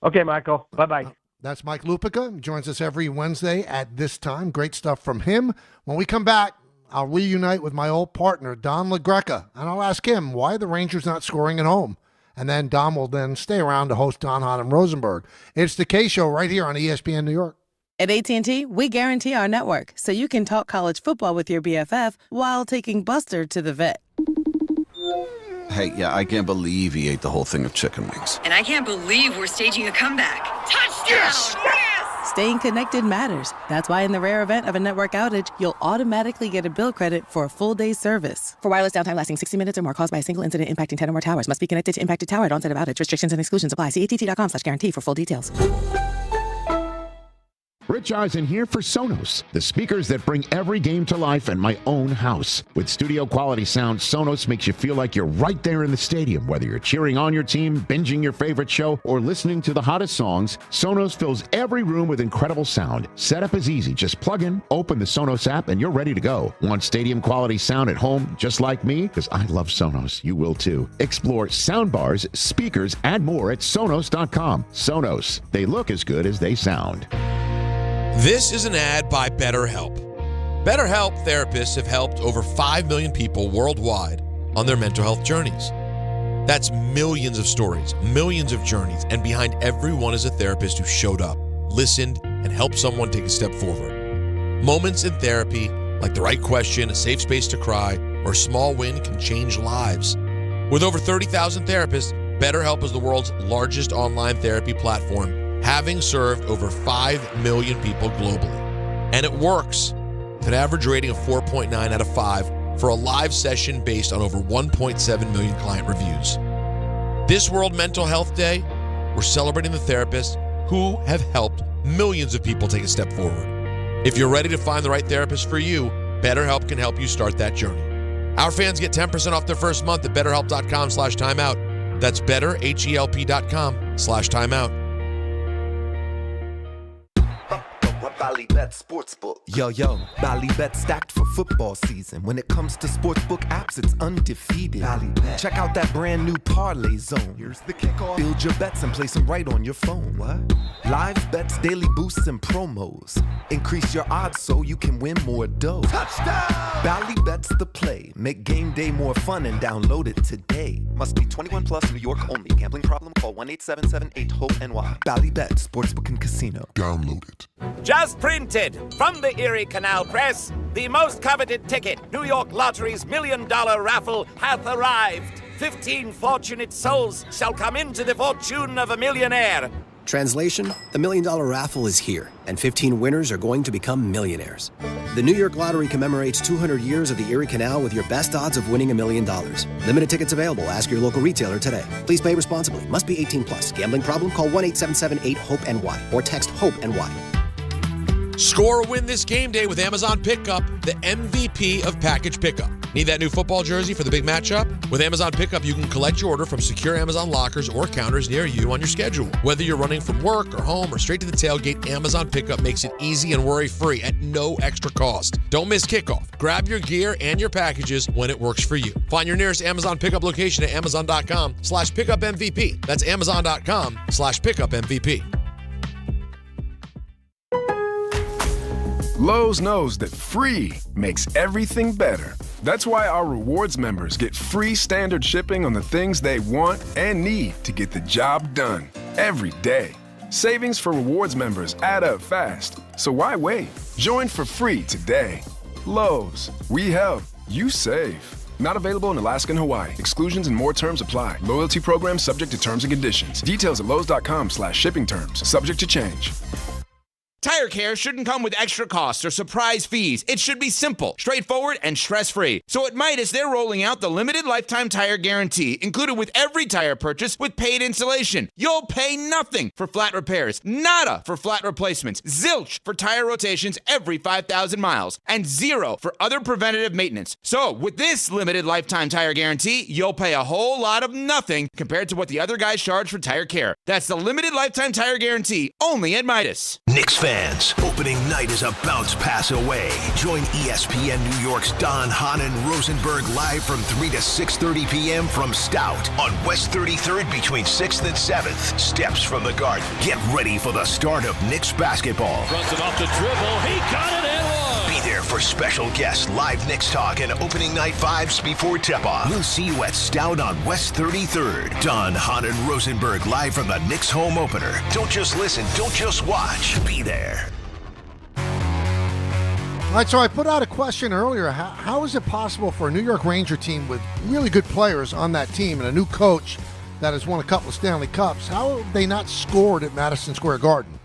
Speaker 8: Okay, Michael. Bye-bye.
Speaker 3: That's Mike Lupica. He joins us every Wednesday at this time. Great stuff from him. When we come back, I'll reunite with my old partner, Don LaGreca, and I'll ask him why the Rangers not scoring at home. And then Don will then stay around to host Don Hahn and Rosenberg. It's the K Show right here on ESPN New York.
Speaker 9: At AT&T, we guarantee our network so you can talk college football with your BFF while taking Buster to the vet.
Speaker 12: Hey, yeah, I can't believe he ate the whole thing of chicken wings.
Speaker 13: And I can't believe we're staging a comeback. Touchdown! Yes!
Speaker 9: Staying connected matters. That's why in the rare event of a network outage, you'll automatically get a bill credit for a full day's service. For wireless downtime lasting 60 minutes or more caused by a single incident impacting 10 or more towers, must be connected to impacted tower at onset of outage. Restrictions and exclusions apply. See att.com/guarantee for full details.
Speaker 6: Rich Eisen here for Sonos, the speakers that bring every game to life in my own house. With studio quality sound, Sonos makes you feel like you're right there in the stadium. Whether you're cheering on your team, binging your favorite show, or listening to the hottest songs, Sonos fills every room with incredible sound. Setup is easy. Just plug in, open the Sonos app, and you're ready to go. Want stadium quality sound at home just like me? Because I love Sonos. You will too. Explore soundbars, speakers, and more at Sonos.com. Sonos. They look as good as they sound.
Speaker 14: This is an ad by BetterHelp. BetterHelp therapists have helped over 5 million people worldwide on their mental health journeys. That's millions of stories, millions of journeys, and behind every one is a therapist who showed up, listened, and helped someone take a step forward. Moments in therapy, like the right question, a safe space to cry, or a small win can change lives. With over 30,000 therapists, BetterHelp is the world's largest online therapy platform, having served over 5 million people globally. And it works. With an average rating of 4.9 out of 5 for a live session based on over 1.7 million client reviews. This World Mental Health Day, we're celebrating the therapists who have helped millions of people take a step forward. If you're ready to find the right therapist for you, BetterHelp can help you start that journey. Our fans get 10% off their first month at BetterHelp.com/timeout. That's BetterHelp.com/timeout.
Speaker 25: Ballybet Sportsbook. Yo, Ballybet stacked for football season. When it comes to sportsbook apps, it's undefeated. Ballybet. Check out that brand new parlay zone. Here's the kickoff. Build your bets and place them right on your phone. What? Live bets, daily boosts, and promos. Increase your odds so you can win more dough. Touchdown! Ballybet's the play. Make game day more fun and download it today. Must be 21 plus, New York only. Gambling problem? Call 1-877-8-HOPE-NY. Ballybet Sportsbook and Casino.
Speaker 12: Download it.
Speaker 26: Just printed from the Erie Canal Press, the most coveted ticket, New York Lottery's $1 million raffle, hath arrived. 15 fortunate souls shall come into the fortune of a millionaire.
Speaker 4: Translation, the $1 Million Raffle is here, and 15 winners are going to become millionaires. The New York Lottery commemorates 200 years of the Erie Canal with your best odds of winning $1 million. Limited tickets available. Ask your local retailer today. Please play responsibly. Must be 18 plus. Gambling problem? Call 1-877-8-HOPE-NY or text HOPE-NY.
Speaker 14: Score a win this game day with Amazon Pickup, the MVP of package pickup. Need that new football jersey for the big matchup? With Amazon Pickup, you can collect your order from secure Amazon lockers or counters near you on your schedule. Whether you're running from work or home or straight to the tailgate, Amazon Pickup makes it easy and worry-free at no extra cost. Don't miss kickoff. Grab your gear and your packages when it works for you. Find your nearest Amazon Pickup location at amazon.com/pickupmvp. That's amazon.com/pickupmvp.
Speaker 5: Lowe's knows that free makes everything better. That's why our rewards members get free standard shipping on the things they want and need to get the job done every day. Savings for rewards members add up fast, so why wait? Join for free today. Lowe's, we help, you save. Not available in Alaska and Hawaii. Exclusions and more terms apply. Loyalty program subject to terms and conditions. Details at lowes.com/shipping terms. Subject to change.
Speaker 10: Tire care shouldn't come with extra costs or surprise fees. It should be simple, straightforward, and stress-free. So at Midas, they're rolling out the limited lifetime tire guarantee, included with every tire purchase with paid installation. You'll pay nothing for flat repairs, nada for flat replacements, zilch for tire rotations every 5,000 miles, and zero for other preventative maintenance. So with this limited lifetime tire guarantee, you'll pay a whole lot of nothing compared to what the other guys charge for tire care. That's the limited lifetime tire guarantee, only at Midas.
Speaker 1: Knicks fans, opening night is about to pass away. Join ESPN New York's Don, Hahn, and Rosenberg live from 3 to 6:30 p.m. from Stout on West 33rd between 6th and 7th. Steps from the Garden. Get ready for the start of Knicks basketball.
Speaker 11: Runs it off the dribble. He got it and one.
Speaker 1: Be there for special guests, live Knicks talk, and opening night vibes before tip-off. We'll see you at Stout on West 33rd. Don, Hahn, and Rosenberg live from the Knicks home opener. Don't just listen, don't just watch. Be there.
Speaker 3: All right, so I put out a question earlier. How is it possible for a New York Ranger team with really good players on that team and a new coach that has won a couple of Stanley Cups, how have they not scored at Madison Square Garden?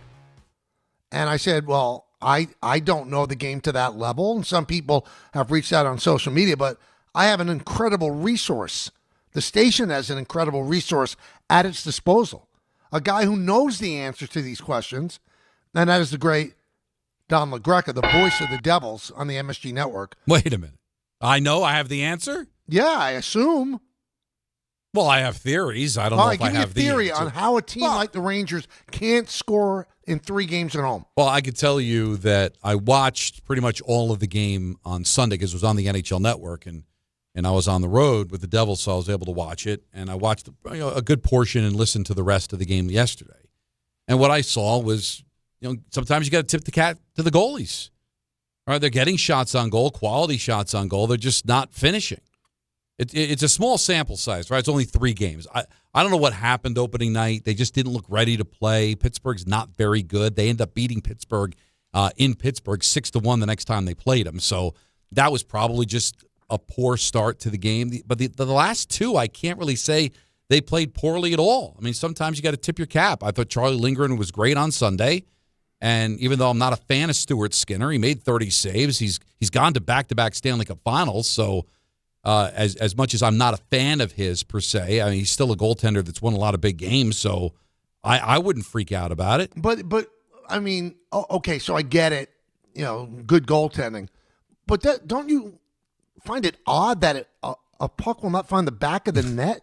Speaker 3: And I said, well, I don't know the game to that level, and some people have reached out on social media, but I have an incredible resource. The station has an incredible resource at its disposal. A guy who knows the answer to these questions, and that is the great Don LaGreca, the voice of the Devils on the MSG Network.
Speaker 15: Wait a minute. I know I have the answer?
Speaker 3: Yeah, I assume.
Speaker 15: Well, I have theories. I don't know if I have the answer.
Speaker 3: Give me a theory on how a team like the Rangers can't score in 3 games at home.
Speaker 15: Well, I could tell you that I watched pretty much all of the game on Sunday because it was on the NHL Network, and I was on the road with the Devils, so I was able to watch it. And I watched a good portion and listened to the rest of the game yesterday. And what I saw was, sometimes you got to tip the cat to the goalies. All right, they're getting shots on goal, quality shots on goal. They're just not finishing. It's a small sample size, right? It's only 3 games. I don't know what happened opening night. They just didn't look ready to play. Pittsburgh's not very good. They end up beating Pittsburgh in Pittsburgh 6-1 the next time they played them. So that was probably just a poor start to the game. But the last 2, I can't really say they played poorly at all. I mean, sometimes you got to tip your cap. I thought Charlie Lindgren was great on Sunday. And even though I'm not a fan of Stuart Skinner, he made 30 saves. He's gone to back-to-back Stanley Cup finals. So as much as I'm not a fan of his per se, I mean, he's still a goaltender that's won a lot of big games. So I wouldn't freak out about it.
Speaker 3: But I mean, okay, so I get it. Good goaltending. But don't you find it odd that a puck will not find the back of the net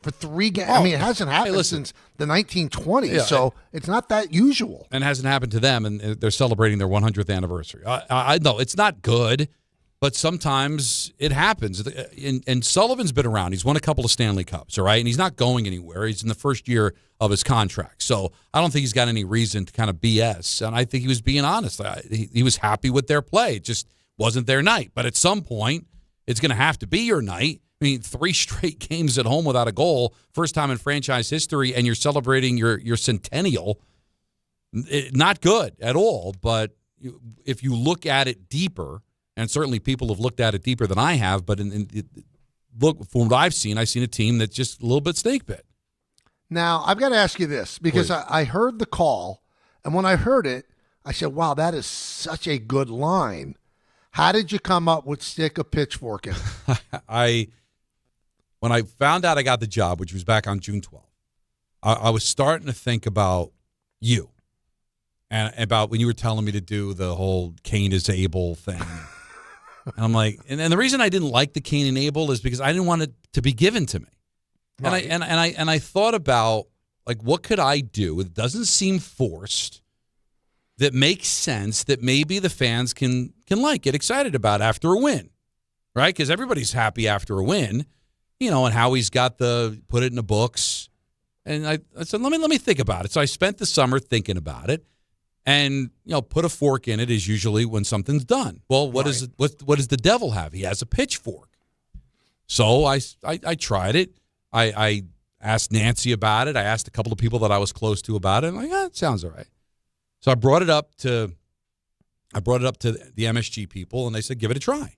Speaker 3: for 3 games? I mean, it hasn't happened since the 1920s, so it's not that usual.
Speaker 15: And it hasn't happened to them, and they're celebrating their 100th anniversary. I know it's not good, but sometimes it happens. And Sullivan's been around. He's won a couple of Stanley Cups, all right? And he's not going anywhere. He's in the first year of his contract. So I don't think he's got any reason to kind of BS, and I think he was being honest. He was happy with their play. It just wasn't their night. But at some point, it's going to have to be your night. I mean, 3 straight games at home without a goal, first time in franchise history, and you're celebrating your centennial. Not good at all, but if you look at it deeper, and certainly people have looked at it deeper than I have, but look, from what I've seen a team that's just a little bit snake bit.
Speaker 3: Now, I've got to ask you this, because I heard the call, and when I heard it, I said, wow, that is such a good line. How did you come up with stick a pitchfork in?
Speaker 15: When I found out I got the job, which was back on June 12th, I was starting to think about you and about when you were telling me to do the whole Cain is Abel thing. And I'm like, and the reason I didn't like the Cain and Abel is because I didn't want it to be given to me. Right. And I thought about, like, what could I do? It doesn't seem forced, that makes sense, that maybe the fans can get excited about after a win, right? Because everybody's happy after a win, and Howie's got put it in the books. And I said, let me think about it. So I spent the summer thinking about it, and put a fork in it is usually when something's done. Well, what does the devil have? He has a pitchfork. So I tried it. I asked Nancy about it. I asked a couple of people that I was close to about it. I'm like, it sounds all right. So I brought it up to the MSG people, and they said, give it a try.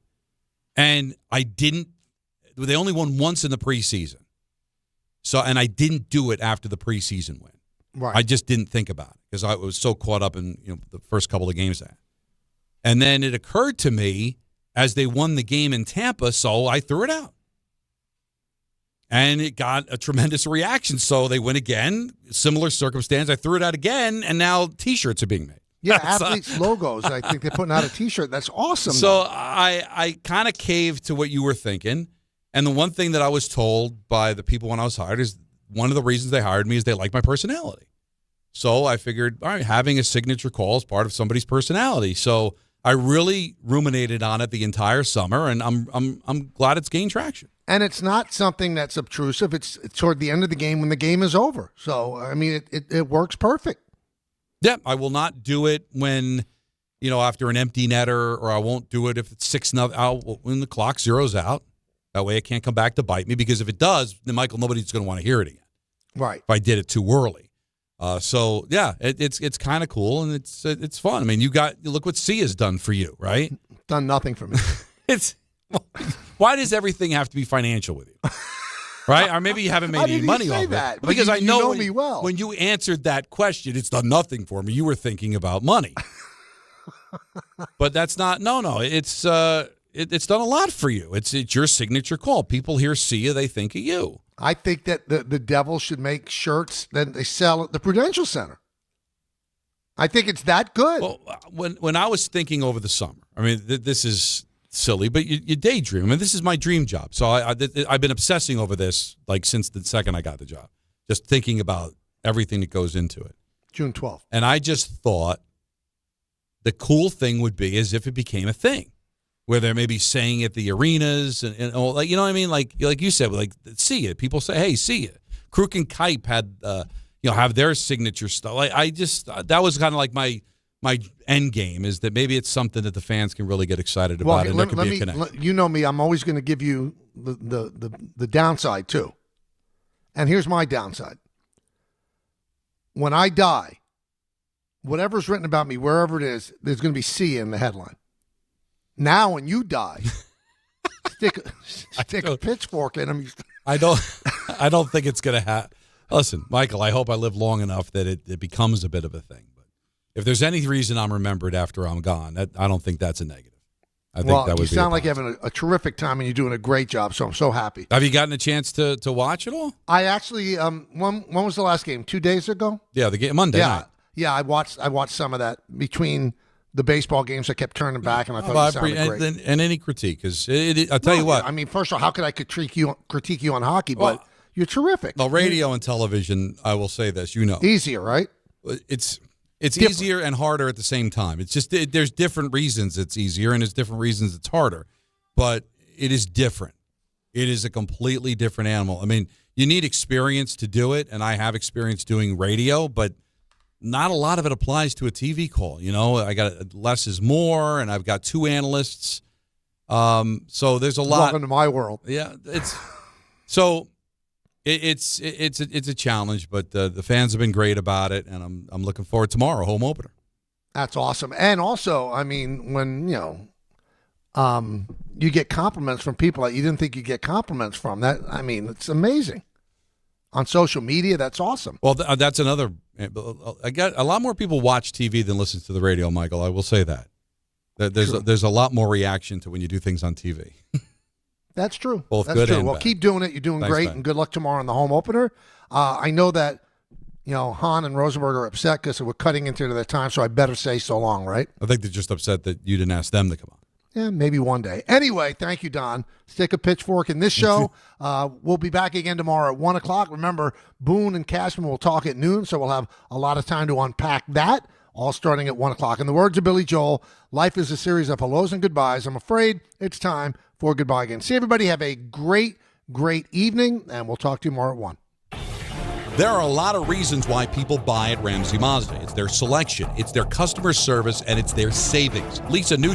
Speaker 15: And they only won once in the preseason. And I didn't do it after the preseason win.
Speaker 3: Right.
Speaker 15: I just didn't think about it because I was so caught up in the first couple of games there. And then it occurred to me as they won the game in Tampa, so I threw it out. And it got a tremendous reaction. So they win again, similar circumstance. I threw it out again, and now T-shirts are being made.
Speaker 3: Yeah, athletes' logos. I think they're putting out a T-shirt. That's awesome.
Speaker 15: So I kind of caved to what you were thinking. And the one thing that I was told by the people when I was hired is one of the reasons they hired me is they like my personality. So I figured, all right, having a signature call is part of somebody's personality. So I really ruminated on it the entire summer, and I'm glad it's gained traction.
Speaker 3: And it's not something that's obtrusive. It's toward the end of the game when the game is over. So, I mean, it works perfect.
Speaker 15: Yeah, I will not do it when, after an empty netter, or I won't do it if it's 6-0 when the clock zeroes out. That way it can't come back to bite me, because if it does, then, Michael, nobody's going to want to hear it again.
Speaker 3: Right.
Speaker 15: If I did it too early. So, yeah, it's kind of cool, and it's fun. I mean, look what C has done for you, right?
Speaker 3: Done nothing for me.
Speaker 15: Why does everything have to be financial with you? Right? Or maybe you haven't made any money off
Speaker 3: that?
Speaker 15: it. Because I know
Speaker 3: me well.
Speaker 15: When you answered that question, it's done nothing for me. You were thinking about money. But that's not. No. It's done a lot for you. It's your signature call. People hear see you, they think of you.
Speaker 3: I think that the Devils should make shirts that they sell at the Prudential Center. I think it's that good.
Speaker 15: Well, when I was thinking over the summer, I mean, this is silly, but you daydream. I mean, this is my dream job. So I've been obsessing over this since the second I got the job, just thinking about everything that goes into it.
Speaker 3: June 12th.
Speaker 15: And I just thought the cool thing would be as if it became a thing, where they're maybe saying at the arenas and all, like, you know what I mean? Like you said, like, see it. People say, hey, see it. Kruk and Kipe had, have their signature stuff. Like, that was kind of like my end game, is that maybe it's something that the fans can really get excited about, and there can be a connection.
Speaker 3: You know me, I'm always going to give you the downside too. And here's my downside. When I die, whatever's written about me, wherever it is, there's going to be C in the headline. Now, when you die, stick a pitchfork in them.
Speaker 15: I don't think it's going to happen. Listen, Michael, I hope I live long enough that it becomes a bit of a thing. But if there's any reason I'm remembered after I'm gone, I don't think that's a negative. I think that would be. You
Speaker 3: sound like you're having a terrific time, and you're doing a great job. So I'm so happy.
Speaker 15: Have you gotten a chance to watch it all?
Speaker 3: I actually, when was the last game? 2 days ago?
Speaker 15: Yeah, the game Monday night.
Speaker 3: Yeah, I watched some of that between the baseball games. I kept turning back, and I thought you sounded great.
Speaker 15: And any critique, because I'll tell you what.
Speaker 3: I mean, first of all, how could I critique you on hockey? But you're terrific.
Speaker 15: Well, radio and television, I will say this,
Speaker 3: easier, right?
Speaker 15: It's easier and harder at the same time. It's just there's different reasons it's easier, and there's different reasons it's harder. But it is different. It is a completely different animal. I mean, you need experience to do it, and I have experience doing radio, but not a lot of it applies to a TV call. I got less is more, and I've got two analysts. So there's a lot.
Speaker 3: Welcome to my world.
Speaker 15: Yeah, it's a challenge, but the fans have been great about it, and I'm looking forward to tomorrow, home opener.
Speaker 3: That's awesome. And also, I mean, when you get compliments from people that you didn't think you'd get compliments from, that, I mean, it's amazing. on social media. That's awesome.
Speaker 15: Well, that's another. I got a lot more people watch TV than listen to the radio, Michael. I will say that. There's a lot more reaction to when you do things on TV.
Speaker 3: That's true.
Speaker 15: Both
Speaker 3: That's
Speaker 15: good
Speaker 3: true.
Speaker 15: and
Speaker 3: Well,
Speaker 15: bad.
Speaker 3: keep doing it. You're doing
Speaker 15: Thanks,
Speaker 3: great,
Speaker 15: Ben.
Speaker 3: and good luck tomorrow in the home opener. I know that Hahn and Rosenberg are upset because we're cutting into their time, so I better say so long, right?
Speaker 15: I think they're just upset that you didn't ask them to come on.
Speaker 3: Yeah, maybe one day. Anyway, thank you, Don. Stick a pitchfork in this show. We'll be back again tomorrow at 1 o'clock. Remember, Boone and Cashman will talk at noon, so we'll have a lot of time to unpack that, all starting at 1 o'clock. In the words of Billy Joel, life is a series of hellos and goodbyes. I'm afraid it's time for goodbye again. See everybody. Have a great, great evening, and we'll talk to you tomorrow at 1.
Speaker 15: There are a lot of reasons why people buy at Ramsey Mazda. It's their selection, it's their customer service, and it's their savings. Lisa New